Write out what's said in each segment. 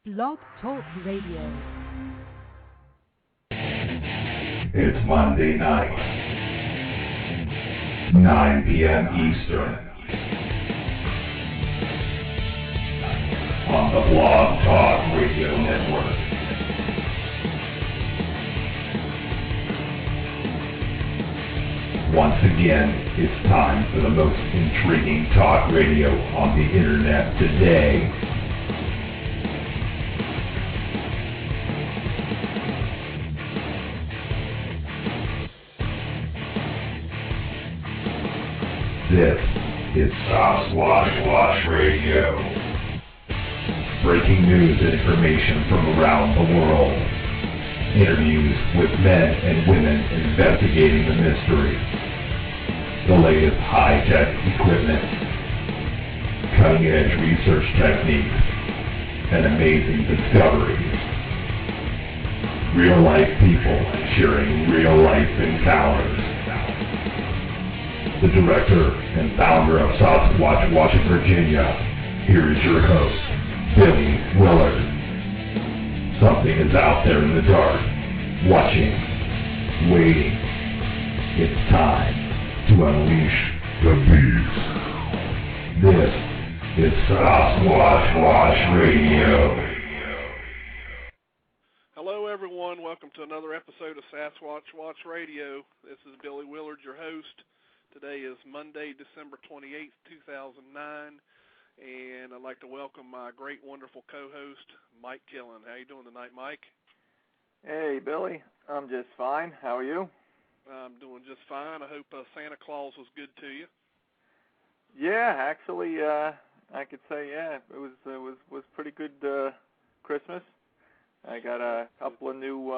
Blog Talk Radio. It's Monday night, 9 p.m. Eastern, on the Blog Talk Radio Network. Once again, it's time for the most intriguing talk radio on the internet today. This is Sasquatch Radio. Breaking news and information from around the world. Interviews with men and women investigating the mystery. The latest high-tech equipment. Cutting-edge research techniques. And amazing discoveries. Real-life people sharing real-life encounters. The director and founder of Sasquatch, Washington, Virginia. Here is your host, Billy Willard. Something is out there in the dark, watching, waiting. It's time to unleash the beast. This is Sasquatch Radio. Hello, everyone. Welcome to another episode of Sasquatch Radio. This is Billy Willard, your host. Today is Monday, December 28th, 2009, and I'd like to welcome my great, wonderful co-host, Mike Killen. How you doing tonight, Mike? Hey, Billy. I'm just fine. How are you? I'm doing just fine. I hope Santa Claus was good to you. Yeah, actually, I could say it was pretty good Christmas. I got a couple of new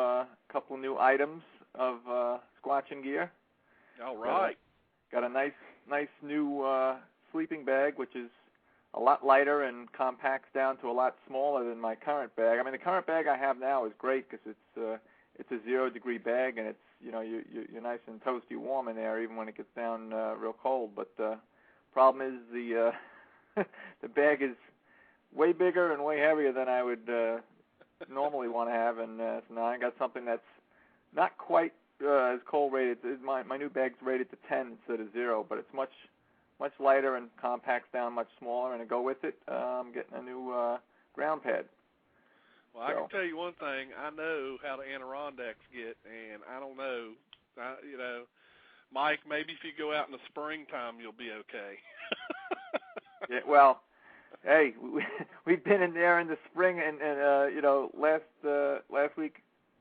items of squatching gear. All right. Got a nice new sleeping bag, which is a lot lighter and compacts down to a lot smaller than my current bag. I mean, the current bag I have now is great because it's a 0-degree bag, and it's you're nice and toasty warm in there even when it gets down real cold. But the problem is the the bag is way bigger and way heavier than I would normally want to have, and so now I got something that's not quite as cold rated. My new bag's rated to 10 instead of 0, but it's much lighter and compacts down much smaller. And to go with it, I'm getting a new ground pad. Well, I can tell you one thing. I know how the Adirondacks get, and I don't know. Mike, maybe if you go out in the springtime, you'll be okay. Yeah, well, hey, we've been in there in the spring, and last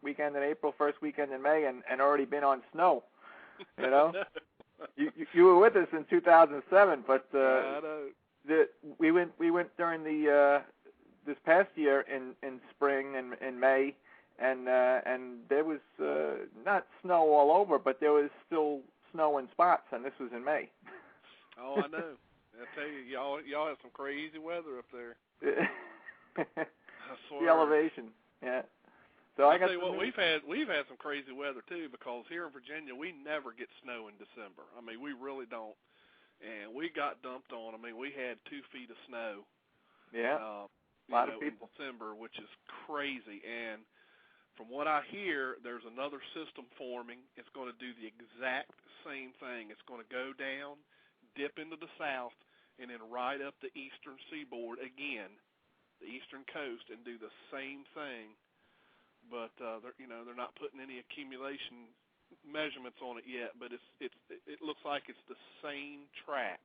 weekend in April, first weekend in May, and already been on snow. You know, you were with us in 2007, but we went during the this past year in spring and in May, and there was not snow all over, but there was still snow in spots, and this was in May. Oh, I know. I tell you, y'all have some crazy weather up there. I swear. The elevation, yeah. So I tell you what, we've had some crazy weather too, because here in Virginia we never get snow in December. I mean, we really don't, and we got dumped on. I mean, we had 2 feet of snow. Yeah, a lot of people in December, which is crazy. And from what I hear, there's another system forming. It's going to do the exact same thing. It's going to go down, dip into the south, and then right up the eastern seaboard again, the eastern coast, and do the same thing. But they're not putting any accumulation measurements on it yet. But it looks like it's the same track.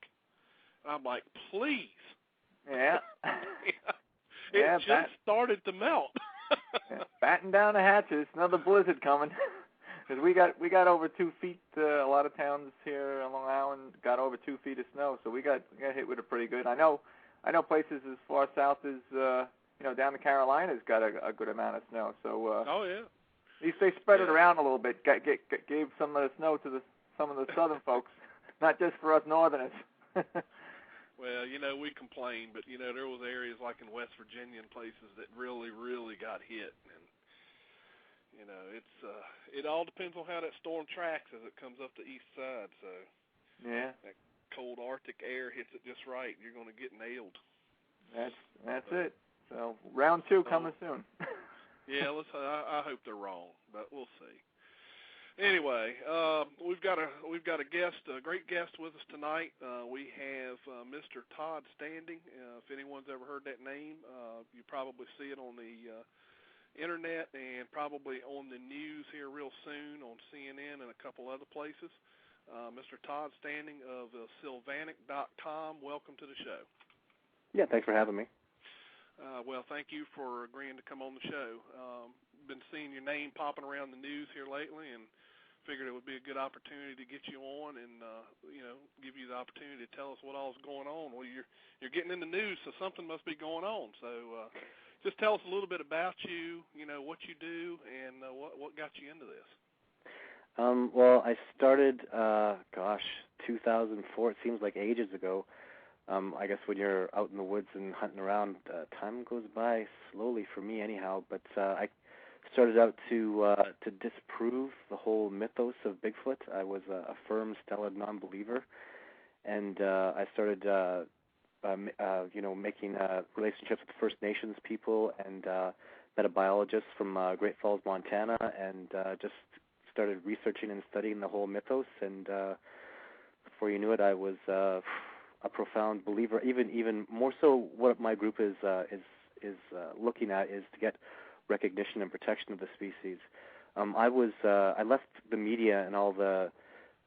And I'm like, please. Yeah. It just started to melt. Yeah. Batten down the hatches. Another blizzard coming. Because we got over 2 feet. A lot of towns here on Long Island got over 2 feet of snow. So we got hit with it pretty good. I know places as far south as down the Carolinas got a good amount of snow. So oh yeah, at least they spread it around a little bit. Gave some of the snow to some of the southern folks, not just for us northerners. Well, we complain, but there was areas like in West Virginia and places that really, really got hit, and it all depends on how that storm tracks as it comes up the east side. So yeah, that cold Arctic air hits it just right, you're going to get nailed. That's it. So round 2 coming soon. Yeah, I hope they're wrong, but we'll see. Anyway, we've got a guest, a great guest with us tonight. We have Mr. Todd Standing. If anyone's ever heard that name, you probably see it on the internet and probably on the news here real soon on CNN and a couple other places. Mr. Todd Standing of Sylvanic.com. Welcome to the show. Yeah, thanks for having me. Well, thank you for agreeing to come on the show. Been seeing your name popping around the news here lately, and figured it would be a good opportunity to get you on and give you the opportunity to tell us what all's going on. Well, you're getting in the news, so something must be going on. So just tell us a little bit about you, what you do, and what got you into this. Well, I started, 2004. It seems like ages ago. I guess when you're out in the woods and hunting around, time goes by slowly for me anyhow. But I started out to disprove the whole mythos of Bigfoot. I was a firm, stellar non-believer, and I started, making relationships with First Nations people and met a biologist from Great Falls, Montana, and just started researching and studying the whole mythos. And before you knew it, I was a profound believer. Even more so, what my group is looking at is to get recognition and protection of the species. I left the media and all the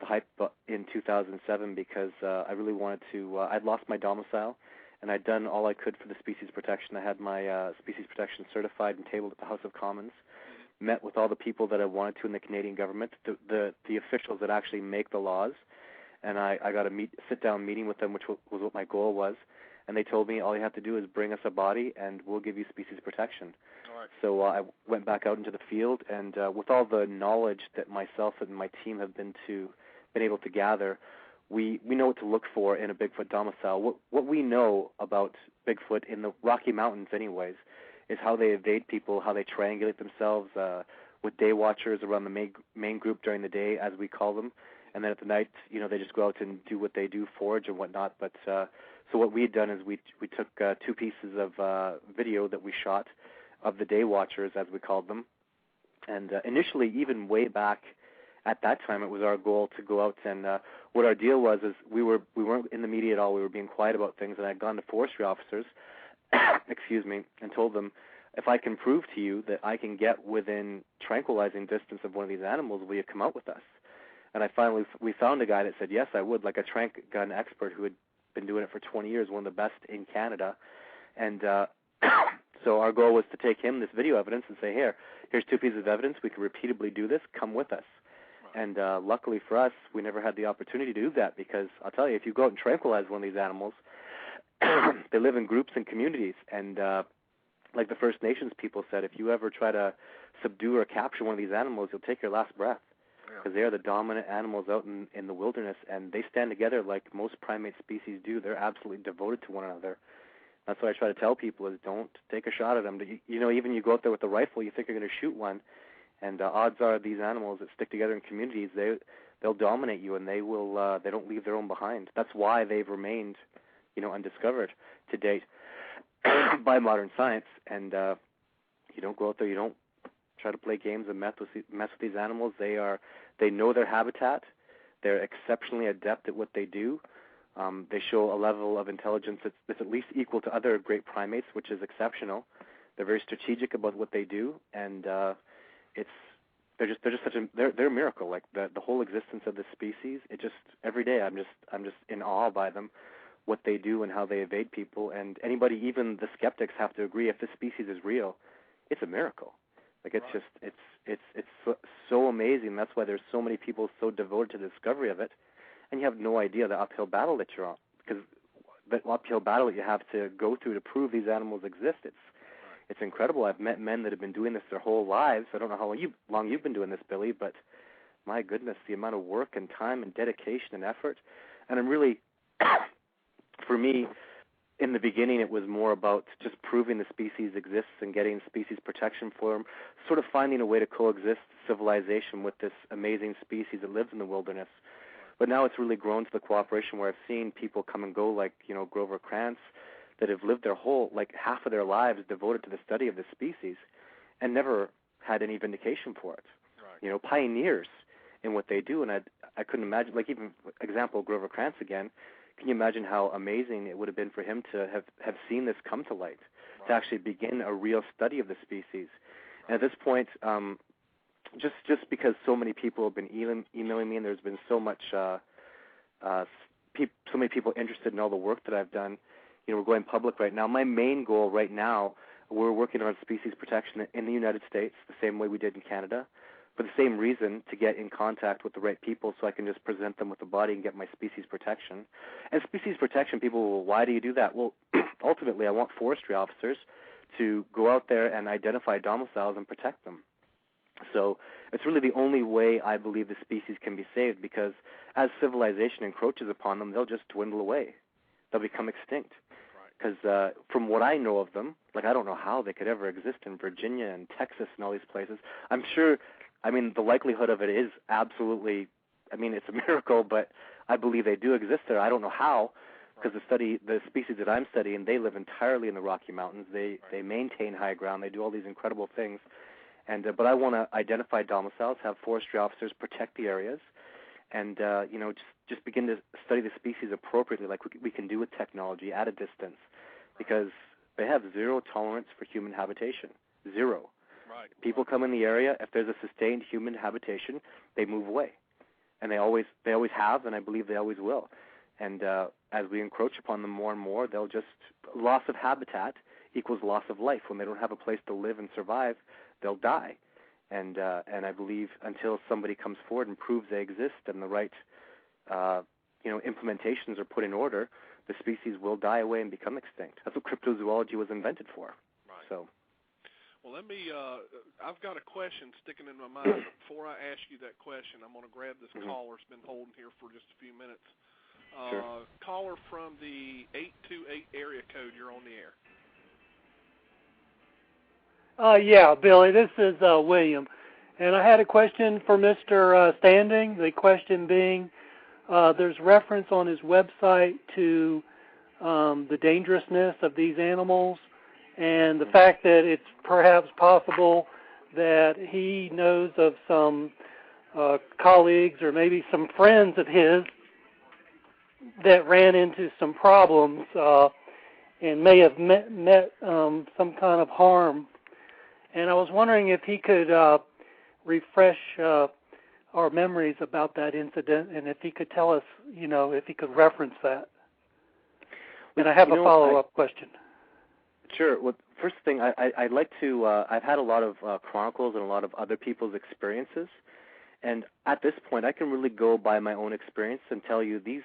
hype in 2007 because I really wanted to. I'd lost my domicile, and I'd done all I could for the species protection. I had my species protection certified and tabled at the House of Commons. Met with all the people that I wanted to in the Canadian government, the officials that actually make the laws, and I got a sit-down meeting with them, which was what my goal was. And they told me all you have to do is bring us a body, and we'll give you species protection. All right. So I went back out into the field, and with all the knowledge that myself and my team have been able to gather, we know what to look for in a Bigfoot domicile. What we know about Bigfoot in the Rocky Mountains, anyways, is how they evade people, how they triangulate themselves with day watchers around the main group during the day, as we call them, and then at the night, they just go out and do what they do, forage and whatnot. But so what we had done is we took 2 pieces of video that we shot of the day watchers, as we called them, and initially, even way back at that time, it was our goal to go out and what our deal was is we weren't in the media at all. We were being quiet about things, and I'd gone to forestry officers, excuse me, and told them, if I can prove to you that I can get within tranquilizing distance of one of these animals, will you come out with us? And we found a guy that said, yes, I would, like a trank gun expert who had been doing it for 20 years, one of the best in Canada. And so our goal was to take him this video evidence and say, here's 2 pieces of evidence. We can repeatedly do this. Come with us. Right. And luckily for us, we never had the opportunity to do that because I'll tell you, if you go out and tranquilize one of these animals, they live in groups and communities. And like the First Nations people said, if you ever try to subdue or capture one of these animals, you'll take your last breath. Because they are the dominant animals out in the wilderness, and they stand together like most primate species do. They're absolutely devoted to one another. That's what I try to tell people is don't take a shot at them. Even you go out there with a rifle, you think you're going to shoot one, and odds are these animals that stick together in communities, they'll dominate you, and they don't leave their own behind. That's why they've remained, undiscovered to date by modern science. And you don't go out there, you don't try to play games and mess with these animals. They know their habitat. They're exceptionally adept at what they do. They show a level of intelligence that's at least equal to other great primates, which is exceptional. They're very strategic about what they do, and they're just they're a miracle. Like the whole existence of this species. Every day I'm just in awe by them, what they do and how they evade people. And anybody, even the skeptics, have to agree if this species is real, it's a miracle. Like it's right. It's so amazing. That's why there's so many people so devoted to the discovery of it, and you have no idea the uphill battle that you're on, because the uphill battle that you have to go through to prove these animals exist. It's incredible. I've met men that have been doing this their whole lives. I don't know how long you've been doing this, Billy, but my goodness, the amount of work and time and dedication and effort. And I'm really, for me, in the beginning, it was more about just proving the species exists and getting species protection for them, sort of finding a way to coexist civilization with this amazing species that lives in the wilderness. But now it's really grown to the cooperation where I've seen people come and go, like Grover Krantz, that have lived their whole, like half of their lives devoted to the study of the species and never had any vindication for it. Right. You know, pioneers in what they do. And I couldn't imagine, like even example, Grover Krantz again, can you imagine how amazing it would have been for him to have seen this come to light, right, to actually begin a real study of the species. Right. And at this point, just because so many people have been emailing me and there's been so much, so many people interested in all the work that I've done, you know, we're going public right now. My main goal right now, we're working on species protection in the United States the same way we did in Canada, for the same reason, to get in contact with the right people so I can just present them with the body and get my species protection. And species protection, people will, why do you do that? Well, ultimately, I want forestry officers to go out there and identify domiciles and protect them. So it's really the only way I believe the species can be saved, because as civilization encroaches upon them, they'll just dwindle away. They'll become extinct. Because from what I know of them, like I don't know how they could ever exist in Virginia and Texas and all these places. I'm sure, I mean, the likelihood of it is absolutely, I mean, it's a miracle, but I believe they do exist there. I don't know how, because the species that I'm studying, they live entirely in the Rocky Mountains. They maintain high ground. They do all these incredible things. And but I want to identify domiciles, have forestry officers protect the areas, and you know, just begin to study the species appropriately, like we can do with technology at a distance, because they have zero tolerance for human habitation. Zero. Right. People come in the area. If there's a sustained human habitation, they move away, and they always have, and I believe they always will. And as we encroach upon them more and more, they'll just, loss of habitat equals loss of life. When they don't have a place to live and survive, they'll die. And I believe until somebody comes forward and proves they exist and the right implementations are put in order, the species will die away and become extinct. That's what cryptozoology was invented for. Right. So. Well, let me, I've got a question sticking in my mind. Before I ask you that question, I'm going to grab this caller. It's been holding here for just a few minutes. Sure. Caller from the 828 area code, you're on the air. Yeah, Billy, this is William. And I had a question for Mr. Standing. The question being, there's reference on his website to the dangerousness of these animals and the fact that it's perhaps possible that he knows of some colleagues or maybe some friends of his that ran into some problems and may have met some kind of harm. And I was wondering if he could refresh our memories about that incident, and if he could tell us, if he could reference that. And I have a follow-up question. Sure. Well, first thing, I'd like to, I've had a lot of chronicles and a lot of other people's experiences, and at this point I can really go by my own experience and tell you these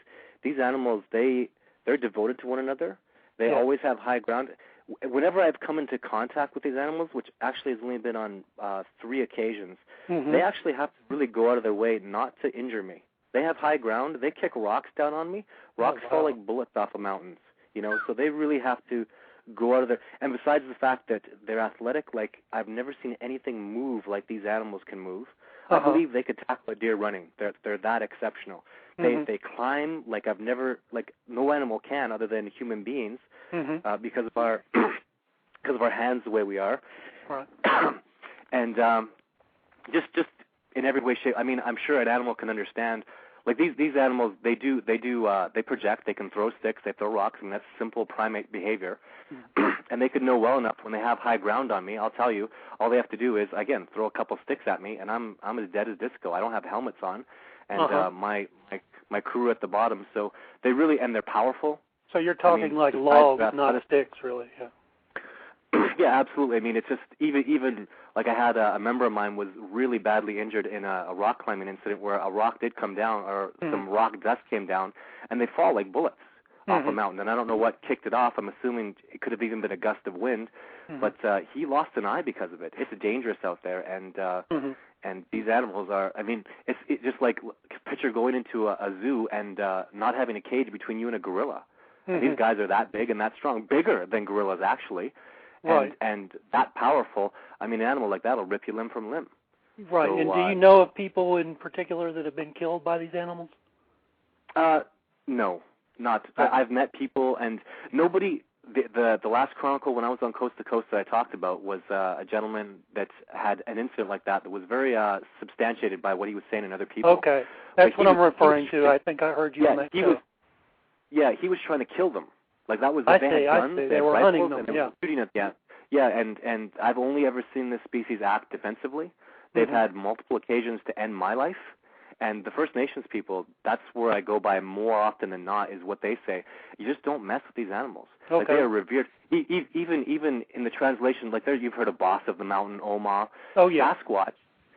animals, they're devoted to one another. They always have high ground. Whenever I've come into contact with these animals, which actually has only been on 3 occasions, they actually have to really go out of their way not to injure me. They have high ground. They kick rocks down on me. Rocks fall like bullets off of mountains, so they really have to go out of their... And besides the fact that they're athletic, like I've never seen anything move like these animals can move. I believe they could tackle a deer running. They're that exceptional. They climb like I've never, like no animal can other than human beings, because of our hands the way we are, right. And just in every way, shape. I mean, I'm sure an animal can understand. Like these animals, they project. They can throw sticks. They throw rocks, and that's simple primate behavior. And they could know well enough when they have high ground on me. I'll tell you, all they have to do is again throw a couple sticks at me, and I'm as dead as disco. I don't have helmets on, and my crew at the bottom. So they really, and they're powerful. So you're talking like logs, not sticks, really. Yeah. Yeah, absolutely. I mean, it's just even like I had a member of mine was really badly injured in a rock climbing incident where a rock did come down, or some rock dust came down, and they fall like bullets off a mountain. And I don't know what kicked it off. I'm assuming it could have even been a gust of wind, but he lost an eye because of it. It's dangerous out there, and these animals are. I mean, it's just like picture going into a zoo and not having a cage between you and a gorilla. These guys are that big and that strong, bigger than gorillas actually, and that powerful. I mean, an animal like that will rip you limb from limb. Right. So, and do you know of people in particular that have been killed by these animals? No, not. I've met people, and nobody. the last chronicle when I was on Coast to Coast that I talked about was a gentleman that had an incident like that was very substantiated by what he was saying in other people. Okay, that's what I'm referring to. I think I heard you on that show. He was trying to kill them. Like that was they had guns, they were hunting them. And they were shooting at them. Yeah, and I've only ever seen this species act defensively. They've had multiple occasions to end my life. And the First Nations people, that's where I go by more often than not, is what they say. You just don't mess with these animals. Okay. Like they are revered. Even in the translation, like there you've heard of Boss of the Mountain, Oma. Oh, yeah. Sasquatch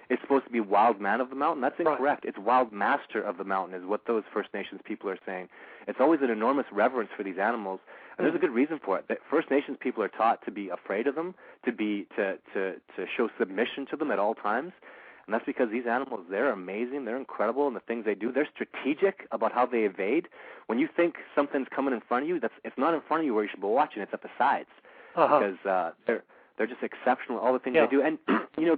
is supposed to be Wild Man of the Mountain. That's incorrect. Right. It's Wild Master of the Mountain is what those First Nations people are saying. It's always an enormous reverence for these animals, and there's a good reason for it. That First Nations people are taught to be afraid of them, to show submission to them at all times. And that's because these animals, they're amazing, they're incredible in the things they do. They're strategic about how they evade. When you think something's coming in front of you, it's not in front of you where you should be watching, it's at the sides. Because they're just exceptional at all the things they do. And,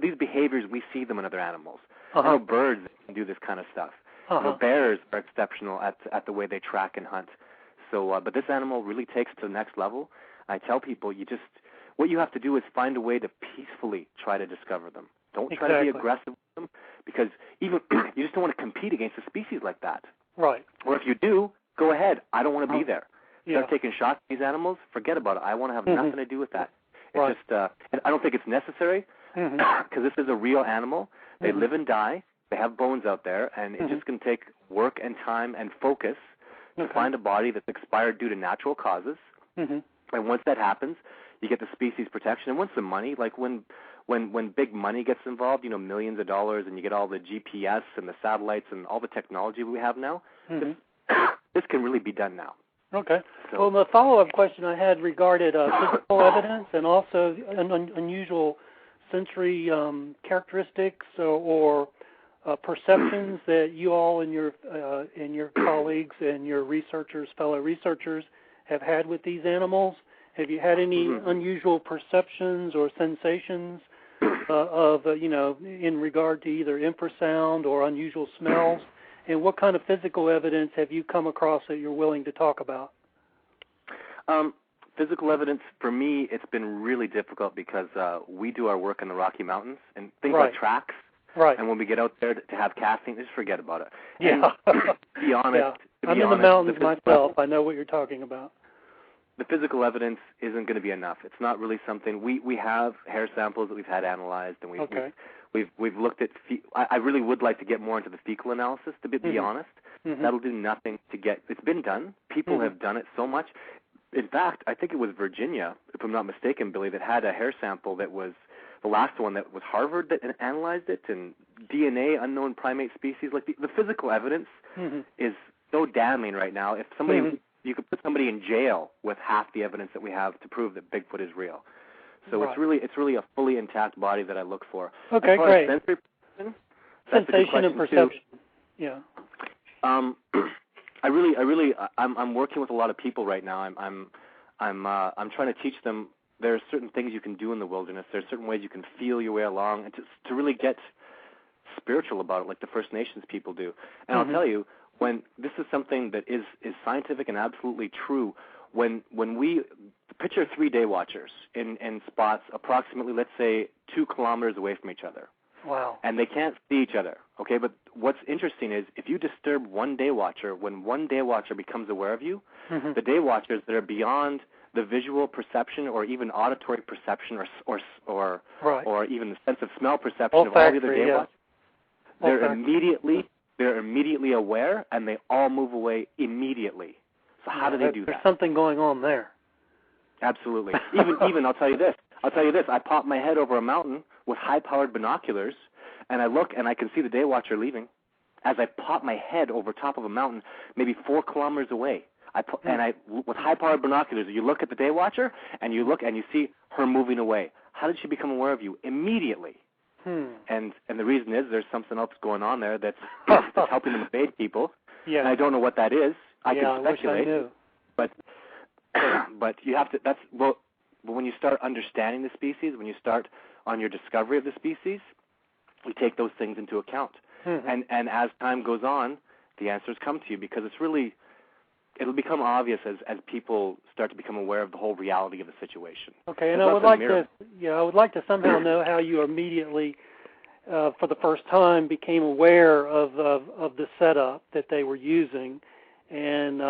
these behaviors, we see them in other animals. Birds can do this kind of stuff. Bears are exceptional at the way they track and hunt. So, but this animal really takes it to the next level. I tell people, what you have to do is find a way to peacefully try to discover them. Don't try to be aggressive with them, because even you just don't want to compete against a species like that. Right. Or if you do, go ahead. I don't want to be there. Start taking shots at these animals. Forget about it. I want to have nothing to do with that. It's just, I don't think it's necessary, because this is a real animal. They live and die. They have bones out there, and it's just going to take work and time and focus to find a body that's expired due to natural causes. And once that happens, you get the species protection. And once the money, like when big money gets involved, millions of dollars, and you get all the GPS and the satellites and all the technology we have now, this can really be done now. Okay. So, well, the follow-up question I had regarded physical evidence and also unusual sensory characteristics or perceptions that you all and your colleagues and your fellow researchers have had with these animals. Have you had any unusual perceptions or sensations in regard to either infrasound or unusual smells? And what kind of physical evidence have you come across that you're willing to talk about? Physical evidence, for me, it's been really difficult because we do our work in the Rocky Mountains and things like tracks. Right. And when we get out there to have casting, just forget about it. Yeah. And to be honest, I'm in the mountains myself. I know what you're talking about. The physical evidence isn't going to be enough. It's not really something we have hair samples that we've had analyzed, and we've looked at. I really would like to get more into the fecal analysis. To be honest, that'll do nothing to get. It's been done. People have done it so much. In fact, I think it was Virginia, if I'm not mistaken, Billy, that had a hair sample that was the last one that was Harvard that analyzed it, and DNA, unknown primate species. Like the physical evidence is so damning right now. If somebody you could put somebody in jail with half the evidence that we have to prove that Bigfoot is real. So it's really a fully intact body that I look for. Okay, great. Sensory perception, sensation and perception. Too. Yeah. I'm working with a lot of people right now. I'm trying to teach them there are certain things you can do in the wilderness. There are certain ways you can feel your way along, and to really get spiritual about it, like the First Nations people do. And I'll tell you, when this is something that is scientific and absolutely true, when we picture 3 day watchers in spots approximately, let's say, 2 kilometers away from each other. Wow. And they can't see each other, okay? But what's interesting is if you disturb one day watcher, when one day watcher becomes aware of you, the day watchers that are beyond the visual perception or even auditory perception or even the sense of smell perception of all the other day watchers, they're immediately aware, and they all move away immediately. So how do they do that? There's something going on there. Absolutely. Even I'll tell you this. I pop my head over a mountain with high-powered binoculars, and I look, and I can see the day watcher leaving. As I pop my head over top of a mountain, maybe 4 kilometers away, with high-powered binoculars, you look at the day watcher, and you look, and you see her moving away. How did she become aware of you? Immediately. And the reason is there's something else going on there that's helping them evade people. Yeah. And I don't know what that is. I can speculate. I wish I knew. But you have to. But when you start understanding the species, when you start on your discovery of the species, we take those things into account. And as time goes on, the answers come to you because it's really it'll become obvious as people start to become aware of the whole reality of the situation. Okay, and I would like to somehow know how you immediately, for the first time, became aware of the setup that they were using, and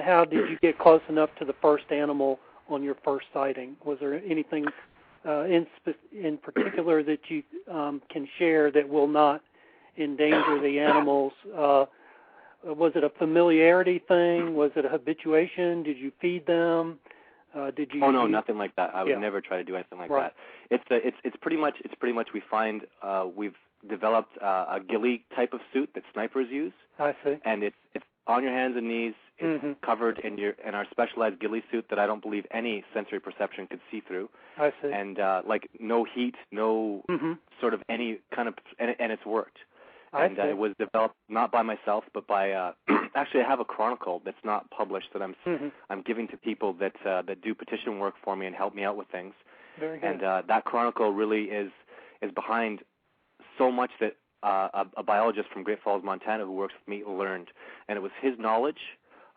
how did you get close enough to the first animal on your first sighting? Was there anything in particular that you can share that will not endanger the animals? Was it a familiarity thing? Was it a habituation? Did you feed them? Did you? Oh no, nothing like that. I would never try to do anything like that. It's pretty much we find we've developed a ghillie type of suit that snipers use. I see. And it's on your hands and knees. It's covered in our specialized ghillie suit that I don't believe any sensory perception could see through. I see. And like no heat, no sort of any kind of, and it's worked. And it was developed not by myself, but by actually I have a chronicle that's not published that I'm giving to people that do petition work for me and help me out with things. Very good. And that chronicle really is behind so much that a biologist from Great Falls, Montana, who works with me, learned. And it was his knowledge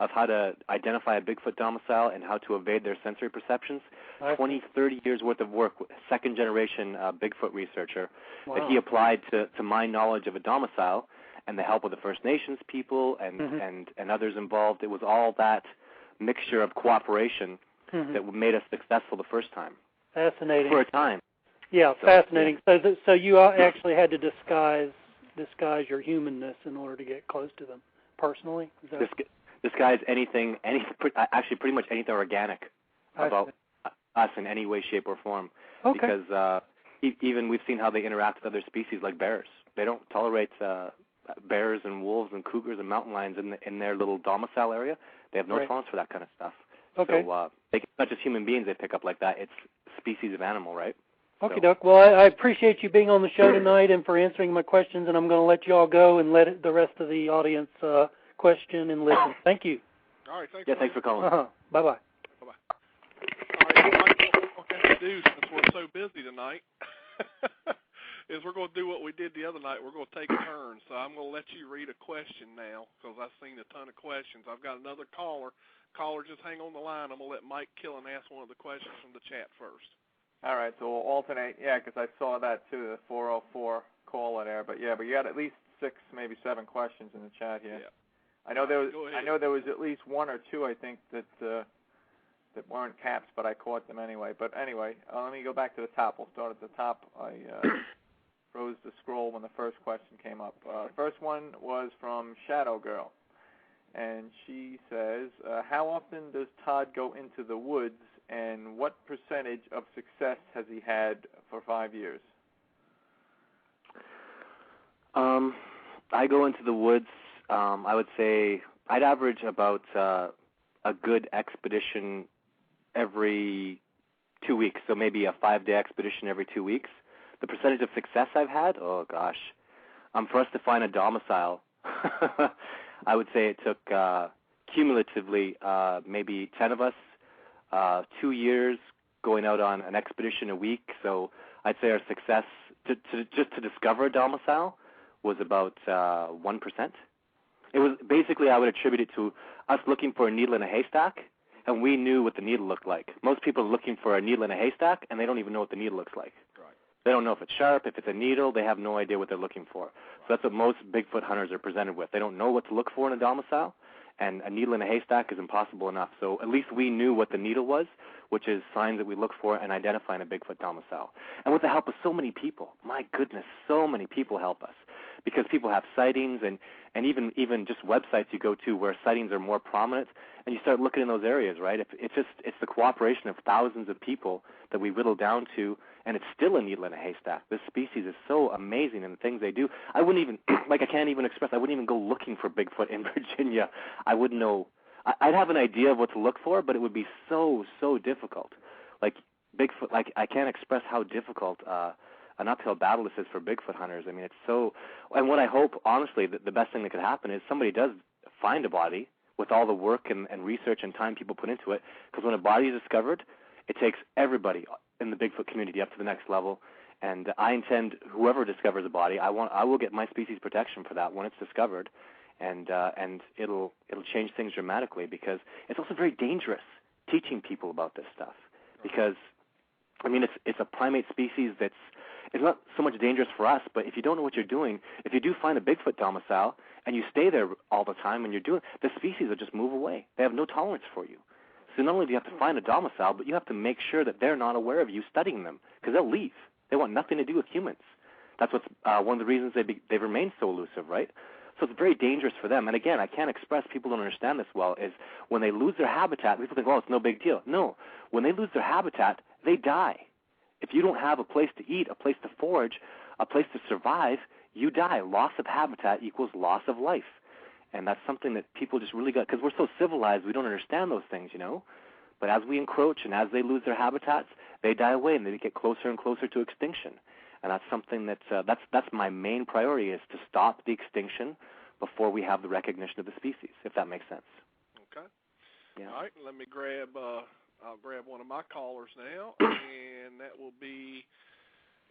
of how to identify a Bigfoot domicile and how to evade their sensory perceptions. 20, 30 years worth of work, second-generation Bigfoot researcher, that he applied to my knowledge of a domicile and the help of the First Nations people and others involved. It was all that mixture of cooperation that made us successful the first time. Fascinating. For a time. Yeah, fascinating. Yeah. So you actually had to disguise your humanness in order to get close to them personally? Is that disguise anything, actually pretty much anything organic about us in any way, shape, or form. Okay. Because even we've seen how they interact with other species like bears. They don't tolerate bears and wolves and cougars and mountain lions in their little domicile area. They have no tolerance for that kind of stuff. Okay. So it's not just human beings they pick up like that. It's species of animal, right? Okay, Doc. Well, I appreciate you being on the show tonight and for answering my questions, and I'm going to let you all go and let the rest of the audience question and listen. Thank you. All right, thanks. Yeah, thanks for calling. Bye-bye. Bye-bye. All right, Mike, what we're going to do, since we're so busy tonight, is we're going to do what we did the other night. We're going to take turns. So I'm going to let you read a question now because I've seen a ton of questions. I've got another caller. Caller, just hang on the line. I'm going to let Mike Killen ask one of the questions from the chat first. All right, so we'll alternate. Yeah, because I saw that too, the 404 caller there. But you got at least 6, maybe 7 questions in the chat here. Yeah. I know there was at least 1 or 2 I think that weren't caps, but I caught them anyway. But anyway, let me go back to the top. We'll start at the top. I froze the scroll when the first question came up. First one was from Shadow Girl, and she says, "How often does Todd go into the woods, and what percentage of success has he had for 5 years?" I go into the woods. I would say I'd average about a good expedition every 2 weeks, so maybe a 5-day expedition every 2 weeks. The percentage of success I've had, oh gosh, for us to find a domicile, I would say it took cumulatively maybe 10 of us, 2 years going out on an expedition a week. So I'd say our success just to discover a domicile was about 1%. It was basically, I would attribute it to us looking for a needle in a haystack, and we knew what the needle looked like. Most people are looking for a needle in a haystack, and they don't even know what the needle looks like. Right. They don't know if it's sharp, if it's a needle. They have no idea what they're looking for. So that's what most Bigfoot hunters are presented with. They don't know what to look for in a domicile, and a needle in a haystack is impossible enough. So at least we knew what the needle was, which is signs that we look for in identifying a Bigfoot domicile. And with the help of so many people, my goodness, so many people help us. Because people have sightings and even just websites you go to where sightings are more prominent, and you start looking in those areas, right? It's the cooperation of thousands of people that we whittle down to, and it's still a needle in a haystack. This species is so amazing in the things they do. I wouldn't even, I can't even express, I wouldn't even go looking for Bigfoot in Virginia. I wouldn't know. I'd have an idea of what to look for, but it would be so difficult. Like Bigfoot, I can't express how difficult an uphill battle this is for Bigfoot hunters. I mean, it's so, and what I hope, honestly, the best thing that could happen is somebody does find a body with all the work and research and time people put into it, because when a body is discovered, it takes everybody in the Bigfoot community up to the next level, and I intend, whoever discovers a body, I will get my species protection for that when it's discovered, and it'll change things dramatically, because it's also very dangerous teaching people about this stuff, because I mean it's a primate species that's it's not so much dangerous for us, but if you don't know what you're doing, if you do find a Bigfoot domicile and you stay there all the time and you're doing, the species will just move away. They have no tolerance for you. So not only do you have to find a domicile, but you have to make sure that they're not aware of you studying them, because they'll leave. They want nothing to do with humans. That's what's one of the reasons they've remained so elusive, right? So it's very dangerous for them. And again, I can't express, people don't understand this well, is when they lose their habitat, people think, oh, it's no big deal. No, when they lose their habitat, they die. If you don't have a place to eat, a place to forage, a place to survive, you die. Loss of habitat equals loss of life. And that's something that people just really got, because we're so civilized, we don't understand those things, you know. But as we encroach and as they lose their habitats, they die away and they get closer and closer to extinction. And that's something that's my main priority, is to stop the extinction before we have the recognition of the species, if that makes sense. Okay. Yeah. All right, let me grab I'll grab one of my callers now, and that will be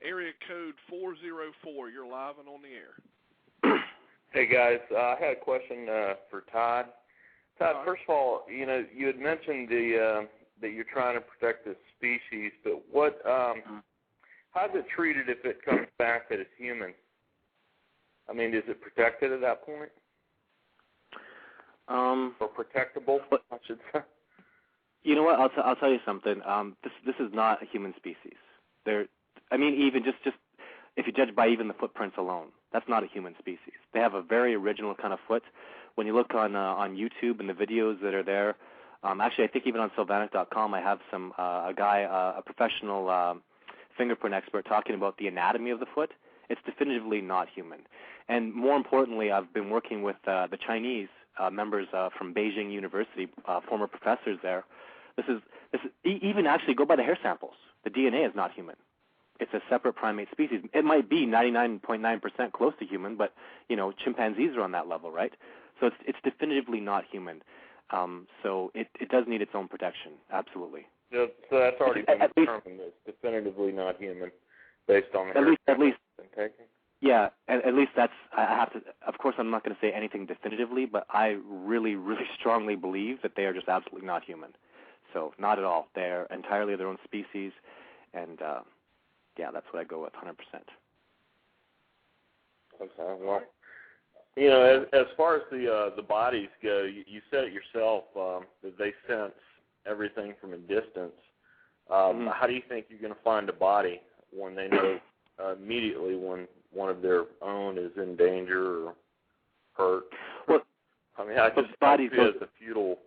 area code 404. You're live and on the air. Hey, guys. I had a question for Todd. Todd, right. First of all, you had mentioned that you're trying to protect the species, but what how's it treated if it comes back that it's human? I mean, is it protected at that point? Or protectable, I should say. You know what? I'll tell you something. This is not a human species. Even just if you judge by even the footprints alone, that's not a human species. They have a very original kind of foot. When you look on YouTube and the videos that are there, actually I think even on Sylvanic.com I have a professional fingerprint expert talking about the anatomy of the foot. It's definitively not human. And more importantly, I've been working with the Chinese members from Beijing University, former professors there. This is even actually go by the hair samples. The DNA is not human. It's a separate primate species. It might be 99.9% close to human, but chimpanzees are on that level, right? So it's definitively not human. So it does need its own protection, absolutely. So that's already been determined. It's definitively not human, based on the at least. Okay. Yeah, at least that's. I have to. Of course, I'm not going to say anything definitively, but I really, really strongly believe that they are just absolutely not human. So not at all. They're entirely their own species, and that's what I go with, 100%. Okay. Well, as far as the bodies go, you said it yourself that they sense everything from a distance. How do you think you're going to find a body when they know immediately when one of their own is in danger or hurt? Well, I mean, I just see it as a futile.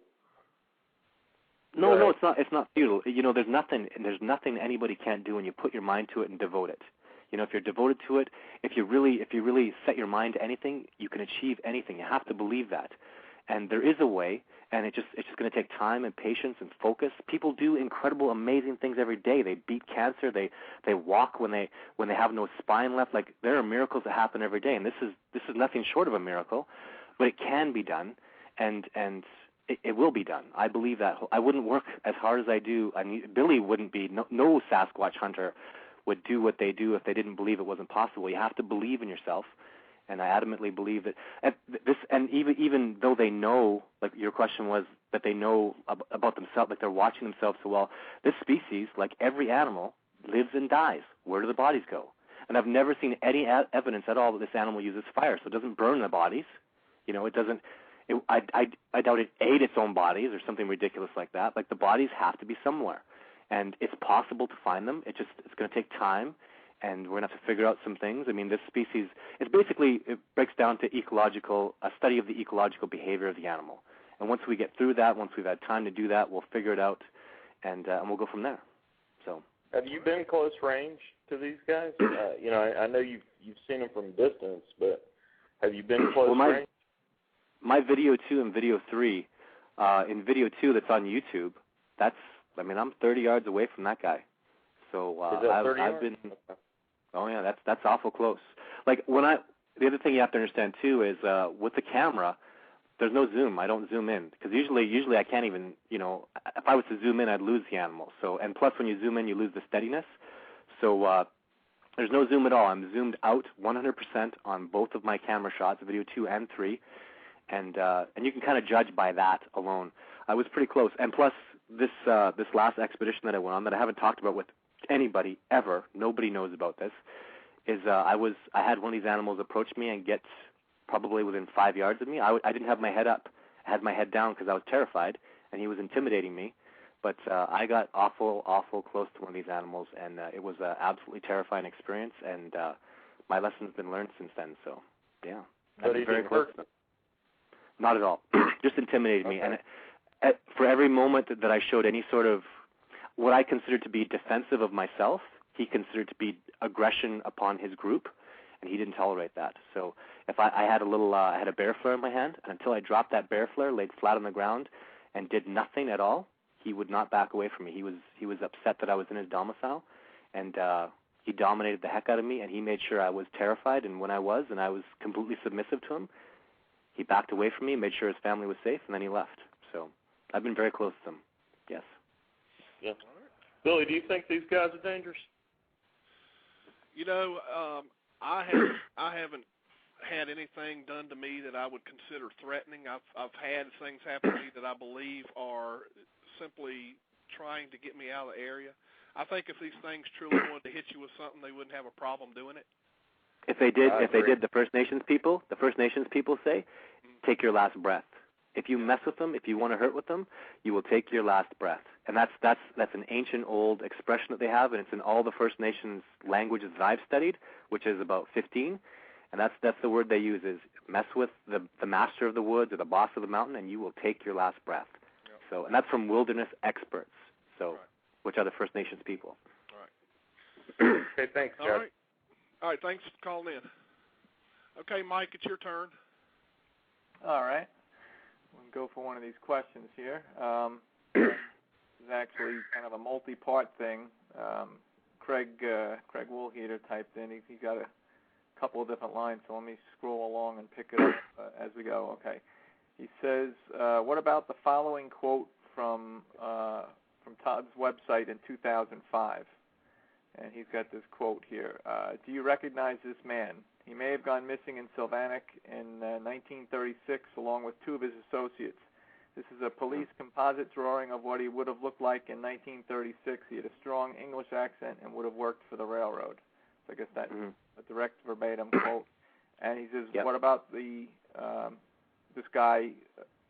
No, it's not. It's not futile. There's nothing anybody can't do when you put your mind to it and devote it. If you're devoted to it, if you really set your mind to anything, you can achieve anything. You have to believe that. And there is a way, and it's just going to take time and patience and focus. People do incredible, amazing things every day. They beat cancer. They walk when they have no spine left. Like, there are miracles that happen every day, and this is nothing short of a miracle, but it can be done, and it will be done. I believe that. I wouldn't work as hard as I do. Billy wouldn't be. No Sasquatch hunter would do what they do if they didn't believe it wasn't possible. You have to believe in yourself, and I adamantly believe that. And even though they know, like your question was, that they know about themselves, like they're watching themselves so well. This species, like every animal, lives and dies. Where do the bodies go? And I've never seen any evidence at all that this animal uses fire, so it doesn't burn the bodies. It doesn't. I doubt it ate its own bodies or something ridiculous like that. Like, the bodies have to be somewhere, and it's possible to find them. It's going to take time, and we're going to have to figure out some things. I mean, this species, it breaks down to a study of the ecological behavior of the animal. And once we get through that, once we've had time to do that, we'll figure it out, and we'll go from there. So, have you been close range to these guys? I know you've seen them from distance, but have you been close range? My video 2 and video 3, in video 2 that's on YouTube, I'm 30 yards away from that guy. So I've been. Okay. Oh yeah, that's awful close. Like, the other thing you have to understand too is with the camera, there's no zoom. I don't zoom in because usually I can't even. If I was to zoom in, I'd lose the animal. So, and plus when you zoom in, you lose the steadiness. So there's no zoom at all. I'm zoomed out 100% on both of my camera shots, video 2 and 3. and you can kind of judge by that alone. I was pretty close, and plus this last expedition that I went on that I haven't talked about with anybody ever, nobody knows about this, is I had one of these animals approach me and get probably within 5 yards of me. I didn't have my head up. I had my head down because I was terrified, and he was intimidating me. But I got awful close to one of these animals, and it was an absolutely terrifying experience, and my lesson's been learned since then. So, yeah. But he didn't hurt them? Not at all. Just intimidated me. And for every moment that I showed any sort of what I considered to be defensive of myself, he considered to be aggression upon his group, and he didn't tolerate that. So if I had I had a bear flare in my hand, and until I dropped that bear flare, laid flat on the ground, and did nothing at all, he would not back away from me. He was upset that I was in his domicile, and he dominated the heck out of me, and he made sure I was terrified, and when I was completely submissive to him, he backed away from me, made sure his family was safe, and then he left. So I've been very close to him. Yes. Yeah. Billy, do you think these guys are dangerous? You know, I haven't had anything done to me that I would consider threatening. I've had things happen to me that I believe are simply trying to get me out of the area. I think if these things truly wanted to hit you with something, they wouldn't have a problem doing it. If they did, the First Nations people say, take your last breath. If you mess with them, if you want to hurt with them, you will take your last breath. And that's an ancient old expression that they have, and it's in all the First Nations languages that I've studied, which is about 15. And that's the word they use is mess with the master of the woods or the boss of the mountain, and you will take your last breath. Yep. So, and that's from wilderness experts. So, right. Which are the First Nations people. All right. Okay, thanks, Chad. All right, thanks for calling in. Okay, Mike, it's your turn. All right. We'll go for one of these questions here. This is actually kind of a multi-part thing. Craig Woolheater typed in. He got a couple of different lines, so let me scroll along and pick it up as we go. Okay. He says, what about the following quote from Todd's website in 2005? And he's got this quote here. Do you recognize this man? He may have gone missing in Sylvanic in 1936 along with two of his associates. This is a police composite drawing of what he would have looked like in 1936. He had a strong English accent and would have worked for the railroad. So I guess that's a direct verbatim quote. And he says, What about this guy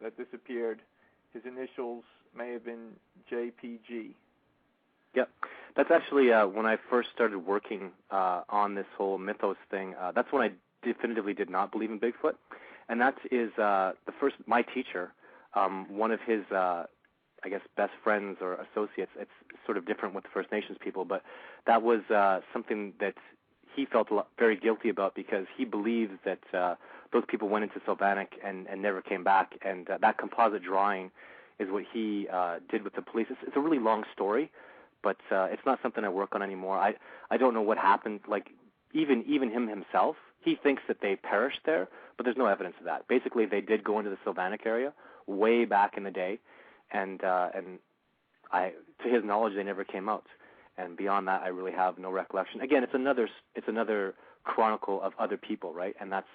that disappeared? His initials may have been JPG. Yep. That's actually when I first started working on this whole mythos thing. That's when I definitively did not believe in Bigfoot. And that is my teacher, one of his, I guess, best friends or associates. It's sort of different with the First Nations people, but that was something that he felt very guilty about because he believes that those people went into Sylvanic and never came back. And that composite drawing is what he did with the police. It's a really long story, but it's not something I work on anymore. I don't know what happened. Like even him himself, he thinks that they perished there, but there's no evidence of that. Basically, they did go into the Sylvanic area way back in the day, and to his knowledge, they never came out. And beyond that, I really have no recollection. Again, it's another chronicle of other people, right? And that's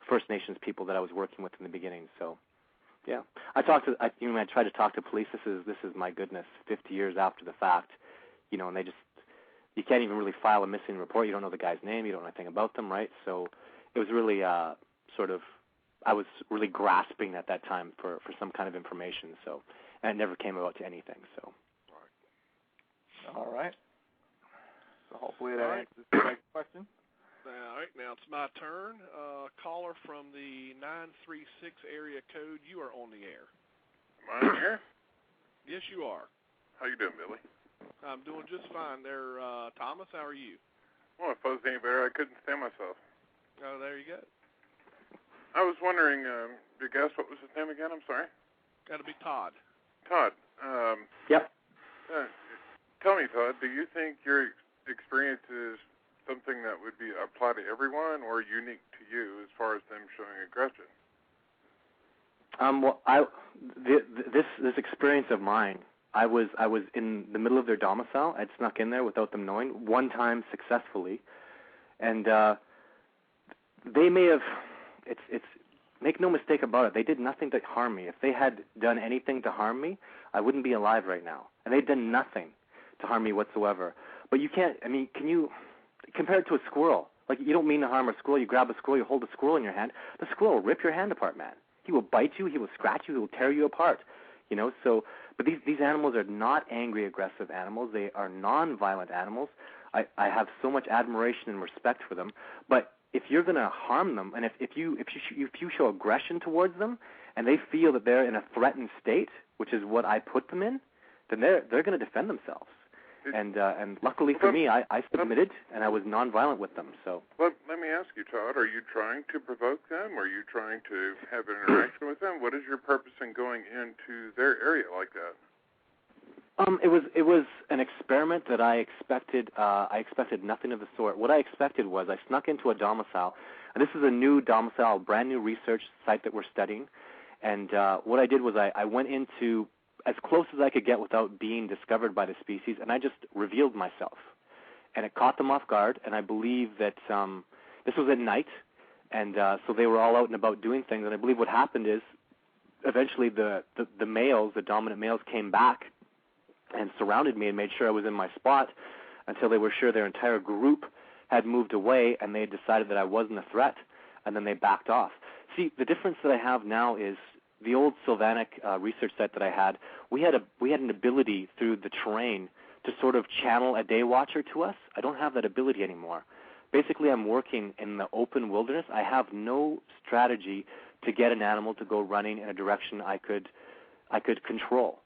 First Nations people that I was working with in the beginning. So, yeah, I try to talk to police. This is my goodness, 50 years after the fact, and you can't even really file a missing report. You don't know the guy's name. You don't know anything about them, right? So it was really I was really grasping at that time for some kind of information. So, and it never came about to anything. So. All right. So hopefully that answers the next question. All right, now it's my turn. Caller from the 936 area code, you are on the air. Am I on here? Yes, you are. How you doing, Billy? I'm doing just fine there. Thomas, how are you? Well, if I was any better, I couldn't stand myself. Oh, there you go. I was wondering, your guest, what was his name again? I'm sorry? Got to be Todd. Todd. Yep. Tell me, Todd, do you think your experience is something that would be applied to everyone or unique to you as far as them showing aggression? Well, this experience of mine, I was in the middle of their domicile. I'd snuck in there without them knowing, one time successfully, and they may have. It's make no mistake about it, they did nothing to harm me. If they had done anything to harm me, I wouldn't be alive right now. And they'd done nothing to harm me whatsoever. But you can't, I mean, can you compare it to a squirrel? Like, you don't mean to harm a squirrel. You grab a squirrel, you hold a squirrel in your hand. The squirrel will rip your hand apart, man. He will bite you, he will scratch you, he will tear you apart. You know, so, but these animals are not angry, aggressive animals. They are non-violent animals. I have so much admiration and respect for them. But if you're going to harm them, and if you show aggression towards them, and they feel that they're in a threatened state, which is what I put them in, then they're going to defend themselves. And luckily for me, I submitted, and I was nonviolent with them. So. Let me ask you, Todd, are you trying to provoke them? Are you trying to have an interaction with them? What is your purpose in going into their area like that? It was an experiment that I expected. I expected nothing of the sort. What I expected was I snuck into a domicile, and this is a new domicile, brand new research site that we're studying. And what I did was I went into as close as I could get without being discovered by the species, and I just revealed myself. And it caught them off guard, and I believe that this was at night, and so they were all out and about doing things. And I believe what happened is eventually the males, the dominant males, came back and surrounded me and made sure I was in my spot until they were sure their entire group had moved away and they had decided that I wasn't a threat, and then they backed off. See, the difference that I have now is the old Sylvanic research site that I had, we had an ability through the terrain to sort of channel a day watcher to us. I don't have that ability anymore. Basically, I'm working in the open wilderness. I have no strategy to get an animal to go running in a direction I could control.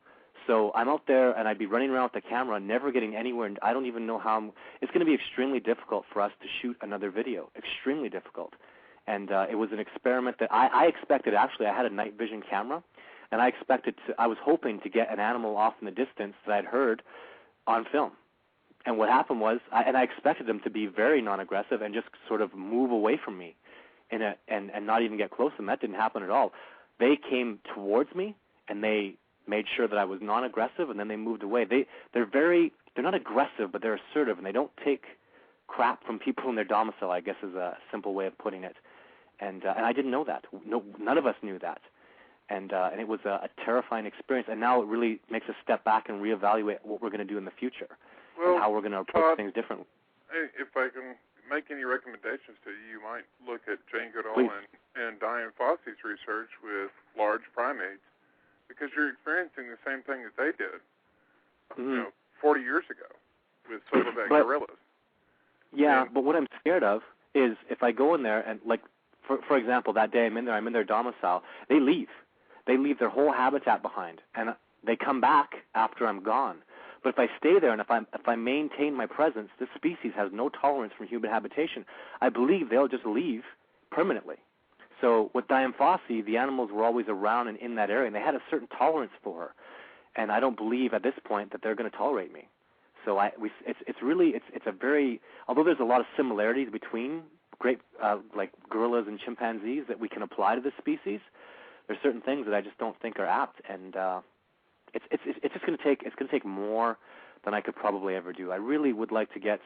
So I'm out there, and I'd be running around with the camera, never getting anywhere, and I don't even know how it's going to be extremely difficult for us to shoot another video, extremely difficult. And it was an experiment that I expected. Actually, I had a night vision camera, and I was hoping to get an animal off in the distance that I'd heard on film. And what happened was, I expected them to be very non-aggressive and just sort of move away from me and not even get close to them. That didn't happen at all. They came towards me, and they made sure that I was non-aggressive, and then they moved away. They're not aggressive, but they're assertive, and they don't take crap from people in their domicile, I guess is a simple way of putting it. And I didn't know that. No, none of us knew that. And it was a terrifying experience. And now it really makes us step back and reevaluate what we're going to do in the future and how we're going to approach things differently. If I can make any recommendations to you, you might look at Jane Goodall and Diane Fossey's research with large primates, because you're experiencing the same thing that they did, 40 years ago with silverback gorillas. Yeah, but what I'm scared of is if I go in there and, like, for example, that day I'm in their domicile, they leave. They leave their whole habitat behind, and they come back after I'm gone. But if I stay there and if I maintain my presence, this species has no tolerance for human habitation. I believe they'll just leave permanently. So with Diane Fossey, the animals were always around and in that area, and they had a certain tolerance for her. And I don't believe at this point that they're going to tolerate me. So it's a very, although there's a lot of similarities between great like gorillas and chimpanzees that we can apply to this species, there's certain things that I just don't think are apt, and it's just going to take more than I could probably ever do. I really would like to get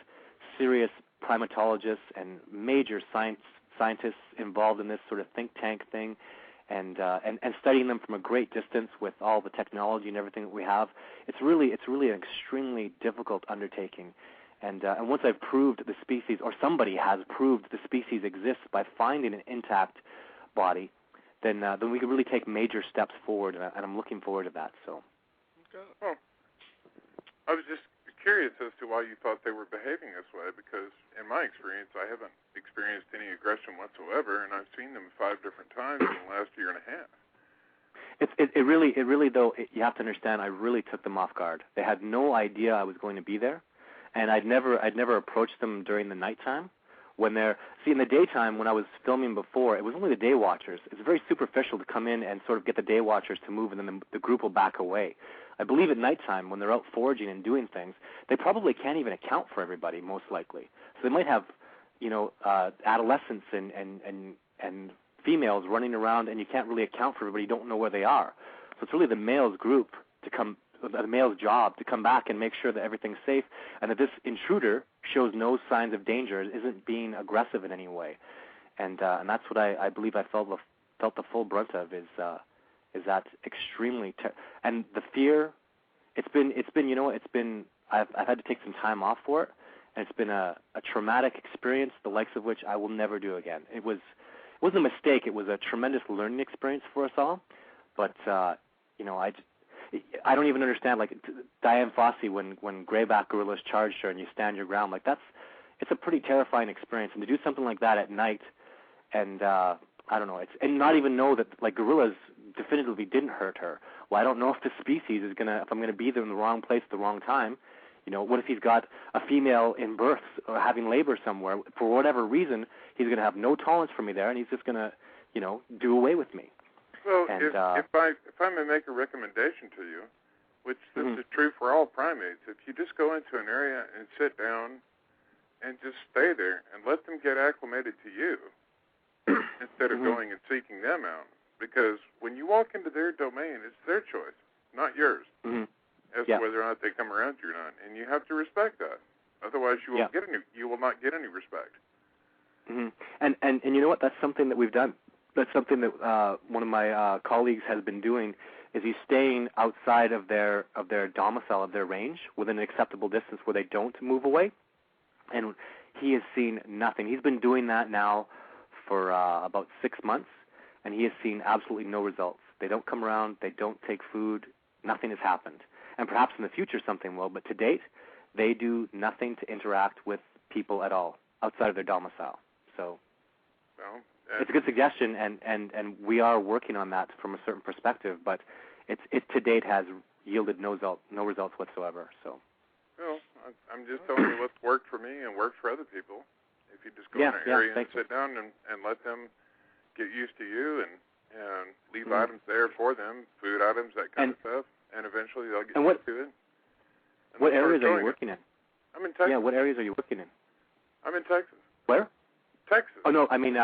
serious primatologists and major scientists involved in this sort of think tank thing, and studying them from a great distance with all the technology and everything that we have. It's really an extremely difficult undertaking. And once I've proved the species, or somebody has proved the species exists by finding an intact body, then we can really take major steps forward, and I'm looking forward to that. So. Well, I was just curious as to why you thought they were behaving this way, because in my experience, I haven't experienced any aggression whatsoever, and I've seen them 5 different times in the last year and a half. It really though, you have to understand, I really took them off guard. They had no idea I was going to be there. And I'd never approached them during the nighttime. In the daytime when I was filming before, it was only the day watchers. It's very superficial to come in and sort of get the day watchers to move, and then the group will back away. I believe at nighttime when they're out foraging and doing things, they probably can't even account for everybody, most likely. So they might have, adolescents and females running around, and you can't really account for everybody. You don't know where they are. So it's really the male's job to come back and make sure that everything's safe, and that this intruder shows no signs of danger, isn't being aggressive in any way. And that's what I believe I fell felt the full brunt of is that extremely and the fear. It's been I've had to take some time off for it, and it's been a traumatic experience, the likes of which I will never do again. It wasn't a mistake. It was a tremendous learning experience for us all. But I don't even understand. Like Diane Fossey, when grayback gorillas charged her, and you stand your ground, like it's a pretty terrifying experience. And to do something like that at night, and I don't know, and not even know that like gorillas definitively didn't hurt her. Well, I don't know if the species is if I'm gonna be there in the wrong place at the wrong time. What if he's got a female in birth or having labor somewhere? For whatever reason, he's going to have no tolerance for me there, and he's just going to, do away with me. Well, and, if I may make a recommendation to you, which this is true for all primates, if you just go into an area and sit down and just stay there and let them get acclimated to you instead of going and seeking them out. Because when you walk into their domain, it's their choice, not yours. As to whether or not they come around you or not, and you have to respect that. Otherwise, you will not get any respect. And you know what? That's something that we've done. That's something that one of my colleagues has been doing. Is he's staying outside of their domicile, of their range, within an acceptable distance where they don't move away, and he has seen nothing. He's been doing that now for about 6 months, and he has seen absolutely no results. They don't come around. They don't take food. Nothing has happened. And perhaps in the future something will, but to date, they do nothing to interact with people at all outside of their domicile. So it's a good suggestion, and we are working on that from a certain perspective, but it to date has yielded no results whatsoever. So. Well, I'm just telling you what's worked for me and worked for other people. If you just go in an area and sit down and let them get used to you and leave items there for them, food items, that kind of stuff. And eventually they'll get used to it. What areas are you working in? I'm in Texas. Yeah, what areas are you working in? I'm in Texas. Where? Texas. Oh no, I mean,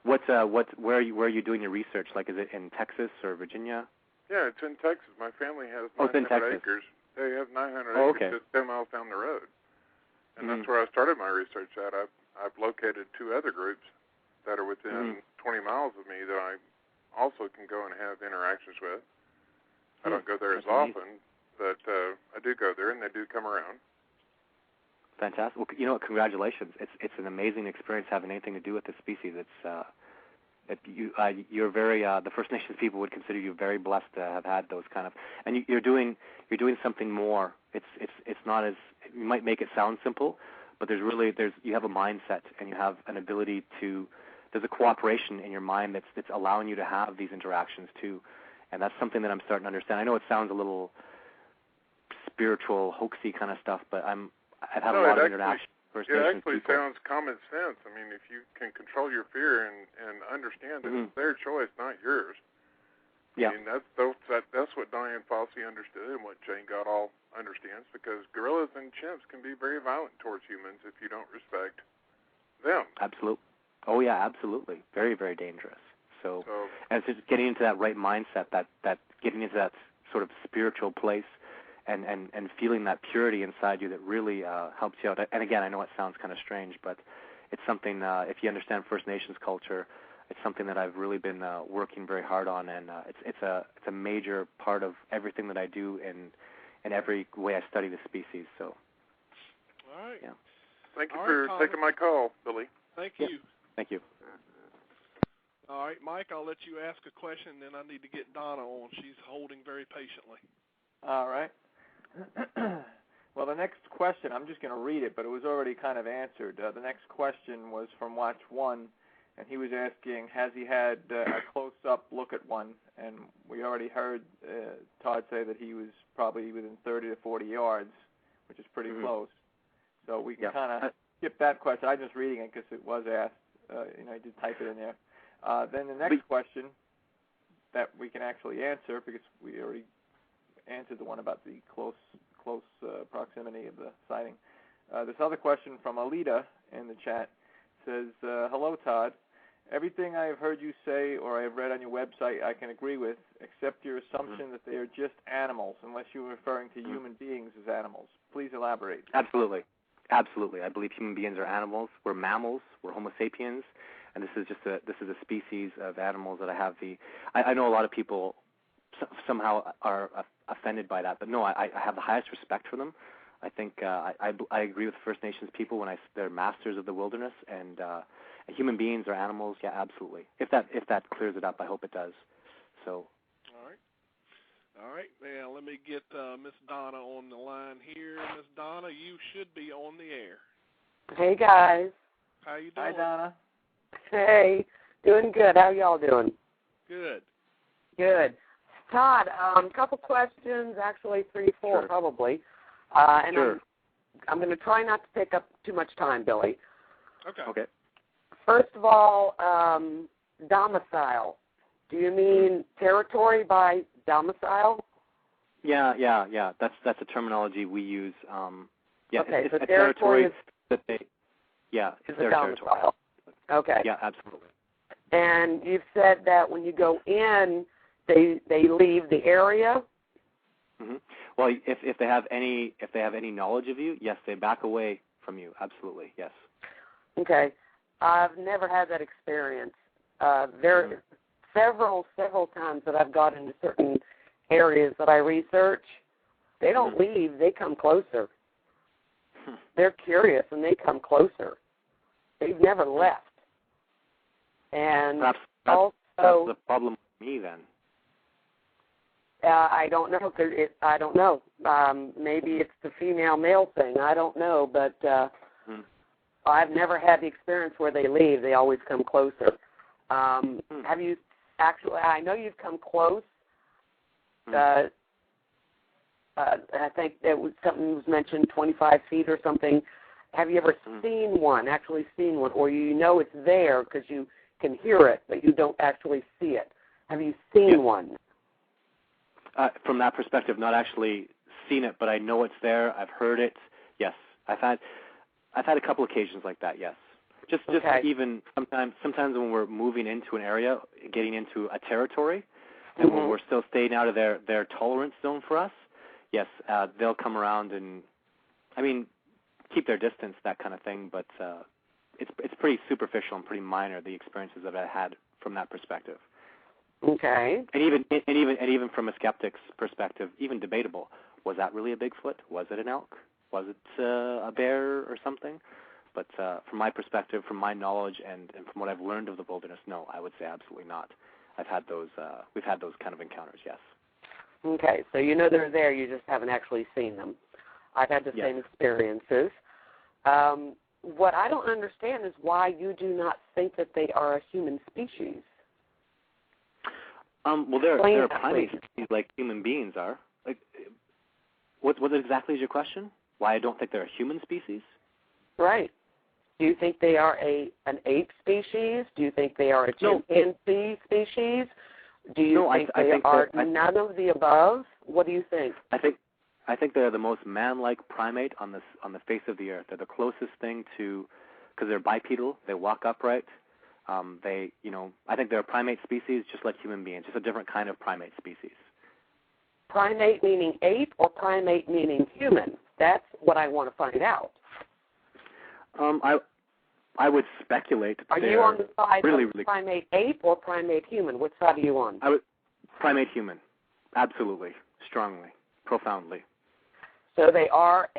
where are you doing your research? Like, is it in Texas or Virginia? Yeah, it's in Texas. My family has 900 acres. They have 900 acres just 10 miles down the road, and that's where I started my research at. I've located 2 other groups that are within 20 miles of me that I also can go and have interactions with. I don't go there as often, but I do go there, and they do come around. Fantastic. Well, congratulations. It's an amazing experience having anything to do with this species. You're very the First Nations people would consider you very blessed to have had those kind of, and you're doing something more. It's not as, you might make it sound simple, but you have a mindset, and you have an ability to. There's a cooperation in your mind that's allowing you to have these interactions too. And that's something that I'm starting to understand. I know it sounds a little spiritual, hoaxy kind of stuff, but I've had a lot of interaction with First Nations people. It actually sounds common sense. I mean, if you can control your fear and understand that it's their choice, not yours. Yeah. I mean, that's what Diane Fossey understood and what Jane Goodall understands, because gorillas and chimps can be very violent towards humans if you don't respect them. Absolutely. Oh, yeah, absolutely. Very, very dangerous. So, and it's just getting into that right mindset, that getting into that sort of spiritual place, and feeling that purity inside you that really helps you out. And again, I know it sounds kind of strange, but it's something. If you understand First Nations culture, it's something that I've really been working very hard on, and it's a major part of everything that I do in every way I study the species. So. All right. Yeah. Thank you for taking my call, Billy. Thank you. Yeah. Thank you. All right, Mike, I'll let you ask a question, and then I need to get Donna on. She's holding very patiently. All right. Well, the next question, I'm just going to read it, but it was already kind of answered. The next question was from Watch 1, and he was asking, has he had a close-up look at one? And we already heard Todd say that he was probably within 30 to 40 yards, which is pretty close. So we can kind of skip that question. I'm just reading it because it was asked. I did type it in there. Then the next question that we can actually answer, because we already answered the one about the close proximity of the sighting. This other question from Alita in the chat says, hello, Todd. Everything I have heard you say or I have read on your website I can agree with, except your assumption that they are just animals, unless you're referring to human beings as animals. Please elaborate. Absolutely. Absolutely. I believe human beings are animals. We're mammals. We're Homo sapiens, and this is a species of animals that I have I know a lot of people somehow are offended by that, but no, I have the highest respect for them. I think I agree with First Nations people when they're masters of the wilderness, and human beings are animals. Yeah, absolutely. If that clears it up, I hope it does. So. All right. Now let me get Miss Donna on the line here. Miss Donna, you should be on the air. Hey guys. How you doing? Hi, Donna. Hey, doing good. How y'all doing? Good. Good. Todd, a couple questions, actually 3, 4 Sure. probably. And Sure. I'm going to try not to take up too much time, Billy. Okay. First of all, domicile. Do you mean territory by domicile? Yeah. That's a terminology we use. Yeah. Okay, it's so a territory is that they. Yeah, it's their domicile. territory. Okay. Yeah, absolutely. And you've said that when you go in, they leave the area. Mm-hmm. Well, if they have any knowledge of you, yes, they back away from you. Absolutely, yes. Okay. I've never had that experience. There are several times that I've got into certain areas that I research. They don't leave. They come closer. They're curious, and they come closer. They've never left. And Perhaps also, that's the problem with me then. I don't know. I don't know. Maybe it's the female-male thing. I don't know, but I've never had the experience where they leave. They always come closer. Have you actually? I know you've come close. I think something was mentioned, 25 feet or something. Have you ever seen one? Actually seen one, or you know it's there because you can hear it, but you don't actually see it? Have you seen one? From that perspective, not actually seen it, but I know it's there. I've heard it. Yes, I've had a couple occasions like that. Yes, just even sometimes when we're moving into an area, getting into a territory, and when we're still staying out of their tolerance zone for us. Yes, they'll come around and, keep their distance, that kind of thing. But it's pretty superficial and pretty minor, the experiences that I had from that perspective. Okay. And even from a skeptic's perspective, even debatable. Was that really a Bigfoot? Was it an elk? Was it a bear or something? But from my perspective, from my knowledge, and from what I've learned of the wilderness, no, I would say absolutely not. I've had those. We've had those kind of encounters. Yes. Okay, so you know they're there. You just haven't actually seen them. I've had the same experiences. What I don't understand is why you do not think that they are a human species. Well, they're a primate species like human beings are. Like, what exactly is your question? Why I don't think they're a human species? Right. Do you think they are an ape species? Do you think they are a chimpanzee species? Do you think they are none of the above? What do you think? I think they're the most man-like primate on the face of the earth. They're the closest thing to, because they're bipedal. They walk upright. I think they're a primate species, just like human beings, just a different kind of primate species. Primate meaning ape, or primate meaning human? That's what I want to find out. I would speculate. Are you on the side of primate ape or primate human? Which side are you on? Primate human, absolutely, strongly, profoundly. So they are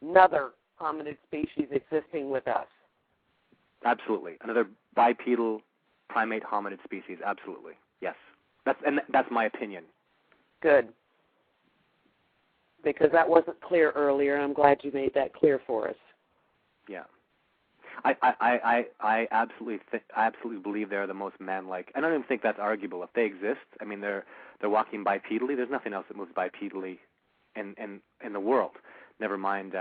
another hominid species existing with us. Absolutely, another bipedal primate hominid species. Absolutely, yes. That's my opinion. Good. Because that wasn't clear earlier. I'm glad you made that clear for us. Yeah. I absolutely believe they're the most man-like. I don't even think that's arguable. If they exist, they're walking bipedally. There's nothing else that moves bipedally in the world. Never mind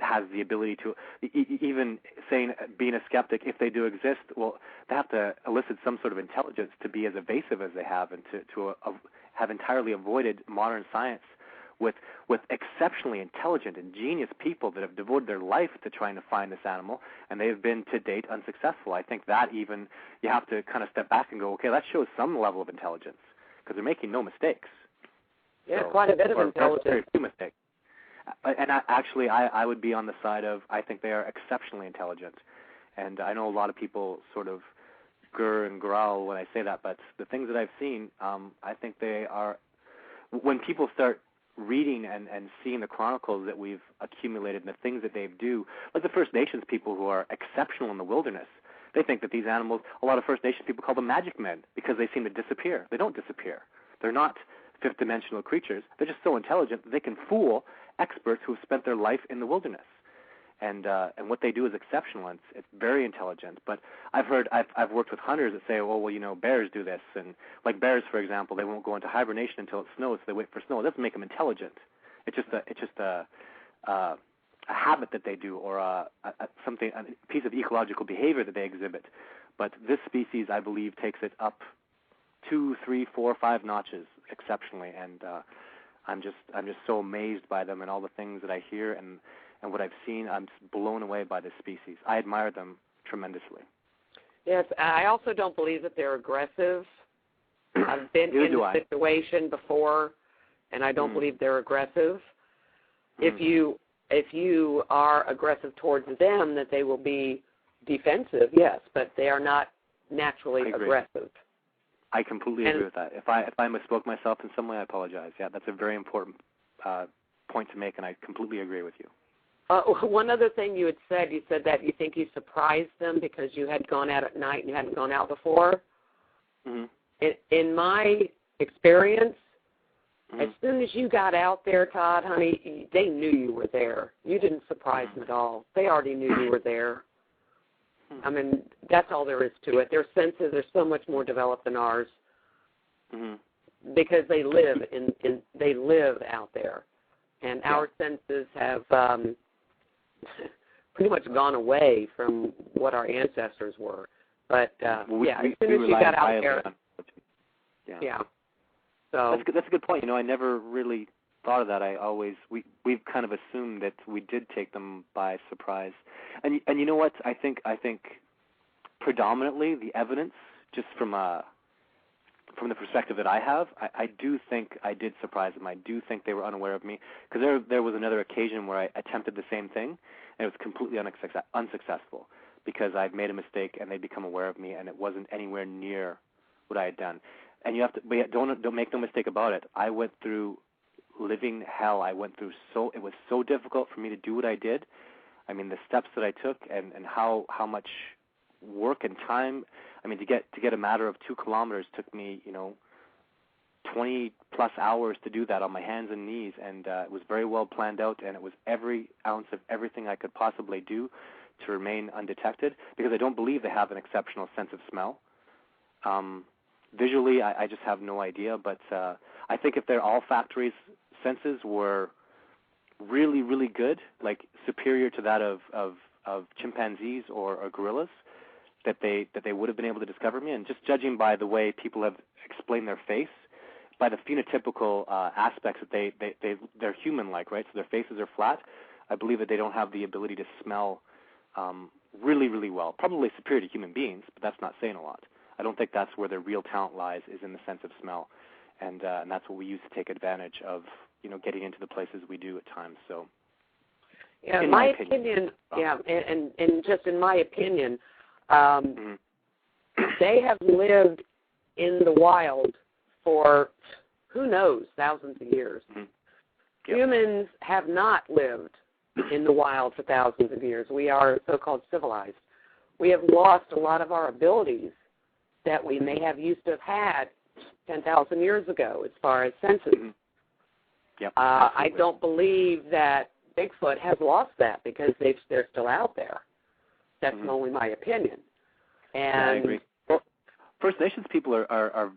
has the ability to, even saying, being a skeptic, if they do exist, well, they have to elicit some sort of intelligence to be as evasive as they have, and to have entirely avoided modern science with exceptionally intelligent and genius people that have devoted their life to trying to find this animal, and they have been, to date, unsuccessful. I think that even, you have to kind of step back and go, okay, that shows some level of intelligence, because they're making no mistakes. Yeah, quite a bit of intelligence. Very few mistakes. And I would be on the side of I think they are exceptionally intelligent. And I know a lot of people sort of grr and growl when I say that, but the things that I've seen, I think they are, when people start reading and seeing the chronicles that we've accumulated and the things that they do, like the First Nations people who are exceptional in the wilderness, they think that these animals, a lot of First Nations people call them magic men because they seem to disappear. They don't disappear. They're not fifth-dimensional creatures. They're just so intelligent that they can fool experts who have spent their life in the wilderness. And what they do is exceptional. And it's very intelligent. But I've worked with hunters that say, well, you know, bears do this, and like bears, for example, they won't go into hibernation until it snows. So they wait for snow. It doesn't make them intelligent. It's just a habit that they do, or a piece of ecological behavior that they exhibit. But this species, I believe, takes it up 2, 3, 4, 5 notches exceptionally. And I'm just so amazed by them and all the things that I hear and what I've seen. I'm just blown away by this species. I admire them tremendously. Yes, I also don't believe that they're aggressive. I've been in a situation before, and I don't believe they're aggressive. If you are aggressive towards them, that they will be defensive, yes, but they are not naturally aggressive. I completely agree with that. If I misspoke myself in some way, I apologize. Yeah, that's a very important point to make, and I completely agree with you. One other thing you said that you think you surprised them because you had gone out at night and you hadn't gone out before. Mm-hmm. In my experience, as soon as you got out there, Todd, honey, they knew you were there. You didn't surprise them at all. They already knew you were there. I mean, that's all there is to it. Their senses are so much more developed than ours because they live they live out there, and our senses have pretty much gone away from what our ancestors were. But as soon as you got out there, So that's a good point. You know, I never really thought of that. We've kind of assumed that we did take them by surprise. And you know what? I think predominantly the evidence, just from the perspective that I have, I do think I did surprise them. I do think they were unaware of me, because there was another occasion where I attempted the same thing, and it was completely unsuccessful because I'd made a mistake and they'd become aware of me, and it wasn't anywhere near what I had done. And you have to, but don't make no mistake about it. I went through living hell. It was so difficult for me to do what I did. I mean, the steps that I took and how much work and time. I mean, to get a matter of 2 kilometers took me, 20 plus hours to do that on my hands and knees, and it was very well planned out, and it was every ounce of everything I could possibly do to remain undetected, because I don't believe they have an exceptional sense of smell. Visually, I just have no idea, but I think if their olfactory senses were really, really good, like superior to that of chimpanzees or gorillas, that they would have been able to discover me. And just judging by the way people have explained their face, by the phenotypical aspects that they're human-like, right? So their faces are flat. I believe that they don't have the ability to smell really, really well. Probably superior to human beings, but that's not saying a lot. I don't think that's where their real talent lies, is in the sense of smell, and that's what we use to take advantage of, getting into the places we do at times. So, yeah, in my opinion, and just in my opinion, they have lived in the wild for who knows, thousands of years. Yep. Humans have not lived in the wild for thousands of years. We are so-called civilized. We have lost a lot of our abilities that we may have used to have had 10,000 years ago as far as senses. Yep, I don't believe that Bigfoot has lost that, because they're still out there. That's only my opinion. And I agree. Well, First Nations people are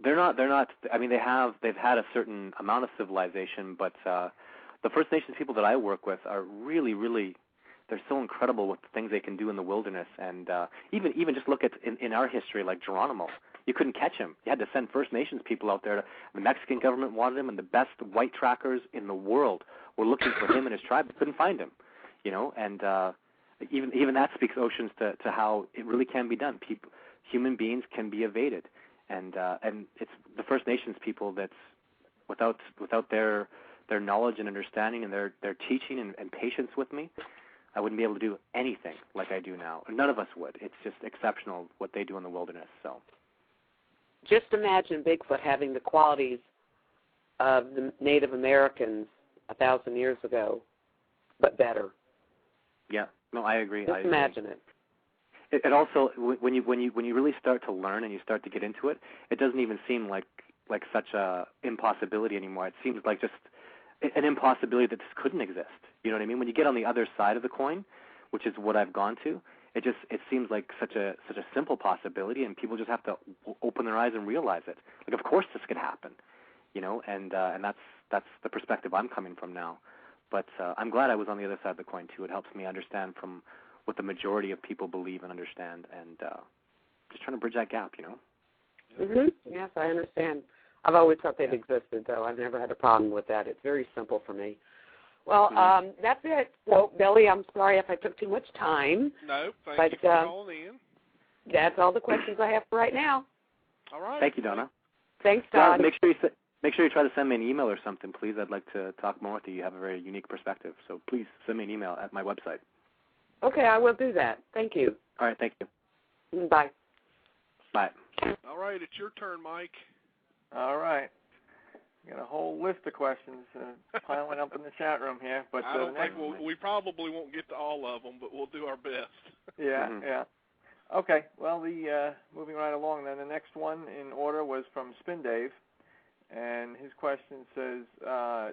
they're not. I mean, they've had a certain amount of civilization, but the First Nations people that I work with are really, really, they're so incredible with the things they can do in the wilderness. And even just look at in our history, like Geronimo. You couldn't catch him. You had to send First Nations people out there. The Mexican government wanted him, and the best white trackers in the world were looking for him and his tribe, but couldn't find him. And even that speaks oceans to how it really can be done. Human beings can be evaded, and it's the First Nations people that's without their their knowledge and understanding and their teaching and patience with me, I wouldn't be able to do anything like I do now. None of us would. It's just exceptional what they do in the wilderness. So, just imagine Bigfoot having the qualities of the Native Americans 1,000 years ago, but better. Yeah, no, I agree. Just imagine it. It also, when you really start to learn and you start to get into it, it doesn't even seem like such a impossibility anymore. It seems like just an impossibility that this couldn't exist. You know what I mean? When you get on the other side of the coin, which is what I've gone to, it seems like such a simple possibility, and people just have to open their eyes and realize it. Like, of course this could happen, you know, and that's the perspective I'm coming from now. But I'm glad I was on the other side of the coin too. It helps me understand from what the majority of people believe and understand, and just trying to bridge that gap, you know. Mhm. Yes, I understand. I've always thought they'd existed, though. I've never had a problem with that. It's very simple for me. Well, that's it. So, Billy, I'm sorry if I took too much time. No, thank you for calling in. That's all the questions I have for right now. All right. Thank you, Donna. Thanks, Todd. Make sure you try to send me an email or something, please. I'd like to talk more with you. You have a very unique perspective, so please send me an email at my website. Okay, I will do that. Thank you. All right, thank you. Bye. Bye. All right, it's your turn, Mike. All right. Got a whole list of questions piling up in the chat room here. But I don't think we probably won't get to all of them, but we'll do our best. Yeah. Okay, well, moving right along then, the next one in order was from Spin Dave, and his question says,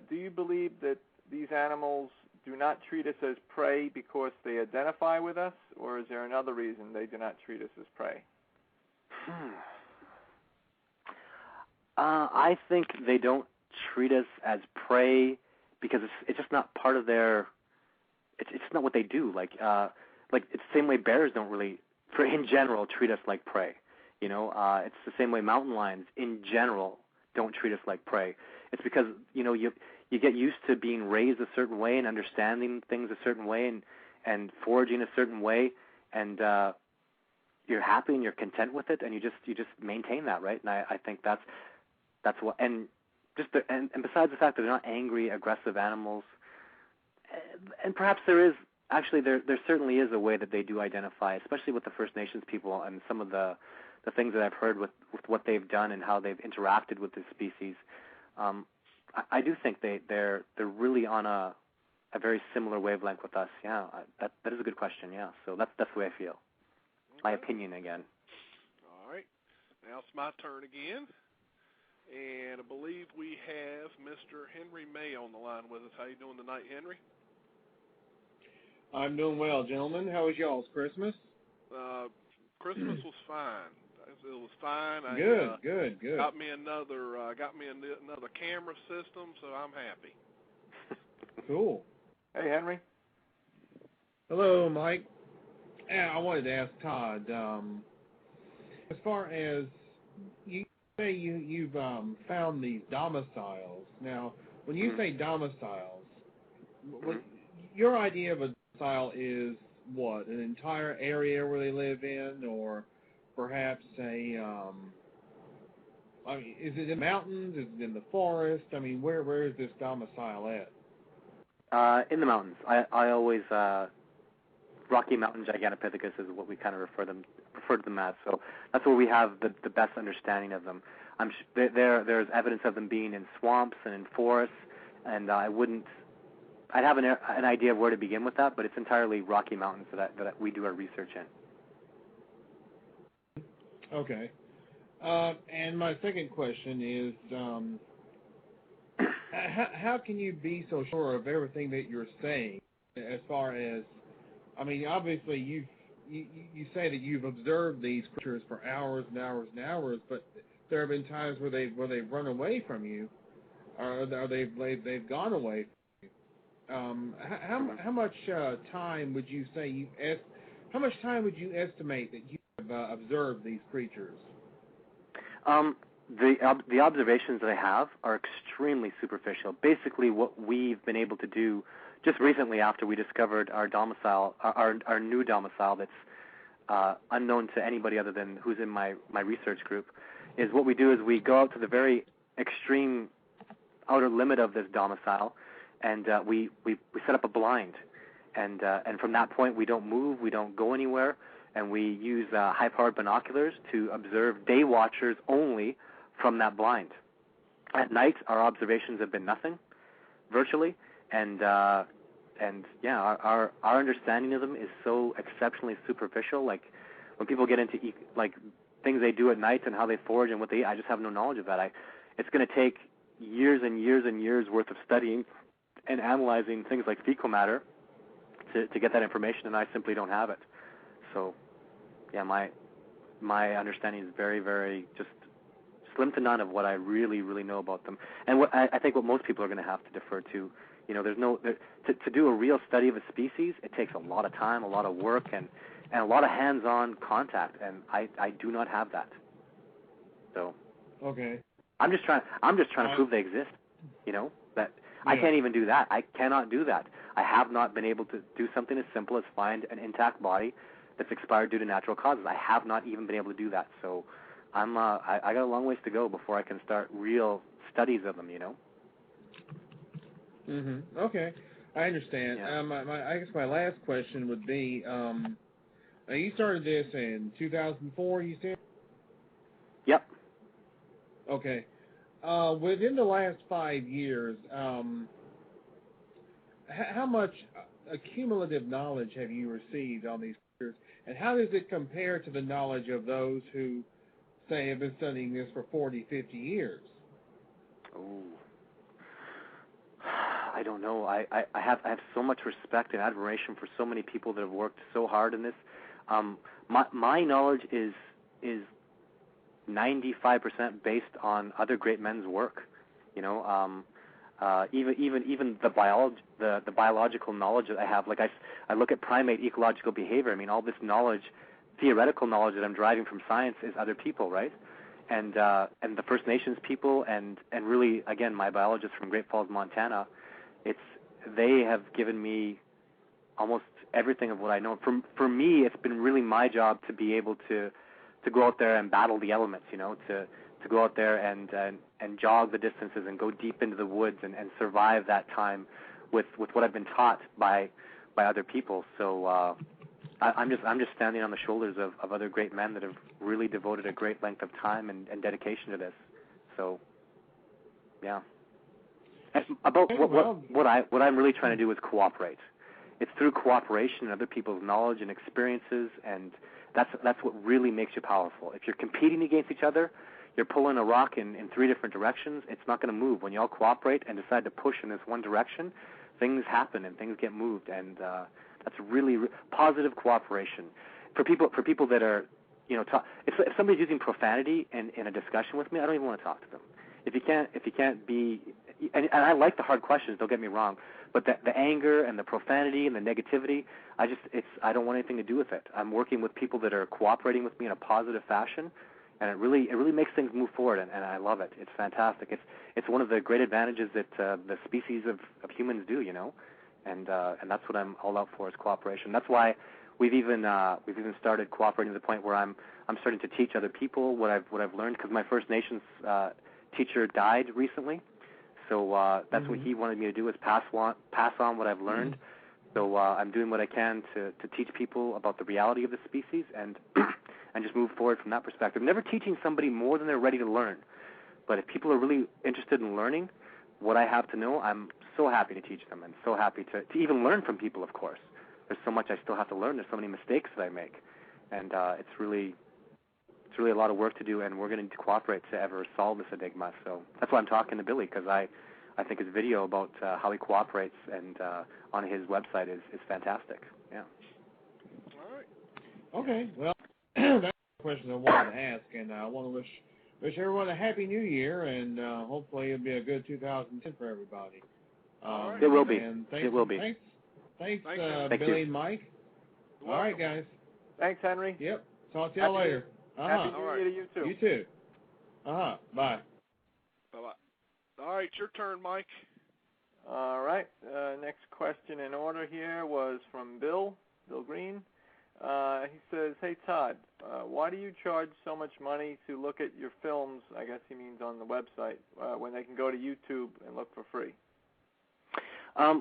do you believe that these animals do not treat us as prey because they identify with us, or is there another reason they do not treat us as prey? I think they don't treat us as prey because it's just not part of their. It's not what they do. Like it's the same way bears don't really, in general, treat us like prey. You know, it's the same way mountain lions in general don't treat us like prey. It's because you get used to being raised a certain way and understanding things a certain way and foraging a certain way, and you're happy and you're content with it, and you just maintain that, right? And I think that's what, and besides the fact that they're not angry, aggressive animals, and perhaps there certainly is a way that they do identify, especially with the First Nations people and some of the things that I've heard with what they've done and how they've interacted with this species. I do think they're really on a very similar wavelength with us. Yeah, that is a good question. Yeah, so that's the way I feel. Okay. My opinion again. All right, now it's my turn again, and I believe we have Mr. Henry May on the line with us. How you doing tonight, Henry? I'm doing well, gentlemen. How was y'all's Christmas? Christmas was fine. It was fine. Good. Got me another camera system, so I'm happy. Cool. Hey, Henry. Hello, Mike. I wanted to ask Todd. As far as you say, you've found these domiciles. Now, when you say domiciles, your idea of a domicile is what? An entire area where they live in, or perhaps is it in mountains? Is it in the forest? I mean, where is this domicile at? In the mountains. I always Rocky Mountain Gigantopithecus is what we kind of refer to them as. So that's where we have the best understanding of them. There's evidence of them being in swamps and in forests, and I'd have an idea of where to begin with that, but it's entirely Rocky Mountains that we do our research in. Okay. And my second question is, how can you be so sure of everything that you're saying? As far as, I mean, obviously you say that you've observed these creatures for hours and hours and hours, but there have been times where they've run away from you, or they've gone away from you. How much time would you say how much time would you estimate that you have observed these creatures? The observations that I have are extremely superficial. Basically, what we've been able to do just recently after we discovered our domicile, our new domicile that's unknown to anybody other than who's in my research group, is what we do is we go out to the very extreme outer limit of this domicile, and we set up a blind, and from that point we don't move, we don't go anywhere, and we use high-powered binoculars to observe day watchers only from that blind. At night, our observations have been nothing, virtually, and our understanding of them is so exceptionally superficial. Like when people get into like things they do at night and how they forage and what they eat, I just have no knowledge of that. It's going to take years and years and years worth of studying and analyzing things like fecal matter to get that information, and I simply don't have it. So, yeah, my understanding is very, very just slim to none of what I really, really know about them. And what I think what most people are going to have to defer to, to do a real study of a species, it takes a lot of time, a lot of work, and a lot of hands-on contact, and I do not have that. So. Okay. I'm just trying to prove they exist. That I can't even do that. I cannot do that. I have not been able to do something as simple as find an intact body that's expired due to natural causes. I have not even been able to do that. So I got a long ways to go before I can start real studies of them. Okay, I understand. Yeah. I guess my last question would be, you started this in 2004, you said? Yep. Okay. Within the last 5 years, how much accumulative knowledge have you received on these creatures, and how does it compare to the knowledge of those who, say, have been studying this for 40, 50 years? Oh, I don't know. I have so much respect and admiration for so many people that have worked so hard in this. My knowledge is 95% based on other great men's work. Even the biological knowledge that I have. Like I look at primate ecological behavior. I mean, all this knowledge, theoretical knowledge that I'm deriving from science is other people, right? And the First Nations people, and really, again, my biologists from Great Falls, Montana. They have given me almost everything of what I know. For me, it's been really my job to be able to go out there and battle the elements, to go out there and jog the distances and go deep into the woods and survive that time with what I've been taught by other people. So I'm just standing on the shoulders of other great men that have really devoted a great length of time and dedication to this. So, yeah. And about what I'm really trying to do is cooperate. It's through cooperation and other people's knowledge and experiences, and that's what really makes you powerful. If you're competing against each other, you're pulling a rock in 3 different directions, it's not going to move. When you all cooperate and decide to push in this one direction, things happen and things get moved, and that's really positive cooperation. For people that are, if somebody's using profanity in a discussion with me, I don't even want to talk to them. If you can't be, and I like the hard questions, don't get me wrong, but the anger and the profanity and the negativity, I don't want anything to do with it. I'm working with people that are cooperating with me in a positive fashion, and it really makes things move forward, and I love it. It's fantastic. It's one of the great advantages that the species of humans do, and that's what I'm all out for is cooperation. That's why we've even started cooperating to the point where I'm starting to teach other people what I've learned, because my First Nations teacher died recently. So that's what he wanted me to do, is pass on what I've learned. So I'm doing what I can to teach people about the reality of the species and just move forward from that perspective. Never teaching somebody more than they're ready to learn. But if people are really interested in learning what I have to know, I'm so happy to teach them and so happy to even learn from people, of course. There's so much I still have to learn. There's so many mistakes that I make. And it's really a lot of work to do, and we're going to need to cooperate to ever solve this enigma. So that's why I'm talking to Billy, because I think his video about how he cooperates and on his website is fantastic. Yeah. All right. Okay. Well, that's the question I wanted to ask, and I want to wish everyone a happy New Year, and hopefully it'll be a good 2010 for everybody. Right. It will be. It will be. Thanks, Thank Billy you. and Mike. You're All right, guys. Thanks, Henry. Yep. Talk to y'all later. Happy New Year to you, too. You too. Bye. Bye-bye. All right, your turn, Mike. All right. Next question in order here was from Bill Green. He says, "Hey Todd, why do you charge so much money to look at your films?" I guess he means on the website, when they can go to YouTube and look for free.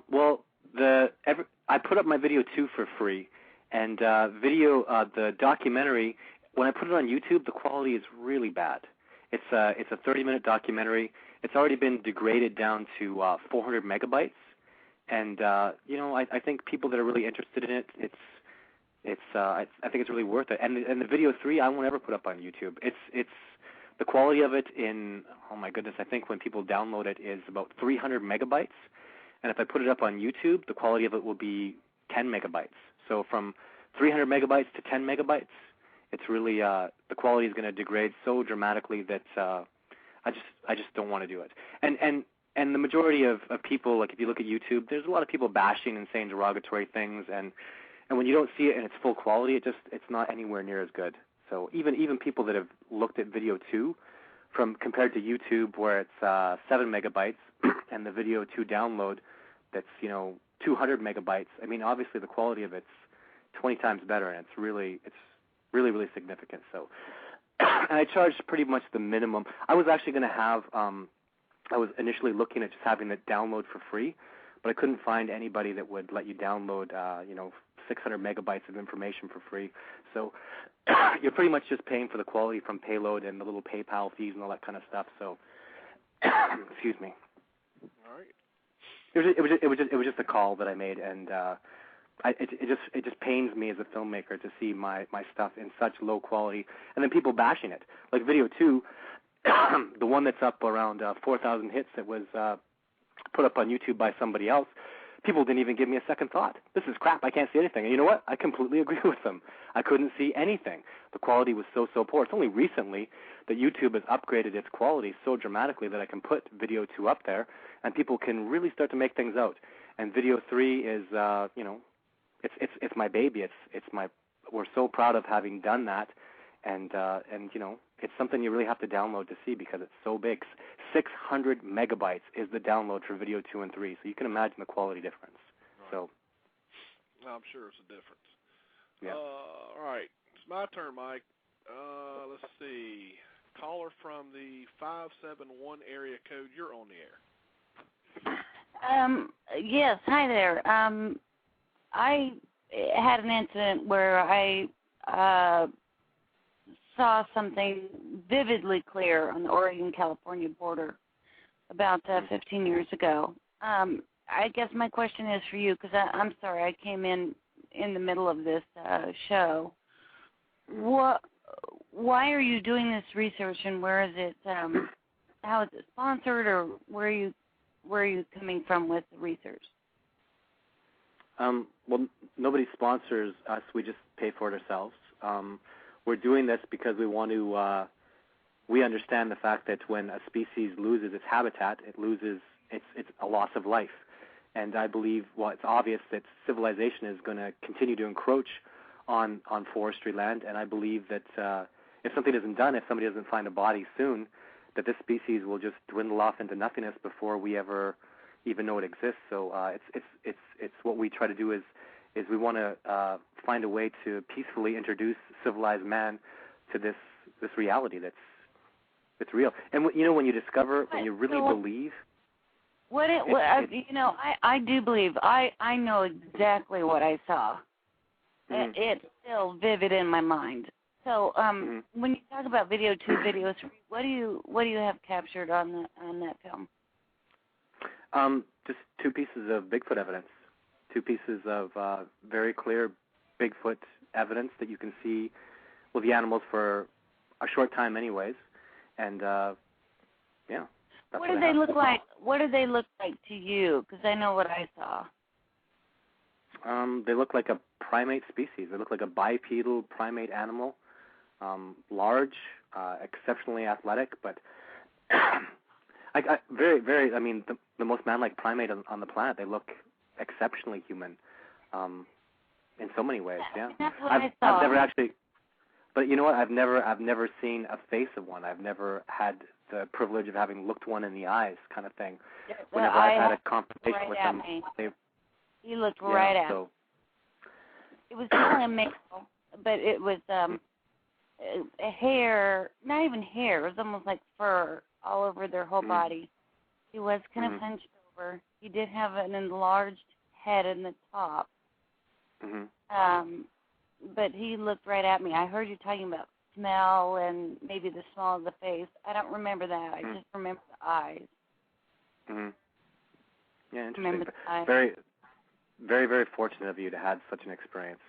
Well, I put up my video too for free, and the documentary. When I put it on YouTube, the quality is really bad. It's a 30-minute documentary. It's already been degraded down to 400 megabytes, and I think people that are really interested in it, I think it's really worth it. And the video 3, I won't ever put up on YouTube. It's the quality of it oh my goodness, I think when people download it is about 300 megabytes, and if I put it up on YouTube, the quality of it will be 10 megabytes. So from 300 megabytes to 10 megabytes, it's really the quality is going to degrade so dramatically that I just don't want to do it. And the majority of people, like if you look at YouTube, there's a lot of people bashing and saying derogatory things, and when you don't see it in its full quality, it's not anywhere near as good. So even people that have looked at video 2, compared to YouTube where it's 7 megabytes and the video 2 download that's 200 megabytes. I mean, obviously the quality of it's 20 times better, and it's really significant. So, and I charged pretty much the minimum. I was actually going to have. I was initially looking at just having it download for free, but I couldn't find anybody that would let you download 600 megabytes of information for free. So you're pretty much just paying for the quality from payload and the little PayPal fees and all that kind of stuff. So excuse me. All right. It was just a call that I made, and it just pains me as a filmmaker to see my stuff in such low quality, and then people bashing it. Like video 2, the one that's up around 4,000 hits that was put up on YouTube by somebody else. People didn't even give me a second thought. This is crap. I can't see anything. And you know what? I completely agree with them. I couldn't see anything. The quality was so poor. It's only recently that YouTube has upgraded its quality so dramatically that I can put video 2 up there, and people can really start to make things out. And video 3 is, it's my baby. We're so proud of having done that, and it's something you really have to download to see because it's so big. 600 megabytes is the download for video 2 and 3, so you can imagine the quality difference. Right. So, I'm sure it's a difference. Yeah. All right, it's my turn, Mike. Let's see. Caller from the 571 area code. You're on the air. Yes, hi there. I had an incident where I saw something vividly clear on the Oregon-California border about 15 years ago. I guess my question is for you, because I'm sorry, I came in the middle of this show. Why are you doing this research, and where is it? How is it sponsored, or where are you coming from with the research? Well, nobody sponsors us. We just pay for it ourselves. We're doing this because we want to. We understand the fact that when a species loses its habitat, it's a loss of life. And I believe, it's obvious that civilization is going to continue to encroach on forestry land. And I believe that if something isn't done, if somebody doesn't find a body soon, that this species will just dwindle off into nothingness before we ever even know it exists. So it's what we try to do is we want to find a way to peacefully introduce civilized man to this reality that's real. And when you discover, when you really believe. I do believe. I know exactly what I saw. Mm-hmm. It's still vivid in my mind. So when you talk about video 2, video 3, what do you have captured on that film? Just 2 pieces of Bigfoot evidence. 2 pieces of very clear Bigfoot evidence that you can see with the animals for a short time anyways. And, yeah. What do they look like? What do they look like to you? Because I know what I saw. They look like a primate species. They look like a bipedal primate animal, large, exceptionally athletic, but the most man-like primate on the planet. They look exceptionally human, in so many ways. Yeah, that's what I saw. I've never actually, but you know what? I've never seen a face of one. I've never had the privilege of having looked one in the eyes, kind of thing. Whenever I've had a conversation with them, he looked right at me. it was definitely a male, but it was a hair, not even hair. It was almost like fur all over their whole body. He was kind of hunched over. He did have an enlarged head in the top. But he looked right at me. I heard you talking about smell and maybe the smell of the face. I don't remember that. I just remember the eyes. Yeah, interesting. Very, very, very fortunate of you to have such an experience.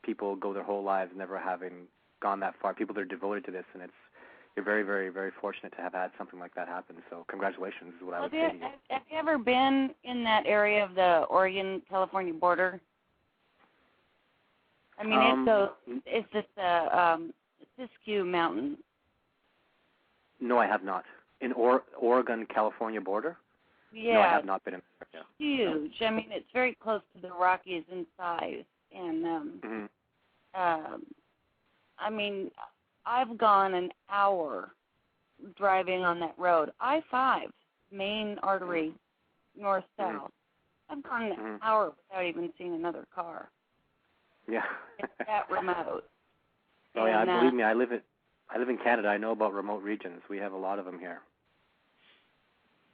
People go their whole lives never having gone that far. People that are devoted to this, and you're very, very, very fortunate to have had something like that happen. So congratulations is what I would say to you. Have you ever been in that area of the Oregon-California border? I mean, it's just a Siskiyou Mountain. No, I have not. In Oregon-California border? Yeah. No, I have not been in there. Huge. I mean, it's very close to the Rockies in size. And, I mean, I've gone an hour driving on that road. I-5, main artery, north-south. I've gone an hour without even seeing another car. Yeah. It's that remote. Oh, yeah, believe me, I live in Canada. I know about remote regions. We have a lot of them here.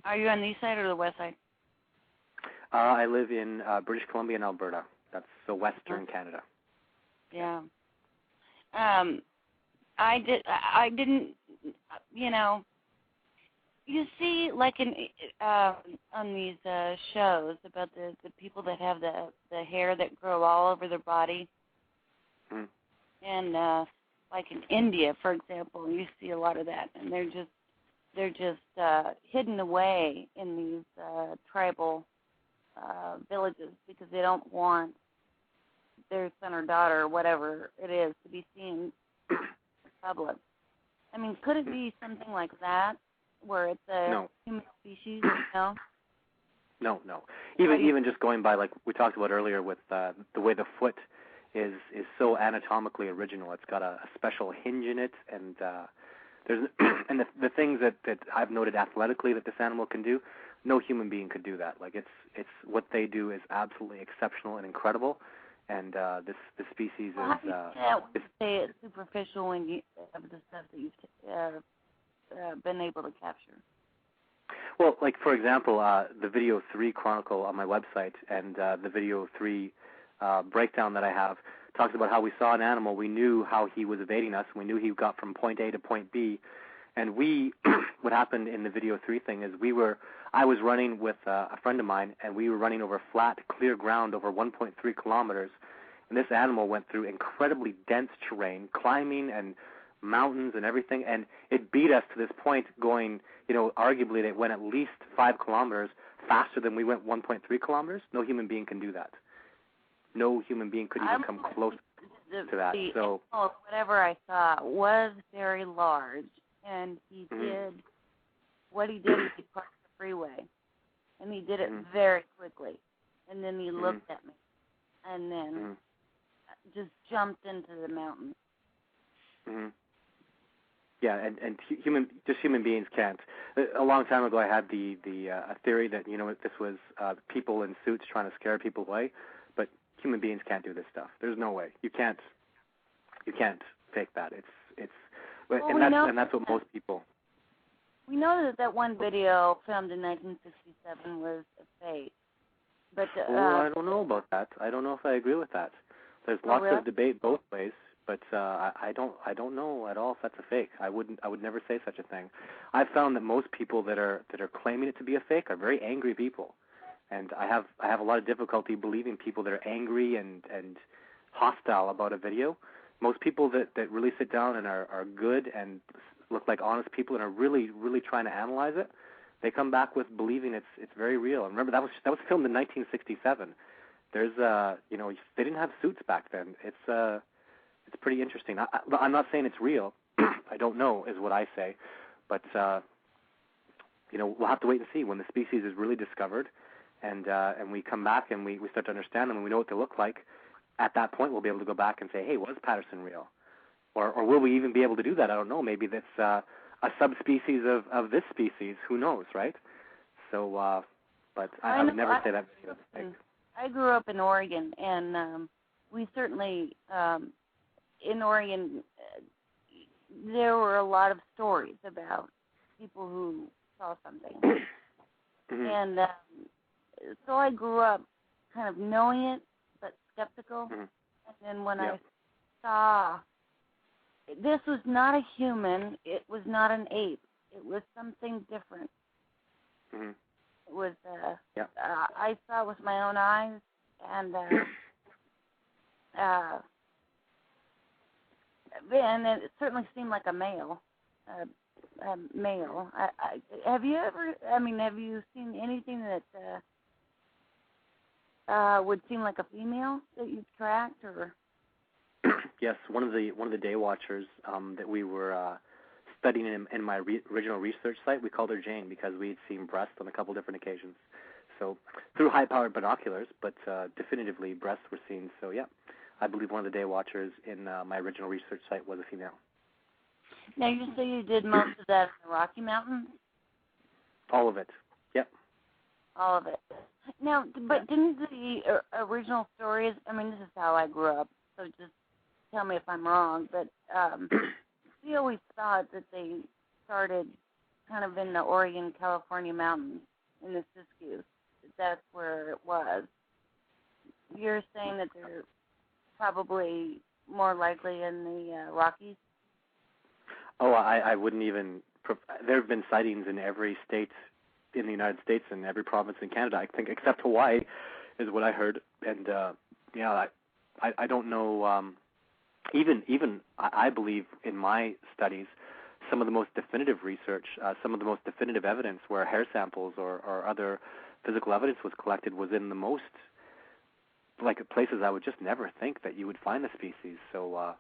Are you on the east side or the west side? I live in British Columbia and Alberta. That's so western Canada. Yeah. I didn't, you know, you see, like on these shows about the people that have the hair that grow all over their body, and like in India, for example, you see a lot of that, and they're just hidden away in these tribal villages because they don't want their son or daughter or whatever it is to be seen in public. I mean, could it be something like that, where it's a human species? No. No. Even just going by, like we talked about earlier, with the way the foot is so anatomically original. It's got a special hinge in it, and there's and the things that I've noted athletically that this animal can do, no human being could do that. Like it's what they do is absolutely exceptional and incredible. And the species how do you say it's superficial when you have the stuff that you've been able to capture? Well, like for example, the Video 3 Chronicle on my website and the Video 3 breakdown that I have talks about how we saw an animal, we knew how he was evading us, we knew he got from point A to point B, and what happened in the Video 3 thing is I was running with a friend of mine, and we were running over flat, clear ground over 1.3 kilometers, and this animal went through incredibly dense terrain, climbing and mountains and everything, and it beat us to this point going, arguably it went at least 5 kilometers faster than we went 1.3 kilometers. No human being can do that. No human being could even come close to that. So whatever I saw was very large, and he did what he did is he crossed the freeway, and he did it very quickly, and then he looked at me, and then just jumped into the mountain. Yeah, and human beings can't. A long time ago, I had the theory that this was people in suits trying to scare people away, but human beings can't do this stuff. There's no way. You can't fake that. And that's what most people. We know that one video filmed in 1967 was a fake, but I don't know about that. I don't know if I agree with that. There's lots of debate both ways, but I don't know at all if that's a fake. I would never say such a thing. I've found that most people that are claiming it to be a fake are very angry people, and I have a lot of difficulty believing people that are angry and hostile about a video. Most people that really sit down and are good and look like honest people and are really, really trying to analyze it, they come back with believing it's very real. And remember, that was filmed in 1967. There's they didn't have suits back then. It's pretty interesting. I'm not saying it's real. I don't know is what I say, but we'll have to wait and see when the species is really discovered, and we come back and we start to understand them and we know what they look like. At that point, we'll be able to go back and say, hey, was Patterson real? Or will we even be able to do that? I don't know. Maybe that's a subspecies of this species. Who knows, right? So, but I would never say that. I grew up in Oregon, and we certainly, in Oregon, there were a lot of stories about people who saw something. And so I grew up kind of knowing it, but skeptical. And then when I saw, this was not a human, it was not an ape, it was something different. It was, I saw it with my own eyes, and it certainly seemed like a male. Male. Have you seen anything that would seem like a female that you've tracked, or? Yes, one of the day watchers that we were studying in my original research site, we called her Jane because we had seen breasts on a couple different occasions. So through high-powered binoculars, but definitively breasts were seen. So yeah, I believe one of the day watchers in my original research site was a female. Now you say you did most of that in the Rocky Mountains? All of it. Yep. All of it. Now, but didn't the original stories? I mean, this is how I grew up, so just tell me if I'm wrong, but we always thought that they started kind of in the Oregon, California mountains, in the Siskiyou. That's where it was. You're saying that they're probably more likely in the Rockies? Oh, I wouldn't even. There have been sightings in every state in the United States and every province in Canada, I think, except Hawaii, is what I heard. And I don't know. Even I believe in my studies, some of the most definitive research, some of the most definitive evidence where hair samples or other physical evidence was collected was in the most like places I would just never think that you would find the species. So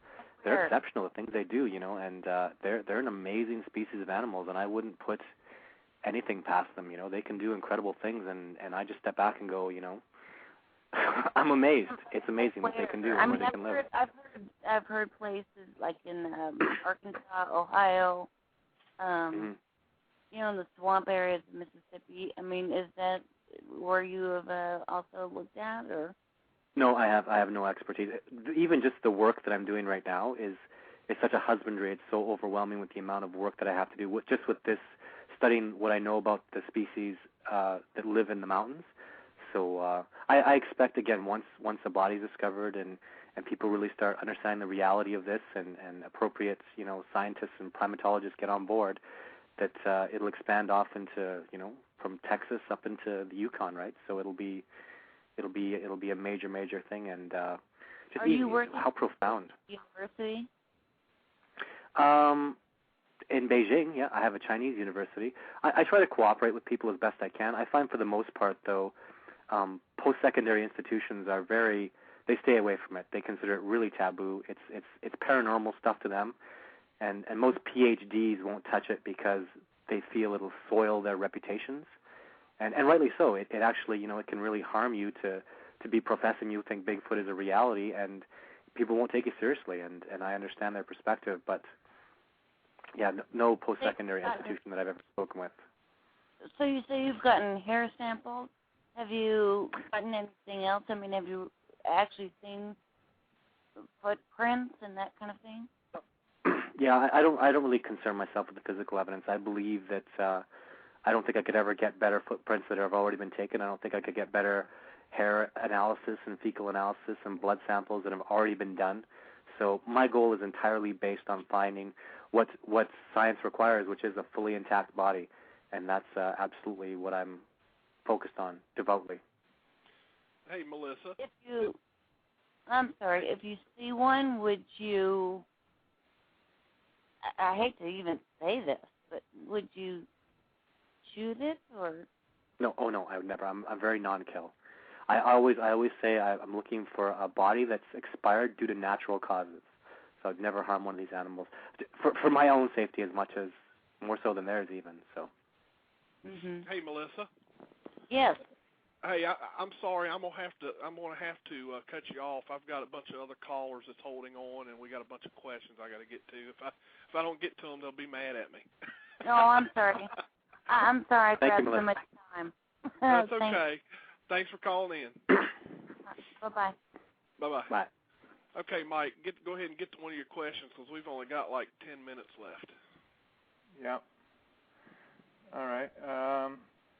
they're exceptional, the things they do, and they're an amazing species of animals, and I wouldn't put anything past them. They can do incredible things, and I just step back and go, I'm amazed. It's amazing what they can do and where they can live. I've heard places like in Arkansas, Ohio, in the swamp areas of Mississippi. I mean, is that where you have also looked at, or? No, I have no expertise. Even just the work that I'm doing right now is such a husbandry. It's so overwhelming with the amount of work that I have to do with this studying what I know about the species that live in the mountains. So I expect, again, once the body's discovered and people really start understanding the reality of this and appropriate, scientists and primatologists get on board, that it'll expand off into, from Texas up into the Yukon, right? So it'll be a major thing, and just Are you working how profound. University? In Beijing, yeah, I have a Chinese university. I try to cooperate with people as best I can. I find for the most part, though, post-secondary institutions are they stay away from it. They consider it really taboo. It's paranormal stuff to them, and most PhDs won't touch it because they feel it'll soil their reputations. And rightly so. It actually, it can really harm you to be professing you think Bigfoot is a reality, and people won't take you seriously. And I understand their perspective, but yeah, no post-secondary institution that I've ever spoken with. So you say you've gotten hair samples. Have you gotten anything else? I mean, have you actually seen footprints and that kind of thing? Yeah, I don't really concern myself with the physical evidence. I believe that. I don't think I could ever get better footprints that have already been taken. I don't think I could get better hair analysis and fecal analysis and blood samples that have already been done. So my goal is entirely based on finding what science requires, which is a fully intact body, and that's absolutely what I'm focused on devoutly. Hey, Melissa. If you see one, would you? I hate to even say this, but would you shoot it, or? No, I would never. I'm very non-kill. I always say I'm looking for a body that's expired due to natural causes. So I'd never harm one of these animals for my own safety as much as more so than theirs even. So. Mm-hmm. Hey, Melissa. Yes. Hey, I'm sorry. I'm gonna have to cut you off. I've got a bunch of other callers that's holding on, and we got a bunch of questions I got to get to. If I don't get to them, they'll be mad at me. No, I'm sorry. I'm sorry I grabbed so much time. That's okay. Thanks for calling in. Bye-bye. Bye-bye. Bye. Okay, Mike, go ahead and get to one of your questions because we've only got like 10 minutes left. Yep. All right.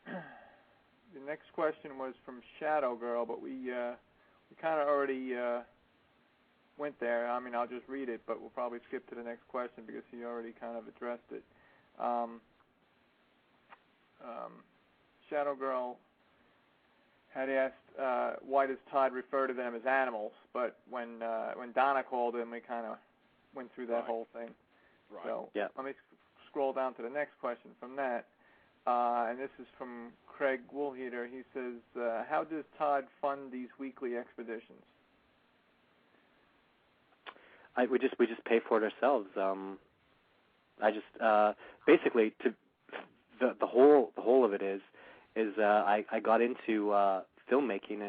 The next question was from Shadow Girl, but we kind of already went there. I mean, I'll just read it, but we'll probably skip to the next question because he already kind of addressed it. Shadow Girl had asked why does Todd refer to them as animals, but when Donna called him, we kind of went through that whole thing. Right. So let me scroll down to the next question from that, and this is from Craig Woolheater. He says, how does Todd fund these weekly expeditions? We just pay for it ourselves. I just basically the whole of it is I got into filmmaking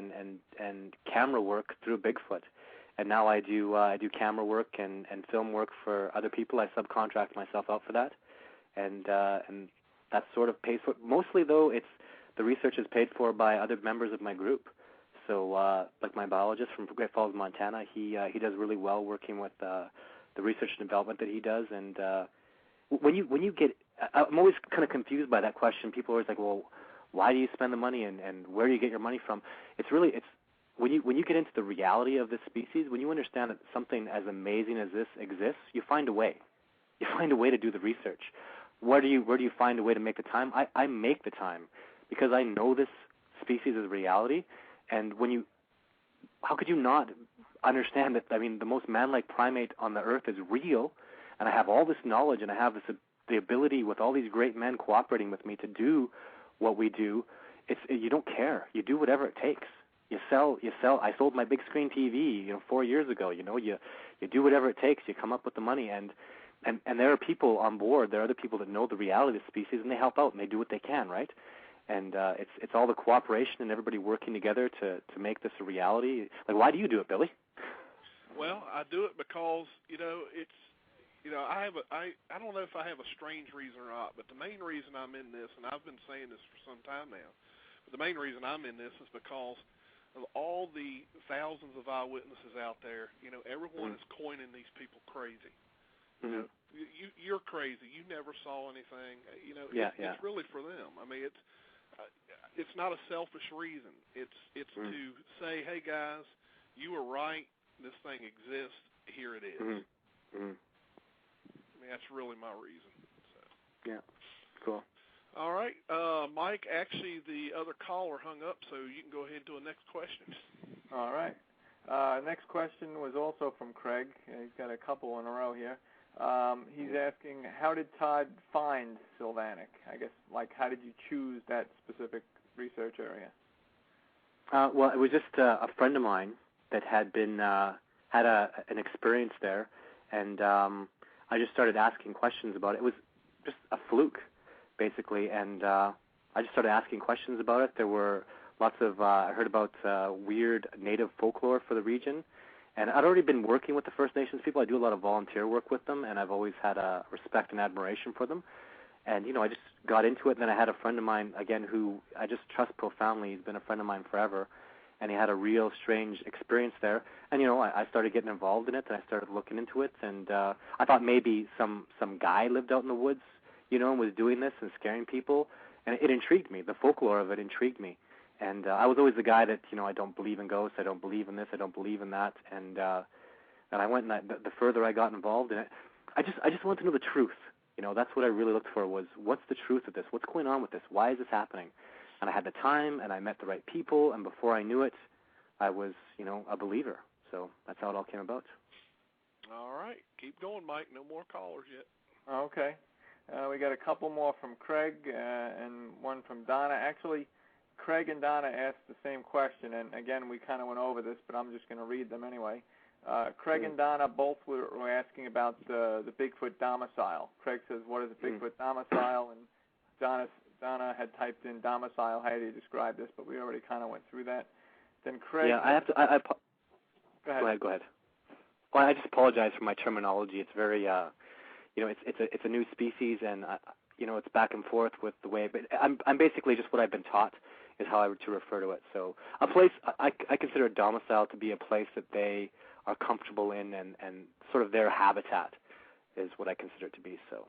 and camera work through Bigfoot, and now I do camera work and film work for other people. I subcontract myself out for that, and that sort of pays for it. Mostly though, it's the research is paid for by other members of my group. So like my biologist from Great Falls, Montana, he does really well working with the research and development that he does. And when you get, I'm always kind of confused by that question. People are always like, well, why do you spend the money and where do you get your money from? It's when you get into the reality of this species, when you understand that something as amazing as this exists, you find a way. You find a way to do the research. Where do you find a way to make the time? I make the time because I know this species is reality. And how could you not understand that? I mean, the most man-like primate on the earth is real, and I have all this knowledge, and I have the ability with all these great men cooperating with me to do what we do. You don't care. You do whatever it takes. You sell. I sold my big screen TV, 4 years ago. You do whatever it takes. You come up with the money, and there are people on board. There are other people that know the reality of the species, and they help out and they do what they can, right? And it's all the cooperation and everybody working together to make this a reality. Like, why do you do it, Billy? Well, I do it because I don't know if I have a strange reason or not, but the main reason I'm in this, and I've been saying this for some time now, but the main reason I'm in this is because of all the thousands of eyewitnesses out there. Everyone is coining these people crazy. Mm-hmm. You're crazy. You never saw anything. It's really for them. I mean, it's not a selfish reason. It's to say, hey guys, you were right. This thing exists. Here it is. Mm-hmm. I mean, that's really my reason. So. Yeah. Cool. All right, Mike. Actually, the other caller hung up, so you can go ahead and do a next question. All right. Next question was also from Craig. He's got a couple in a row here. He's asking, how did Todd find Sylvanic? I guess, how did you choose that specific research area? Well, it was just a friend of mine that had an experience there, and I just started asking questions about it. It was just a fluke, basically, and I just started asking questions about it. There were lots of, I heard about weird native folklore for the region. And I'd already been working with the First Nations people. I do a lot of volunteer work with them, and I've always had a respect and admiration for them. And, I just got into it, and then I had a friend of mine, again, who I just trust profoundly. He's been a friend of mine forever, and he had a real strange experience there. And, I started getting involved in it, and I started looking into it, and I thought maybe some guy lived out in the woods, and was doing this and scaring people. And it intrigued me. The folklore of it intrigued me. And I was always the guy that, I don't believe in ghosts, I don't believe in this, I don't believe in that. And I went, and the further I got involved in it, I just wanted to know the truth. That's what I really looked for was, what's the truth of this? What's going on with this? Why is this happening? And I had the time, and I met the right people, and before I knew it, I was, a believer. So that's how it all came about. All right. Keep going, Mike. No more callers yet. Okay. We got a couple more from Craig and one from Donna. Actually, Craig and Donna asked the same question, and again, we kind of went over this, but I'm just going to read them anyway. Craig and Donna both were asking about the Bigfoot domicile. Craig says, what is a Bigfoot domicile? And Donna had typed in domicile, how do you describe this? But we already kind of went through that. Then Craig... Yeah, I have to... Go ahead. Go ahead. Well, I just apologize for my terminology. It's very, it's a new species, and, it's back and forth with the way... But I'm basically just what I've been taught is how I were to refer to it. So a place, I consider a domicile to be a place that they are comfortable in, and sort of their habitat is what I consider it to be. So.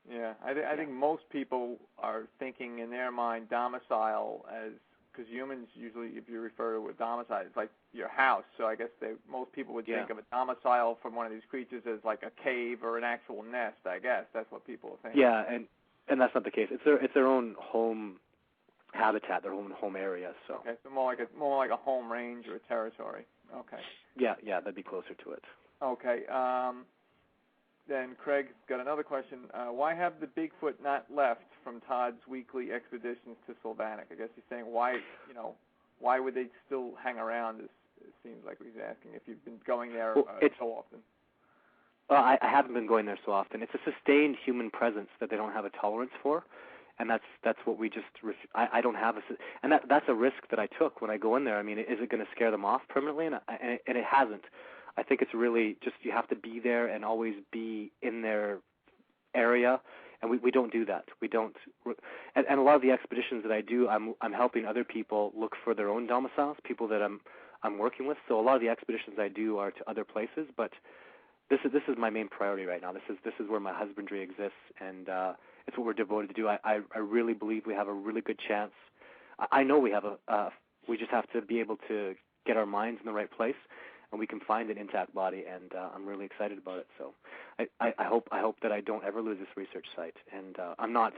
Yeah, I think most people are thinking in their mind domicile as, because humans usually, if you refer to a domicile, it's like your house. So I guess most people would think of a domicile from one of these creatures as like a cave or an actual nest. I guess that's what people are thinking. Yeah, and that's not the case. It's their own home habitat, their own home area. So. Okay, so more like a home range or a territory. Okay. Yeah, that'd be closer to it. Okay. Then Craig's got another question. Why have the Bigfoot not left from Todd's weekly expeditions to Sylvanic? I guess he's saying why would they still hang around? It seems like he's asking if you've been going there so often. Well, I haven't been going there so often. It's a sustained human presence that they don't have a tolerance for, and that's what we just. I don't have and that's a risk that I took when I go in there. I mean, is it going to scare them off permanently? And it hasn't. I think it's really just you have to be there and always be in their area, and we don't do that. We don't, and a lot of the expeditions that I do, I'm helping other people look for their own domiciles, people that I'm working with. So a lot of the expeditions I do are to other places, but this is my main priority right now. This is where my husbandry exists, and it's what we're devoted to do. I really believe we have a really good chance. I know we have we just have to be able to get our minds in the right place, and we can find an intact body, and I'm really excited about it. So I hope that I don't ever lose this research site, and I'm not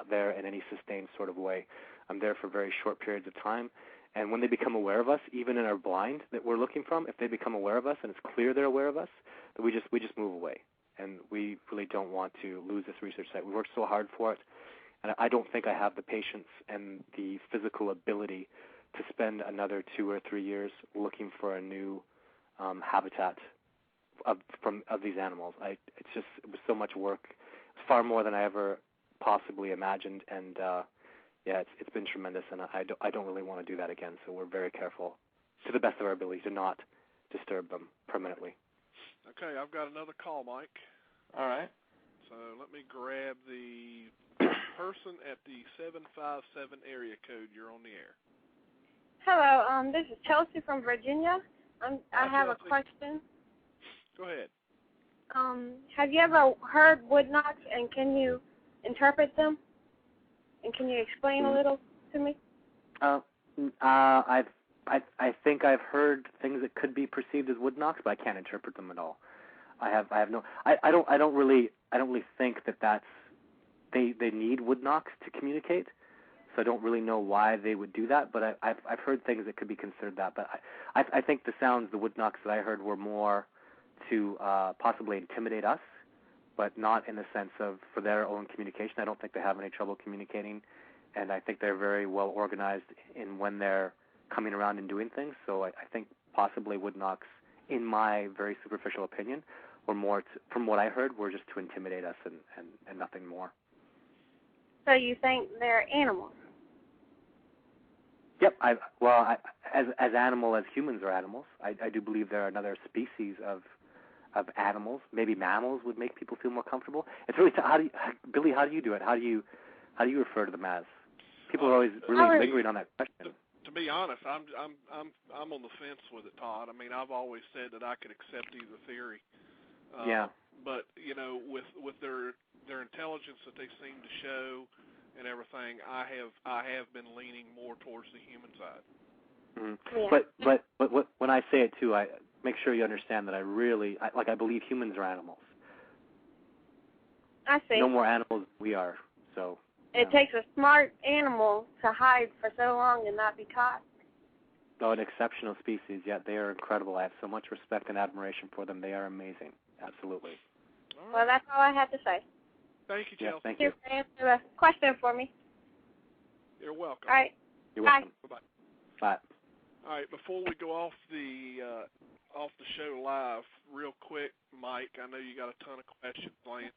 there in any sustained sort of way. I'm there for very short periods of time, and when they become aware of us, even in our blind that we're looking from, if they become aware of us and it's clear they're aware of us, then we just move away, and we really don't want to lose this research site. We worked so hard for it, and I don't think I have the patience and the physical ability to spend another 2 or 3 years looking for a new habitat of these animals. It was so much work. It's far more than I ever possibly imagined, and it's been tremendous, and I don't really want to do that again. So we're very careful, to the best of our ability, to not disturb them permanently. Okay, I've got another call, Mike. All right. So let me grab the person at the 757 area code. You're on the air. Hello, this is Chelsea from Virginia. I have a question. Go ahead. Have you ever heard wood knocks, and can you interpret them? And can you explain a little to me? I think I've heard things that could be perceived as wood knocks, but I can't interpret them at all. I don't really think that's they need wood knocks to communicate. So I don't really know why they would do that, but I've heard things that could be considered that. But I think the sounds, the wood knocks that I heard, were more to possibly intimidate us, but not in the sense of for their own communication. I don't think they have any trouble communicating, and I think they're very well organized in when they're coming around and doing things. So I think possibly wood knocks, in my very superficial opinion, were more, from what I heard, were just to intimidate us and nothing more. So you think they're animals? Yep. As animal as humans are animals, I do believe there are another species of animals. Maybe mammals would make people feel more comfortable. It's really Billy. How do you do it? How do you refer to them as? People are always really lingering on that question. To be honest, I'm on the fence with it, Todd. I mean, I've always said that I could accept either theory. But with their intelligence that they seem to show and everything, I have been leaning more towards the human side. Mm-hmm. Yeah. But when I say it too, I make sure you understand that I believe humans are animals. I see. No more animals than we are. So it takes a smart animal to hide for so long and not be caught. Oh, an exceptional species. Yeah, they are incredible. I have so much respect and admiration for them. They are amazing. Absolutely. All right. Well, that's all I had to say. Thank you, Chelsea. Thank you. Answer the question for me. You're welcome. All right. You're welcome. Bye-bye. Bye. All right, before we go off the show live, real quick, Mike, I know you got a ton of questions planned.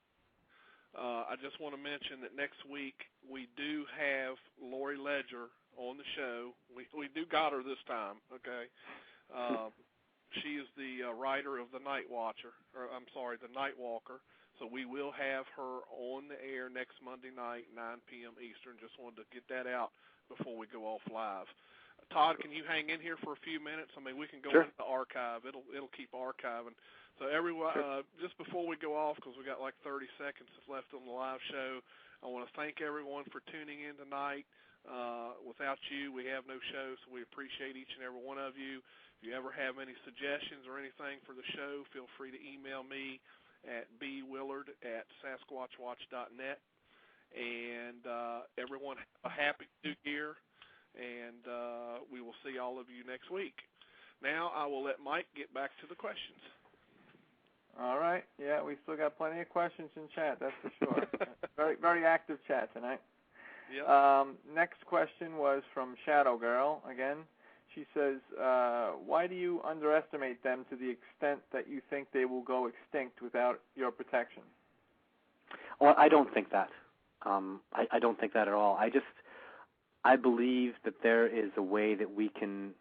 I just want to mention that next week we do have Lori Ledger on the show. We do got her this time, okay? She is the writer of the Night Walker. So we will have her on the air next Monday night, 9 p.m. Eastern. Just wanted to get that out before we go off live. Todd, can you hang in here for a few minutes? I mean, we can go Sure. into the archive. It'll keep archiving. So everyone, just before we go off, because we got like 30 seconds left on the live show, I want to thank everyone for tuning in tonight. Without you, we have no show, so we appreciate each and every one of you. If you ever have any suggestions or anything for the show, feel free to email me at bwillard@sasquatchwatch.net. And everyone, have a happy New Year, and we will see all of you next week. Now I will let Mike get back to the questions. All right. Yeah, we still got plenty of questions in chat, that's for sure. Very, very active chat tonight. Yep. Next question was from Shadow Girl again. She says, why do you underestimate them to the extent that you think they will go extinct without your protection? Well, I don't think that. I don't think that at all. I believe that there is a way that we can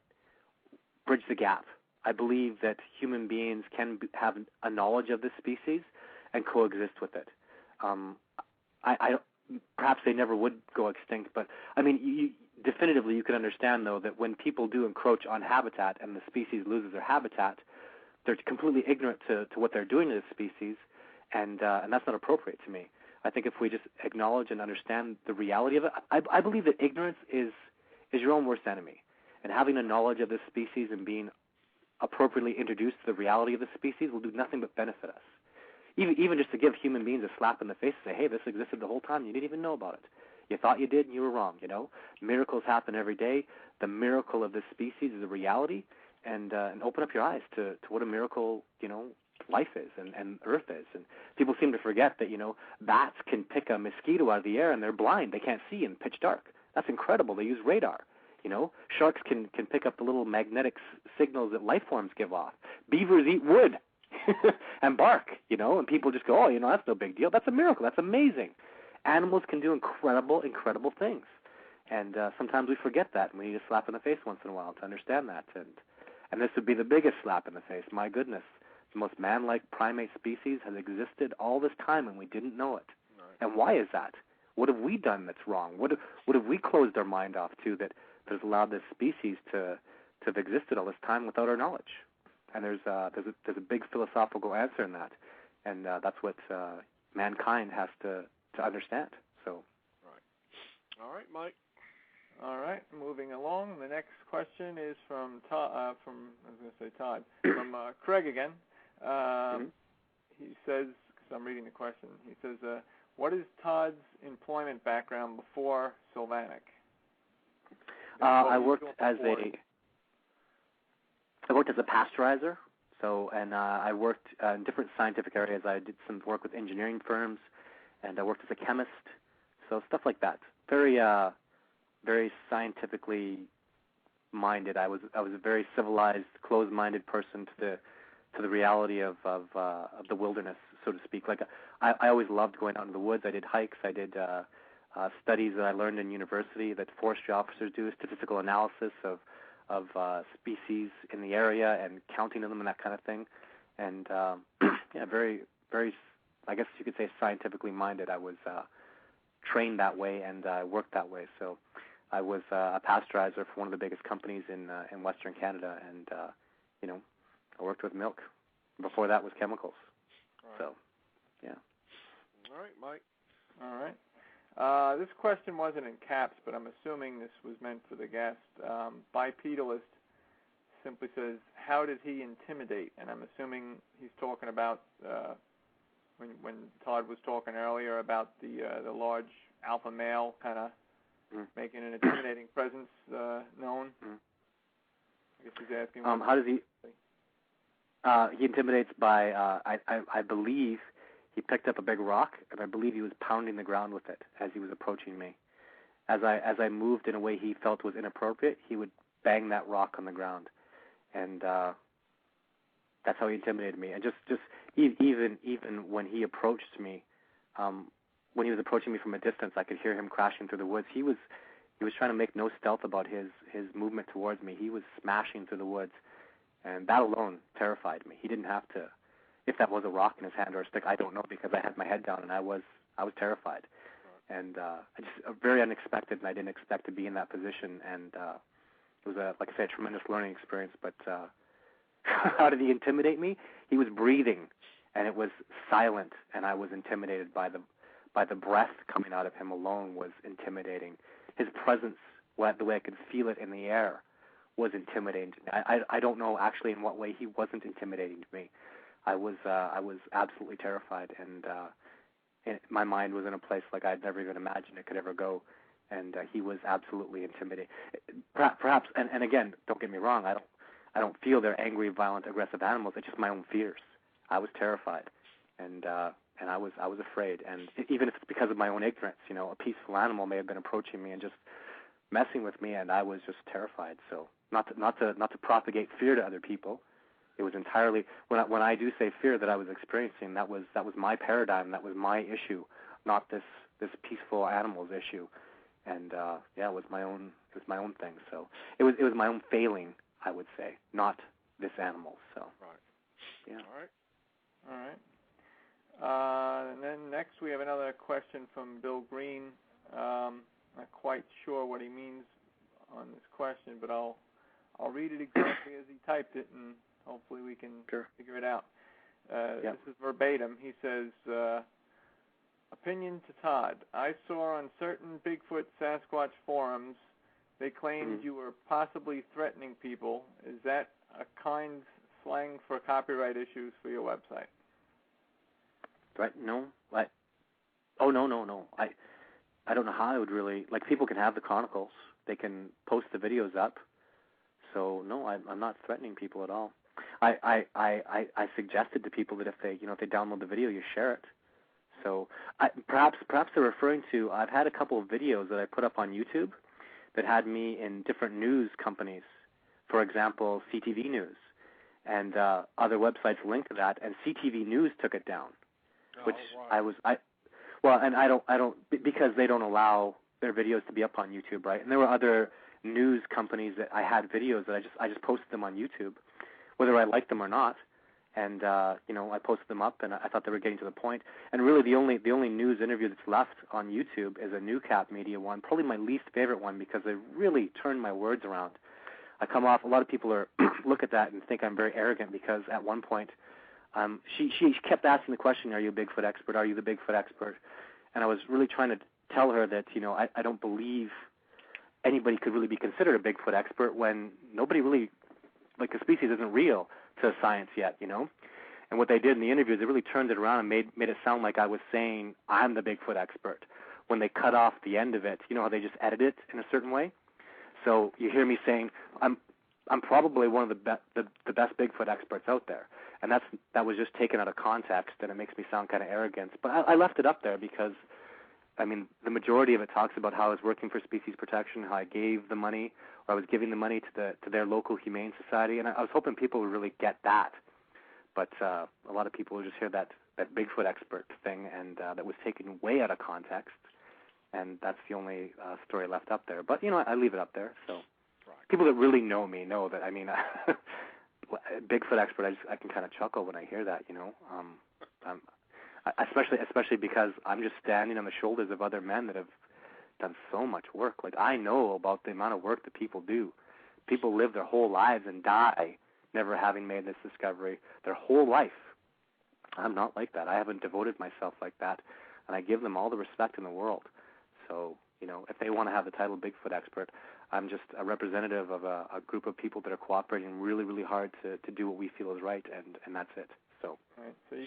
bridge the gap. I believe that human beings can have a knowledge of this species and coexist with it. Perhaps they never would go extinct, but I mean, definitively you can understand, though, that when people do encroach on habitat and the species loses their habitat, they're completely ignorant to what they're doing to the species, and that's not appropriate to me. I think if we just acknowledge and understand the reality of it, I believe that ignorance is your own worst enemy, and having a knowledge of this species and being appropriately introduced to the reality of the species will do nothing but benefit us. Even just to give human beings a slap in the face and say, hey, this existed the whole time, you didn't even know about it. You thought you did and you were wrong, you know. Miracles happen every day. The miracle of this species is a reality, and open up your eyes to what a miracle, you know, life is and Earth is. And people seem to forget that, you know, bats can pick a mosquito out of the air and they're blind. They can't see in pitch dark. That's incredible. They use radar. You know, sharks can pick up the little magnetic signals that life forms give off. Beavers eat wood and bark, you know, and people just go, oh, you know, that's no big deal. That's a miracle. That's amazing. Animals can do incredible, incredible things. And sometimes we forget that, and we need a slap in the face once in a while to understand that. And this would be the biggest slap in the face. My goodness, the most man-like primate species has existed all this time, and we didn't know it. Right. And why is that? What have we done that's wrong? What have we closed our mind off to that has allowed this species to have existed all this time without our knowledge? And there's a big philosophical answer in that, and that's what mankind has to understand. So, right. All right, Mike. All right, moving along. The next question is from Todd. Todd from Craig again. He says, because I'm reading the question, he says, what is Todd's employment background before Sylvanic? I worked as a pasteurizer. And I worked in different scientific areas. I did some work with engineering firms, and I worked as a chemist. So stuff like that. Very, very scientifically minded. I was a very civilized, closed-minded person to the reality of the wilderness, so to speak. Like I always loved going out into the woods. I did hikes. I did studies that I learned in university that forestry officers do, statistical analysis of species in the area and counting them and that kind of thing. And yeah, very, very, I guess you could say scientifically minded. I was trained that way and worked that way. So I was a pasteurizer for one of the biggest companies in Western Canada, and you know, I worked with milk. Before that was chemicals. Right. So, yeah. All right, Mike. All right. This question wasn't in caps, but I'm assuming this was meant for the guest. Bipedalist simply says, how did he intimidate? And I'm assuming he's talking about when Todd was talking earlier about the large alpha male kind of making an intimidating presence known. I guess he's asking. How does he? He intimidates by, I believe, he picked up a big rock, and I believe he was pounding the ground with it as he was approaching me. As I moved in a way he felt was inappropriate, he would bang that rock on the ground, and that's how he intimidated me. And just even when he approached me, when he was approaching me from a distance, I could hear him crashing through the woods. He was trying to make no stealth about his movement towards me. He was smashing through the woods, and that alone terrified me. He didn't have to. If that was a rock in his hand or a stick, I don't know, because I had my head down and I was terrified, and I just very unexpected, and I didn't expect to be in that position, and like I said, a tremendous learning experience. But how did he intimidate me? He was breathing, and it was silent, and I was intimidated by the breath coming out of him alone was intimidating. His presence, the way I could feel it in the air, was intimidating to me. I don't know actually in what way he wasn't intimidating to me. I was absolutely terrified, and my mind was in a place like I'd never even imagined it could ever go. And he was absolutely intimidating. Perhaps, and again, don't get me wrong. I don't feel they're angry, violent, aggressive animals. It's just my own fears. I was terrified, and I was afraid. And even if it's because of my own ignorance, a peaceful animal may have been approaching me and just messing with me, and I was just terrified. So not to propagate fear to other people. It was entirely when I do say fear that I was experiencing, that was my paradigm. That was my issue, not this peaceful animal's issue. And it was my own thing. So it was my own failing, I would say, not this animal. So right, yeah. All right. And then next we have another question from Bill Green. Not quite sure what he means on this question, but I'll read it exactly as he typed it, and hopefully we can figure it out. This is verbatim. He says. Opinion to Todd. I saw on certain Bigfoot Sasquatch forums they claimed you were possibly threatening people. Is that a kind slang for copyright issues for your website? No. No. I don't know how I would really, people can have the chronicles. They can post the videos up. So no, I'm not threatening people at all. I suggested to people that if they download the video, you share it. So perhaps they're referring to, I've had a couple of videos that I put up on YouTube that had me in different news companies, for example, CTV News, and other websites linked to that, and CTV News took it down, which right. I don't because they don't allow their videos to be up on YouTube, right? And there were other news companies that I had videos that I just posted them on YouTube, whether I liked them or not. And I posted them up, and I thought they were getting to the point. And really, the only news interview that's left on YouTube is a New Cap Media one, probably my least favorite one because they really turned my words around. I come off. A lot of people look at that and think I'm very arrogant because at one point, she kept asking the question, "Are you a Bigfoot expert? Are you the Bigfoot expert?" And I was really trying to tell her that I don't believe anybody could really be considered a Bigfoot expert when nobody really, the species isn't real to science yet, And what they did in the interview is they really turned it around and made it sound like I was saying I'm the Bigfoot expert when they cut off the end of it. You know how they just edit it in a certain way? So you hear me saying I'm probably one of the best Bigfoot experts out there. And that was just taken out of context, and it makes me sound kind of arrogant. But I left it up there because, the majority of it talks about how I was working for species protection, how I gave the money, or I was giving the money to their local humane society, and I was hoping people would really get that. But a lot of people would just hear that Bigfoot expert thing, and that was taken way out of context, and that's the only story left up there. But, I leave it up there. So people that really know me know that, Bigfoot expert, I can kind of chuckle when I hear that, especially because I'm just standing on the shoulders of other men that have done so much work. I know about the amount of work that people do. People live their whole lives and die never having made this discovery their whole life. I'm not like that. I haven't devoted myself like that, and I give them all the respect in the world. So, if they want to have the title Bigfoot expert, I'm just a representative of a group of people that are cooperating really, really hard to do what we feel is right, and that's it. So. Right. So you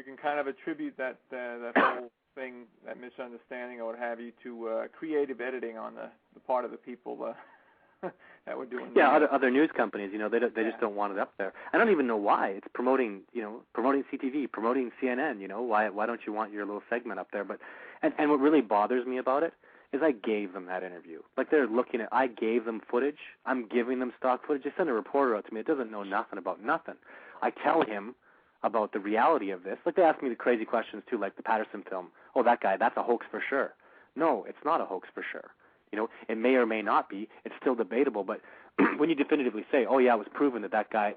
can kind of attribute that whole thing, that misunderstanding or what have you, to creative editing on the part of the people that were doing. Yeah, other news companies, they just don't want it up there. I don't even know why. It's promoting CTV, promoting CNN. Why don't you want your little segment up there? But and what really bothers me about it is I gave them that interview. They're looking at, I gave them footage. I'm giving them stock footage. They send a reporter out to me that doesn't know nothing about nothing. I tell him about the reality of this. They ask me the crazy questions too, like the Patterson film. Oh, that guy, that's a hoax for sure. No, it's not a hoax for sure. It may or may not be. It's still debatable. But when you definitively say, oh, yeah, it was proven that guy,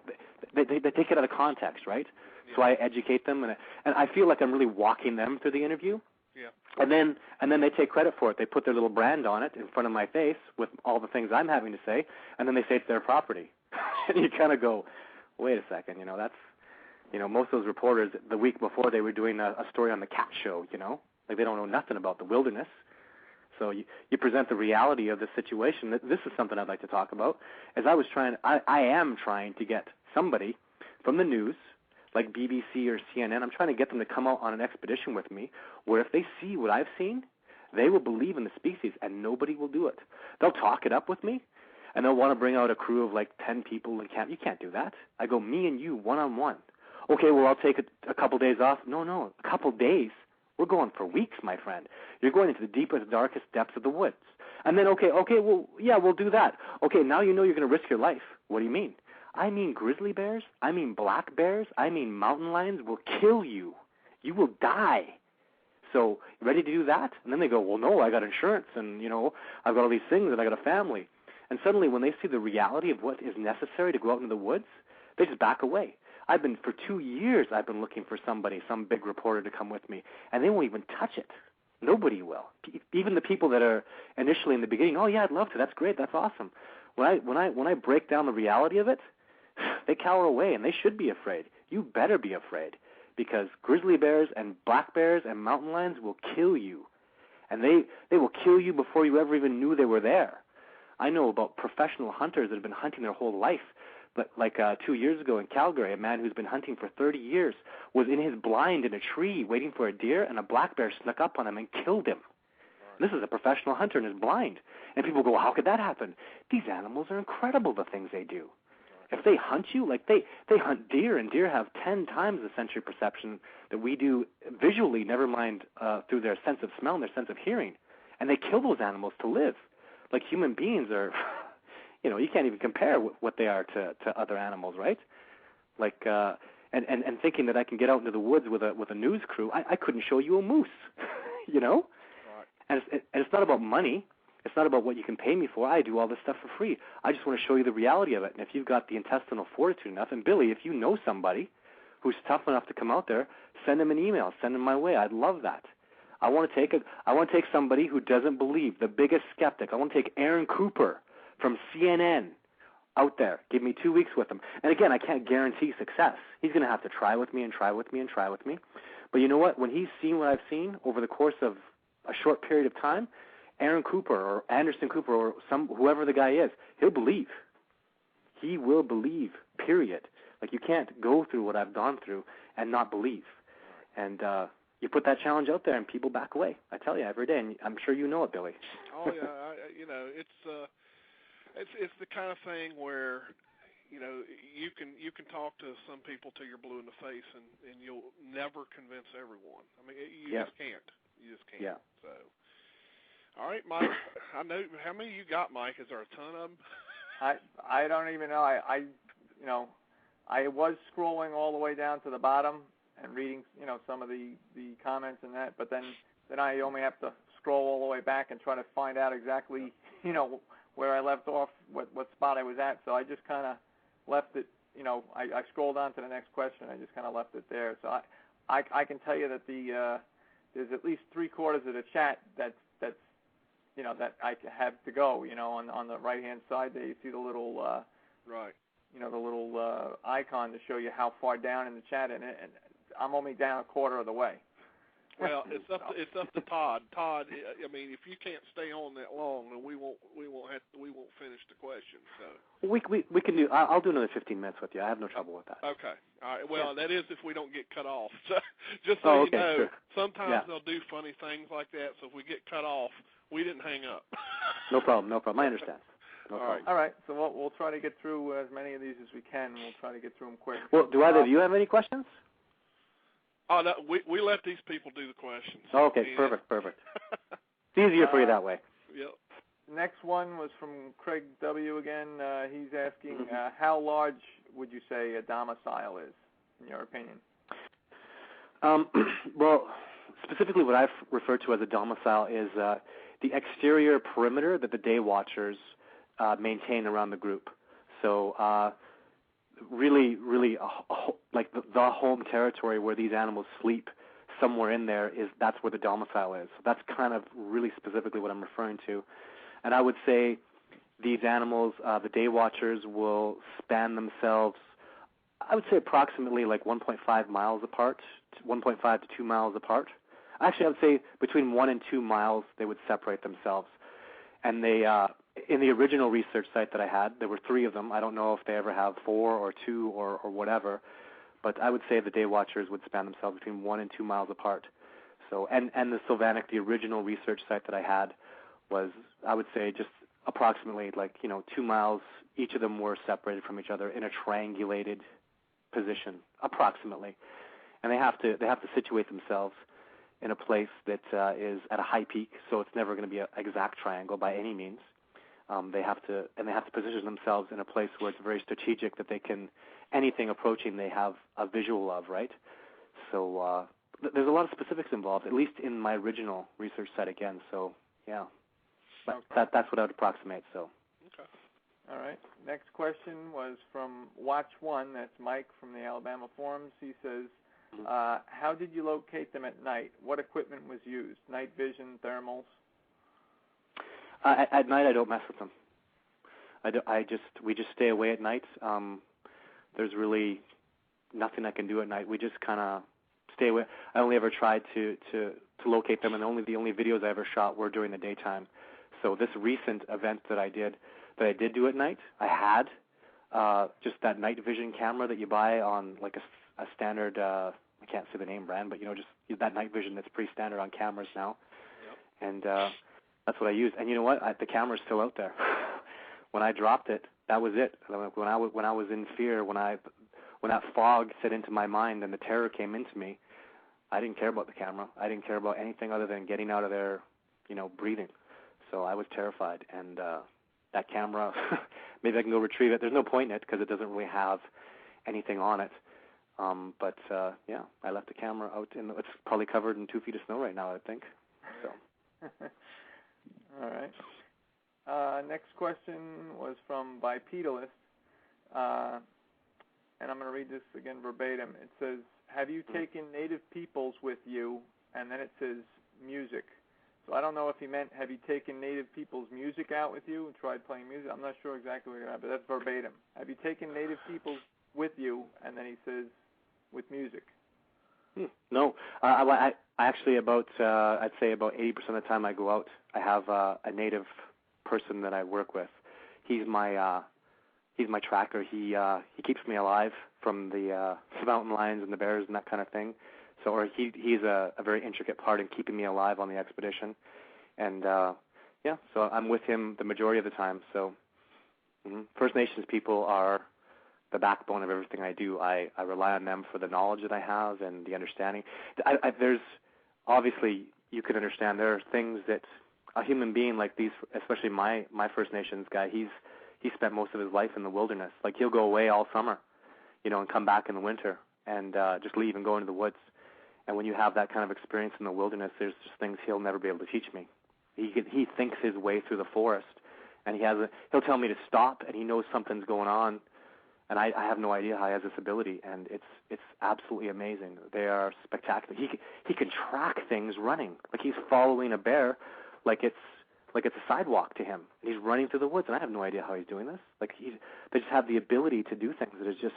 they take it out of context, right? Yeah. So I educate them, and I feel like I'm really walking them through the interview. Yeah. And then they take credit for it. They put their little brand on it in front of my face with all the things I'm having to say, and then they say it's their property. And you kind of go, wait a second, that's, most of those reporters, the week before they were doing a story on the cat show, like they don't know nothing about the wilderness. So you present the reality of the situation. This is something I'd like to talk about. As I am trying to get somebody from the news, like BBC or CNN, I'm trying to get them to come out on an expedition with me where if they see what I've seen, they will believe in the species and nobody will do it. They'll talk it up with me and they'll want to bring out a crew of like 10 people in camp. You can't do that. I go, me and you, one-on-one. Okay, well, I'll take a couple days off. No, a couple days. We're going for weeks, my friend. You're going into the deepest, darkest depths of the woods. And then, okay, well, yeah, we'll do that. Okay, now you know you're going to risk your life. What do you mean? I mean grizzly bears. I mean black bears. I mean mountain lions will kill you. You will die. So, ready to do that? And then they go, well, no, I got insurance, and, I've got all these things, and I got a family. And suddenly, when they see the reality of what is necessary to go out into the woods, they just back away. For 2 years, I've been looking for somebody, some big reporter to come with me, and they won't even touch it. Nobody will. Even the people that are initially in the beginning, oh yeah, I'd love to. That's great. That's awesome. When I break down the reality of it, they cower away, and they should be afraid. You better be afraid, because grizzly bears and black bears and mountain lions will kill you, and they will kill you before you ever even knew they were there. I know about professional hunters that have been hunting their whole life. But like 2 years ago in Calgary, a man who's been hunting for 30 years was in his blind in a tree waiting for a deer, and a black bear snuck up on him and killed him. Right. This is a professional hunter in his blind. And people go, well, how could that happen? These animals are incredible, the things they do. Right. If they hunt you, like they hunt deer, and deer have 10 times the sensory perception that we do visually, never mind through their sense of smell and their sense of hearing. And they kill those animals to live. Like human beings are... you can't even compare what they are to other animals, right? Like, and thinking that I can get out into the woods with a news crew, I couldn't show you a moose, Right. And it's not about money. It's not about what you can pay me for. I do all this stuff for free. I just want to show you the reality of it. And if you've got the intestinal fortitude enough, and Billy, if you know somebody who's tough enough to come out there, send them an email, send them my way. I'd love that. I want to take somebody who doesn't believe, the biggest skeptic. I want to take Aaron Cooper from CNN out there. Give me 2 weeks with him. And again, I can't guarantee success. He's going to have to try with me and try with me and try with me. But you know what? When he's seen what I've seen over the course of a short period of time, Aaron Cooper or Anderson Cooper or whoever the guy is, he'll believe. He will believe, period. Like, you can't go through what I've gone through and not believe. And you put that challenge out there and people back away. I tell you, every day. And I'm sure you know it, Billy. Oh, yeah. It's the kind of thing where, you can talk to some people till you're blue in the face, and you'll never convince everyone. I mean, you just can't. You just can't. Yeah. So, all right, Mike. I know how many you got, Mike. Is there a ton of them? I don't even know. I was scrolling all the way down to the bottom and reading, some of the comments and that, but then I only have to scroll all the way back and try to find out exactly, where I left off, what spot I was at. So I just kind of left it, I scrolled on to the next question. I just kind of left it there. So I can tell you that there's at least 3/4 of the chat that's that I have to go. On the right-hand side there, you see the little right. The little icon to show you how far down in the chat, and I'm only down 1/4 of the way. Well, it's up to Todd. Todd, I mean, if you can't stay on that long, then we won't finish the question. So we can do. I'll do another 15 minutes with you. I have no trouble with that. Okay. All right. Well, that is if we don't get cut off. So just so you know, sure. Sometimes they'll do funny things like that. So if we get cut off, we didn't hang up. No problem. I understand. No problem. All right. So we'll try to get through as many of these as we can. We'll try to get through them quick. Well, do either of you have any questions? Oh, no, we let these people do the questions. Oh, okay, perfect. It's easier for you that way. Yep. Next one was from Craig W. again. He's asking, how large would you say a domicile is, in your opinion? Well, specifically what I've referred to as a domicile is the exterior perimeter that the day watchers maintain around the group. So really like the home territory where these animals sleep, somewhere in there that's where the domicile is. So that's kind of really specifically what I'm referring to. And I would say these animals, the day watchers, will span themselves, I would say approximately like 1.5 miles apart, 1.5 to 2 miles apart. Actually, I would say between 1 and 2 miles they would separate themselves. And they, in the original research site that I had, there were 3 of them. I don't know if they ever have 4 or 2 or whatever, but I would say the day watchers would span themselves between 1 and 2 miles apart. So, and the Sylvanic, the original research site that I had, was, I would say, just approximately 2 miles. Each of them were separated from each other in a triangulated position, approximately. And they have to situate themselves in a place that is at a high peak, so it's never going to be an exact triangle by any means. They have to position themselves in a place where it's very strategic, that they can, anything approaching they have a visual of, right? So there's a lot of specifics involved, at least in my original research site again. So yeah, but that's what I would approximate. So. Okay. All right. Next question was from Watch One. That's Mike from the Alabama Forums. He says, how did you locate them at night? What equipment was used? Night vision, thermals? At night, I don't mess with them. We just stay away at night. There's really nothing I can do at night. We just kind of stay away. I only ever tried to locate them, and the only videos I ever shot were during the daytime. So this recent event that I did do at night, I had just that night vision camera that you buy on like a standard, I can't say the name brand, but just that night vision that's pretty standard on cameras now. Yep. And that's what I used. And you know what? The camera's still out there. When I dropped it, that was it. When I was in fear, when that fog set into my mind and the terror came into me, I didn't care about the camera. I didn't care about anything other than getting out of there, breathing. So I was terrified. And that camera, maybe I can go retrieve it. There's no point in it because it doesn't really have anything on it. But I left the camera out, and it's probably covered in 2 feet of snow right now, I think. So. All right. Next question was from Bipedalist, and I'm going to read this again verbatim. It says, have you taken native peoples with you? And then it says music. So I don't know if he meant, have you taken native people's music out with you and tried playing music? I'm not sure exactly what you're at, but that's verbatim. Have you taken native peoples with you? And then he says, with music. No. I actually I'd say about 80% of the time I go out, I have a native person that I work with. He's my tracker. He keeps me alive from the mountain lions and the bears and that kind of thing. So, or he's a very intricate part in keeping me alive on the expedition. And so I'm with him the majority of the time. So First Nations people are the backbone of everything I do. I rely on them for the knowledge that I have and the understanding. There's obviously, you can understand, there are things that a human being like these, especially my First Nations guy, he spent most of his life in the wilderness. Like, he'll go away all summer, and come back in the winter and just leave and go into the woods. And when you have that kind of experience in the wilderness, there's just things he'll never be able to teach me. He thinks his way through the forest, and he'll tell me to stop, and he knows something's going on. And I have no idea how he has this ability, and it's absolutely amazing. They are spectacular. He can track things running, like he's following a bear, like it's a sidewalk to him. And he's running through the woods, and I have no idea how he's doing this. Like they just have the ability to do things that is just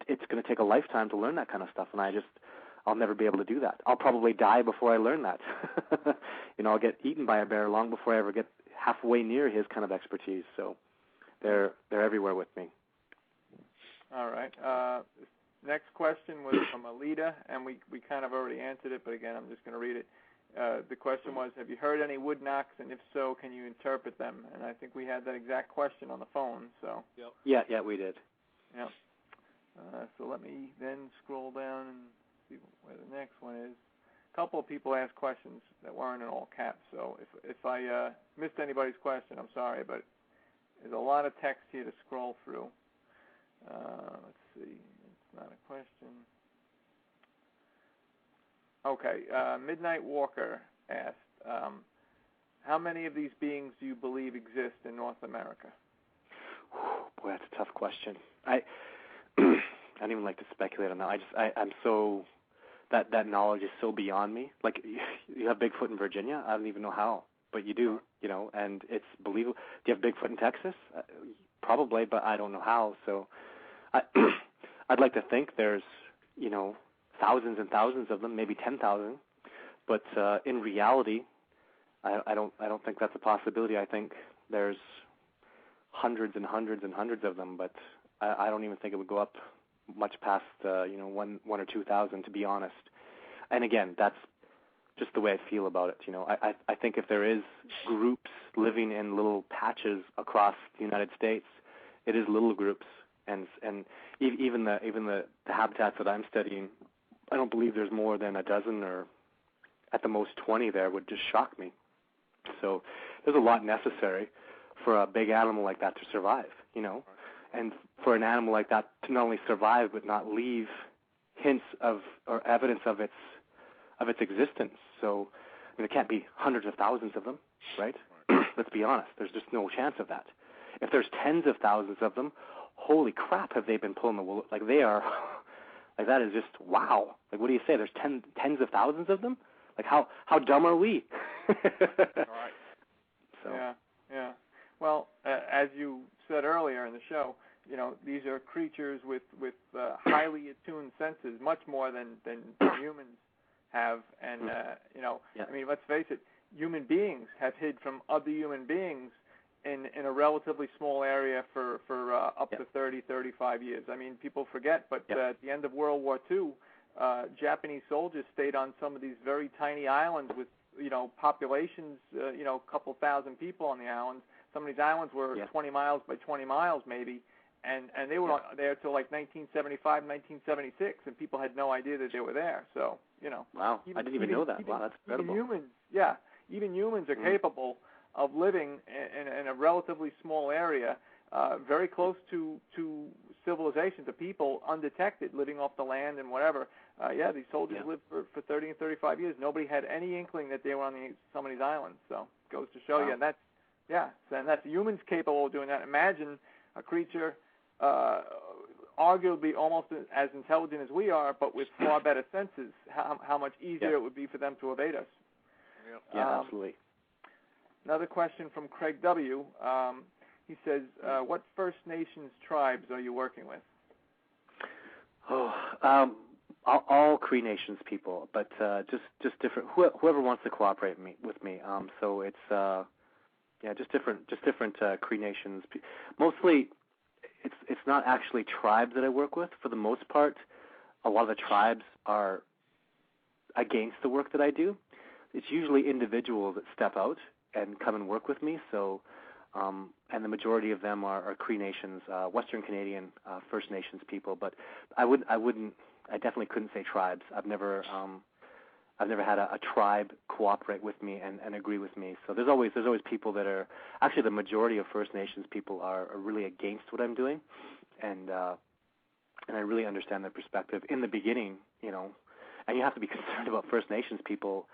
it's going to take a lifetime to learn that kind of stuff, and I'll never be able to do that. I'll probably die before I learn that. I'll get eaten by a bear long before I ever get halfway near his kind of expertise. So they're everywhere with me. All right. Next question was from Alita, and we kind of already answered it, but again, I'm just going to read it. The question was, have you heard any wood knocks, and if so, can you interpret them? And I think we had that exact question on the phone. So. Yep. Yeah, we did. Yeah. So let me then scroll down and see where the next one is. A couple of people asked questions that weren't in all caps, so if I missed anybody's question, I'm sorry, but there's a lot of text here to scroll through. Let's see. It's not a question. Okay. Midnight Walker asked, how many of these beings do you believe exist in North America? Boy, that's a tough question. I don't even like to speculate on that. I'm so that knowledge is so beyond me. Like, you have Bigfoot in Virginia? I don't even know how, but you do, and it's believable. Do you have Bigfoot in Texas? Probably, but I don't know how. So I'd like to think there's, thousands and thousands of them, maybe 10,000. But in reality, I don't think that's a possibility. I think there's hundreds and hundreds and hundreds of them, but I don't even think it would go up much past 1 or 2,000, to be honest. And again, that's just the way I feel about it. I think if there is groups living in little patches across the United States, it is little groups, and even the habitats that I'm studying, I don't believe there's more than a dozen or at the most 20 there. Would just shock me. So there's a lot necessary for a big animal like that to survive, and for an animal like that to not only survive but not leave hints of or evidence of its existence. So there can't be hundreds of thousands of them, right? Let's be honest. There's just no chance of that. If there's tens of thousands of them, holy crap, have they been pulling the wool? Like, they are, like, that is just wow. Like, what do you say? There's tens of thousands of them? Like, how dumb are we? All right. So. Yeah. Well, as you said earlier in the show, these are creatures with highly attuned senses, much more than humans have. And I mean, let's face it, human beings have hid from other human beings in a relatively small area for up to 30, 35 years. I mean, people forget, but at the end of World War II, Japanese soldiers stayed on some of these very tiny islands with populations, a couple thousand people on the islands. Some of these islands were 20 miles by 20 miles maybe, and they were there till like 1975, 1976, and people had no idea that they were there. So, Wow, I didn't even know that. Wow, that's incredible. Even humans are capable of living in a relatively small area, very close to civilization, to people undetected, living off the land and whatever. These soldiers lived for 30 and 35 years. Nobody had any inkling that they were on some of these islands. So it goes to show you, and that's humans capable of doing that. Imagine a creature arguably almost as intelligent as we are, but with far better senses, how much easier it would be for them to evade us. Yeah, absolutely. Another question from Craig W. He says, what First Nations tribes are you working with? All Cree Nations people, but just different. Whoever wants to cooperate with me. So it's just different Cree Nations. Mostly, it's not actually tribes that I work with. For the most part, a lot of the tribes are against the work that I do. It's usually individuals that step out and come and work with me. So, and the majority of them are Cree Nations, Western Canadian First Nations people. But I definitely couldn't say tribes. I've never had a tribe cooperate with me and agree with me. So there's always people that are actually, the majority of First Nations people are really against what I'm doing, and I really understand their perspective. In the beginning, and you have to be concerned about First Nations people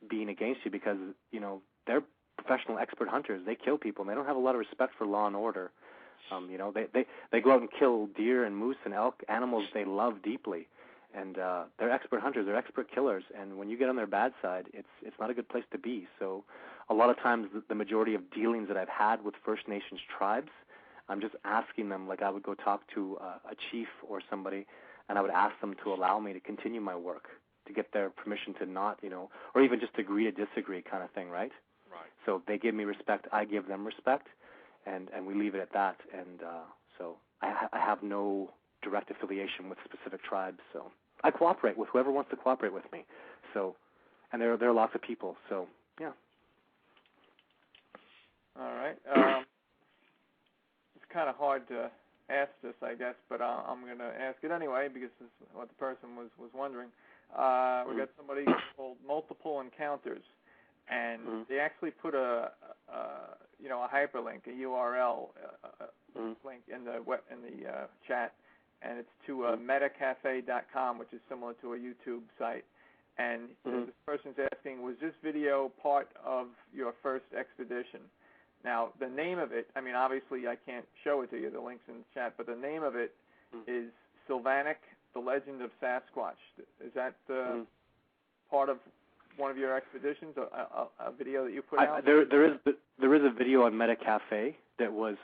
being against you because they're professional expert hunters. They kill people, and they don't have a lot of respect for law and order. They go out and kill deer and moose and elk, animals they love deeply, and they're expert hunters. They're expert killers, and when you get on their bad side, it's not a good place to be. So a lot of times the majority of dealings that I've had with First Nations tribes, I'm just asking them, like I would go talk to a chief or somebody, and I would ask them to allow me to continue my work, to get their permission to not, or even just agree to disagree kind of thing, right? Right. So they give me respect, I give them respect, and we leave it at that. And so I have no direct affiliation with specific tribes. So I cooperate with whoever wants to cooperate with me. So, and there are lots of people. So yeah. All right. It's kind of hard to ask this, I guess, but I'm going to ask it anyway because this is what the person was wondering. We got somebody called Multiple Encounters, and they actually put a hyperlink, a URL link in the chat, and it's to metacafe.com, which is similar to a YouTube site. And this person's asking, was this video part of your first expedition? Now, the name of it, I mean, obviously I can't show it to you, the link's in the chat, but the name of it is Sylvanic the legend of Sasquatch. Is that part of one of your expeditions? A video that you put out? There is a video on Meta Cafe that was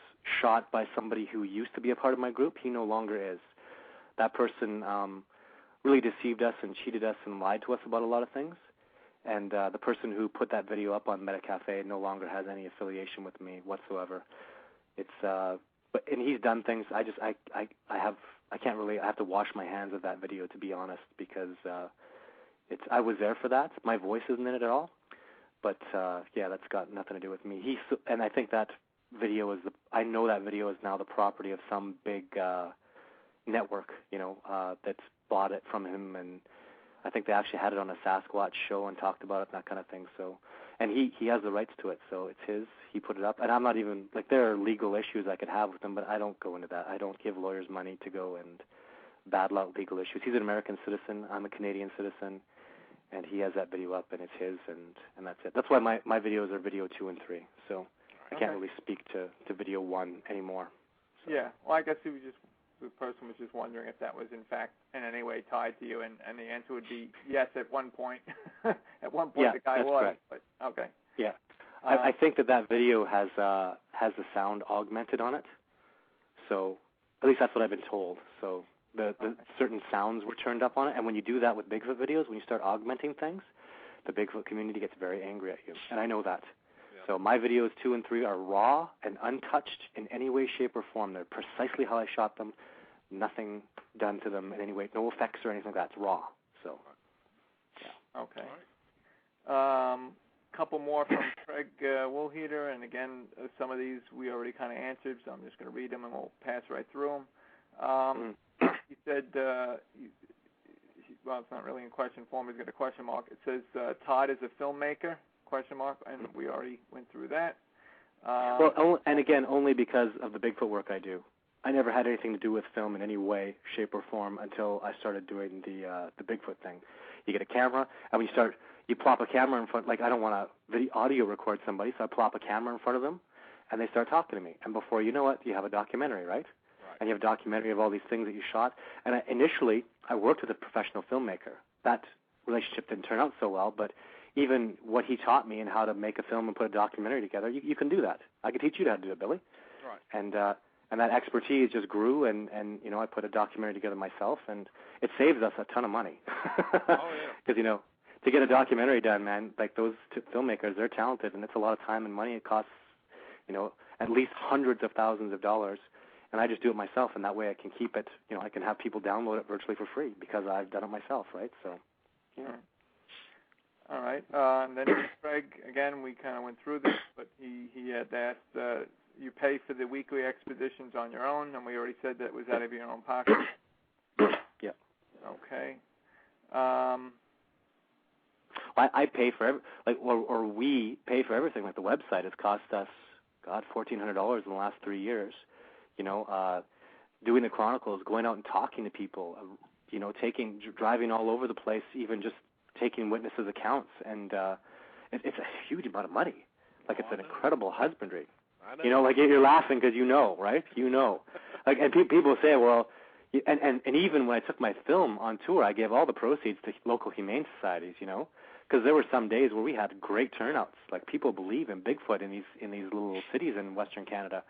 shot by somebody who used to be a part of my group. He no longer is. That person really deceived us and cheated us and lied to us about a lot of things. And the person who put that video up on Meta Cafe no longer has any affiliation with me whatsoever. And he's done things. I have to wash my hands of that video, to be honest, because I was there for that. My voice isn't in it at all. But that's got nothing to do with me. And I think that video I know that video is now the property of some big network, that's bought it from him, and I think they actually had it on a Sasquatch show and talked about it and that kind of thing. So, and he has the rights to it, so it's his. He put it up, and I'm not even there are legal issues I could have with him, but I don't go into that. I don't give lawyers money to go and battle out legal issues. He's an American citizen. I'm a Canadian citizen, and he has that video up, and it's his, and that's it. That's why my videos are video 2 and 3. So I can't really speak to video 1 anymore. So. Yeah. Well, I guess the person was just wondering if that was in fact in any way tied to you, and the answer would be yes at one point. At one point, the guy was. Correct. But okay. Yeah. I think that video has the sound augmented on it. So at least that's what I've been told. So the certain sounds were turned up on it, and when you do that with Bigfoot videos, when you start augmenting things, the Bigfoot community gets very angry at you, and I know that. Yeah. So my videos 2 and 3 are raw and untouched in any way, shape, or form. They're precisely how I shot them. Nothing done to them in any way. No effects or anything like that. It's raw. So, yeah. Okay. Couple more from Craig Woolheater, and again, some of these we already kind of answered, so I'm just going to read them and we'll pass right through them. He said, well, it's not really in question form. He's got a question mark. It says, Todd is a filmmaker, question mark, and we already went through that. And again, only because of the Bigfoot work I do. I never had anything to do with film in any way, shape, or form until I started doing the Bigfoot thing. You get a camera, and when you plop a camera in front, I don't want to audio record somebody, so I plop a camera in front of them, and they start talking to me. And before you know it, you have a documentary, right? And you have a documentary of all these things that you shot. And initially, I worked with a professional filmmaker. That relationship didn't turn out so well, but even what he taught me and how to make a film and put a documentary together, you can do that. I could teach you how to do it, Billy. Right. And that expertise just grew, and I put a documentary together myself, and it saves us a ton of money. Because, to get a documentary done, man, those filmmakers, they're talented, and it's a lot of time and money. It costs, at least hundreds of thousands of dollars, and I just do it myself, and that way I can keep it, I can have people download it virtually for free because I've done it myself, right? So, yeah. All right. And then Craig, again, we kind of went through this, but he had asked, you pay for the weekly expeditions on your own, and we already said that was out of your own pocket. Yeah. Okay. I pay for or we pay for everything. Like the website has cost us, $1,400 in the last 3 years. Doing the chronicles, going out and talking to people, driving all over the place, even just taking witnesses' accounts, and it's a huge amount of money. It's an incredible husbandry. You're laughing because right? And people say, well, and even when I took my film on tour, I gave all the proceeds to local humane societies, because there were some days where we had great turnouts. People believe in Bigfoot in these little cities in Western Canada,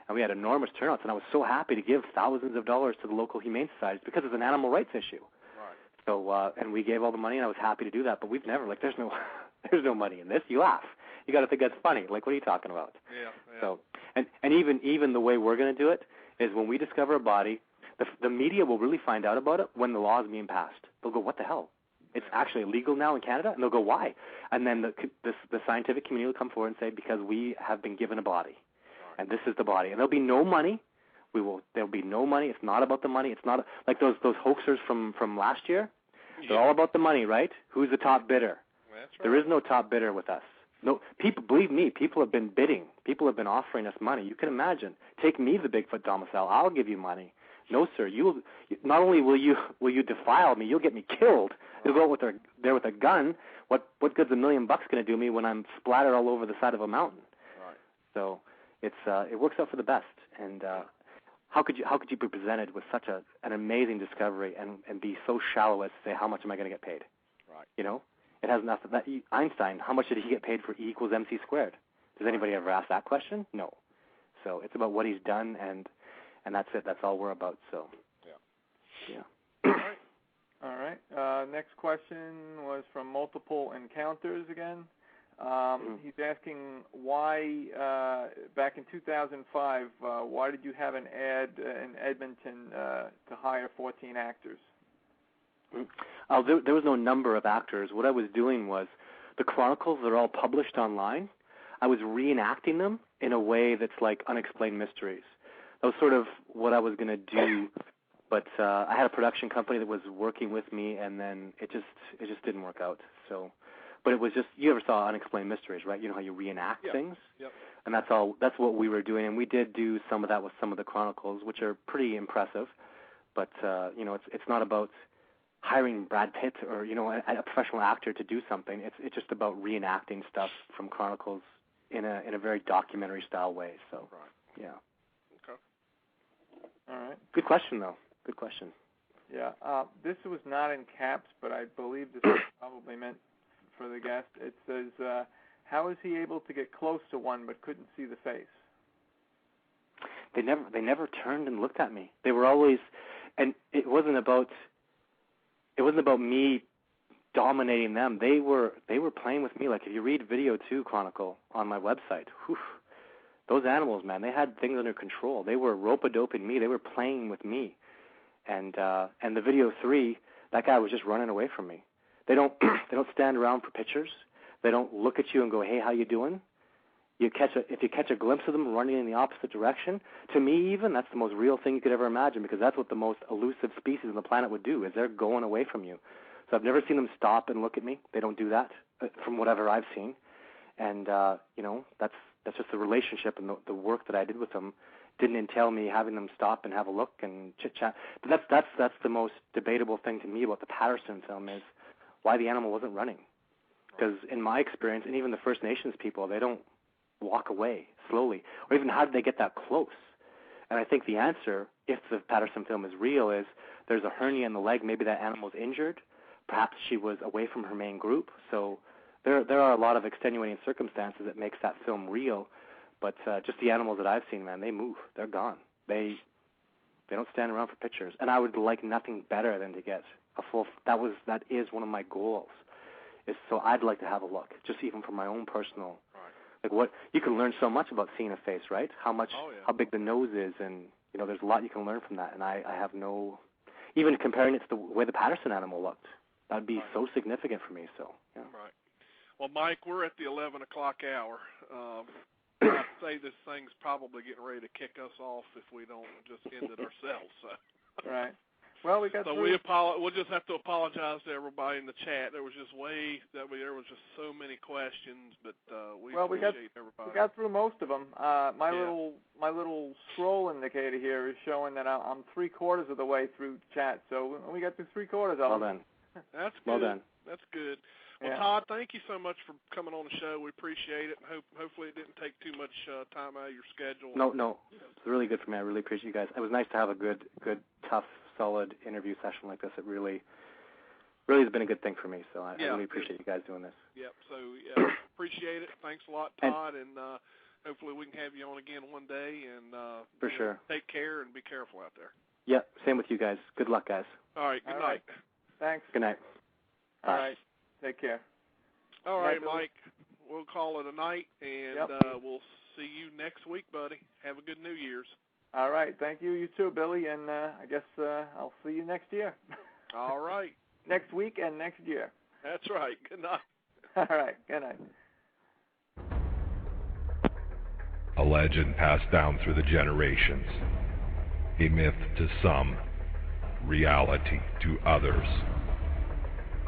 and we had enormous turnouts. And I was so happy to give thousands of dollars to the local humane societies because it's an animal rights issue. Right. So and we gave all the money, and I was happy to do that. But we've never there's no money in this. You laugh. You got to think that's funny. What are you talking about? Yeah. So, and even the way we're going to do it is when we discover a body, the media will really find out about it when the law is being passed. They'll go, what the hell? It's actually illegal now in Canada? And they'll go, why? And then the scientific community will come forward and say, because we have been given a body, and this is the body. And there'll be no money. There'll be no money. It's not about the money. It's not like those hoaxers from last year. They're all about the money, right? Who's the top bidder? That's right. There is no top bidder with us. No, people, believe me, people have been bidding. People have been offering us money. You can imagine. Take me to the Bigfoot domicile. I'll give you money. No, sir. Not only will you defile me, you'll get me killed. You'll go there with a gun. What good's $1 million going to do me when I'm splattered all over the side of a mountain? Right. So it works out for the best. And how could you be presented with such an amazing discovery and be so shallow as to say, how much am I going to get paid? Right. You know, it has nothing. Einstein, how much did he get paid for E equals MC squared? Does anybody ever ask that question? No. So it's about what he's done, and that's it. That's all we're about. So. Yeah. All right. Next question was from Multiple Encounters again. He's asking why, back in 2005, why did you have an ad in Edmonton to hire 14 actors? There was no number of actors. What I was doing was the chronicles that are all published online, I was reenacting them in a way that's like Unexplained Mysteries. That was sort of what I was going to do, but I had a production company that was working with me, and then it just didn't work out. So, but it was just, you ever saw Unexplained Mysteries, right? You know how you reenact things? Yep. And that's what we were doing, and we did do some of that with some of the chronicles, which are pretty impressive. But you know, it's not about hiring Brad Pitt or, you know, a professional actor to do something. It's just about reenacting stuff from chronicles in a very documentary style way. So, yeah. Okay. All right. Good question, though. Good question. Yeah. This was not in caps, but I believe this is probably meant for the guest. It says, how is he able to get close to one but couldn't see the face? They never turned and looked at me. They were always, and it wasn't about me dominating them. They were playing with me. Like, if you read Video 2 Chronicle on my website, those animals, man, they had things under control. They were rope-a-doping me. They were playing with me. And the Video 3, that guy was just running away from me. They don't stand around for pictures. They don't look at you and go, hey, how you doing? If you catch a glimpse of them running in the opposite direction, to me even, that's the most real thing you could ever imagine, because that's what the most elusive species on the planet would do, is they're going away from you. So I've never seen them stop and look at me. They don't do that, from whatever I've seen. And, you know, that's just the relationship, and the work that I did with them didn't entail me having them stop and have a look and chit-chat. But that's the most debatable thing to me about the Patterson film, is why the animal wasn't running. Because in my experience, and even the First Nations people, they don't walk away slowly, or even how did they get that close? And I think the answer, if the Patterson film is real, is there's a hernia in the leg. Maybe that animal's injured. Perhaps she was away from her main group. So there are a lot of extenuating circumstances that makes that film real. But just the animals that I've seen, man, they move. They're gone. They don't stand around for pictures. And I would like nothing better than to get a full. That is one of my goals. Is so I'd like to have a look, just even from my own personal. Like, what you can learn so much about seeing a face, right? How big the nose is, and you know, there's a lot you can learn from that. And I have no, even comparing it to the way the Patterson animal looked, that'd be so significant for me. So yeah. Right. Well, Mike, we're at the 11 o'clock hour. I'd say this thing's probably getting ready to kick us off if we don't just end it ourselves. So. Right. Well, we got. So we'll just have to apologize to everybody in the chat. There was just there was just so many questions, but we appreciate everybody. We got through most of them. My little scroll indicator here is showing that I'm 3/4 of the way through chat. So we got through 3/4 of them. Well done. That's good. Well done. That's good. Well, Todd, thank you so much for coming on the show. We appreciate it. Hopefully it didn't take too much time out of your schedule. No. It's really good for me. I really appreciate you guys. It was nice to have a good, tough, solid interview session like this. It really has been a good thing for me. So I really appreciate you guys doing this. Yep. So appreciate it. Thanks a lot, Todd, and hopefully we can have you on again one day. And for sure. Take care and be careful out there. Yeah. Same with you guys. Good luck, guys. All right. Good night. Thanks. Good night. Bye. All right. Take care. All right, Mike. We'll call it a night, and we'll see you next week, buddy. Have a good New Year's. All right. Thank you. You too, Billy. And I guess I'll see you next year. All right. Next week and next year. That's right. Good night. All right. Good night. A legend passed down through the generations. A myth to some, reality to others.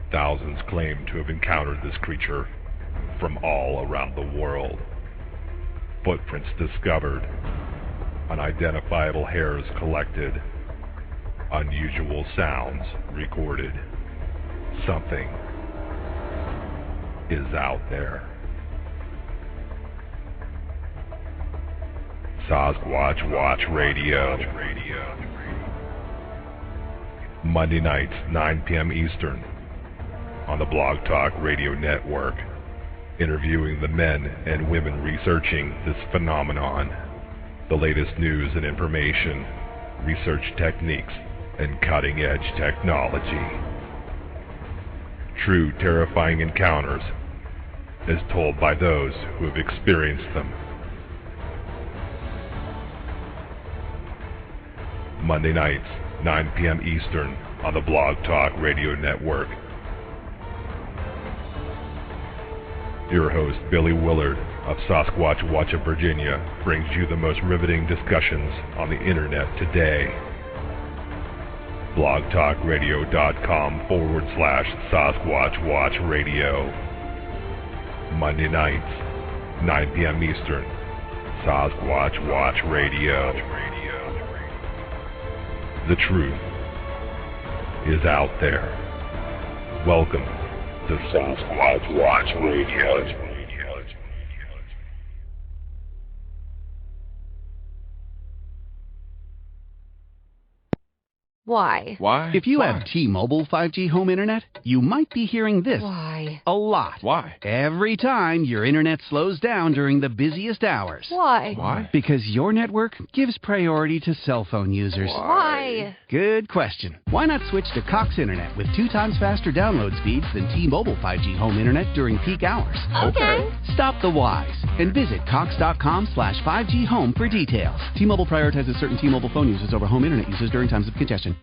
Thousands claim to have encountered this creature from all around the world. Footprints discovered, unidentifiable hairs collected, unusual sounds recorded. Something is out there. Sasquatch Watch Radio. Monday nights, 9 p.m. Eastern, on the Blog Talk Radio Network, interviewing the men and women researching this phenomenon, the latest news and information, research techniques, and cutting-edge technology. True terrifying encounters, as told by those who have experienced them. Monday nights, 9 p.m. Eastern, on the Blog Talk Radio Network. Your host, Billy Willard of Sasquatch Watch of Virginia, brings you the most riveting discussions on the internet today. blogtalkradio.com/Sasquatch Watch Radio. Monday nights, 9 p.m. Eastern, Sasquatch Watch Radio. The truth is out there. Welcome to Sasquatch Watch Radio. Why? Why? If you have T-Mobile 5G home internet, you might be hearing this. Why? A lot. Why? Every time your internet slows down during the busiest hours. Why? Why? Because your network gives priority to cell phone users. Why? Good question. Why not switch to Cox Internet with 2 times faster download speeds than T-Mobile 5G home internet during peak hours? Okay. Stop the whys and visit cox.com/5G home for details. T-Mobile prioritizes certain T-Mobile phone users over home internet users during times of congestion.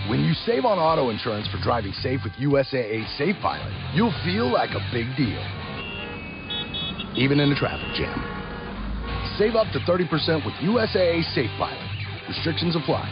When you save on auto insurance for driving safe with USAA Safe Pilot, you'll feel like a big deal, even in a traffic jam. Save up to 30% with USAA Safe Pilot. Restrictions apply.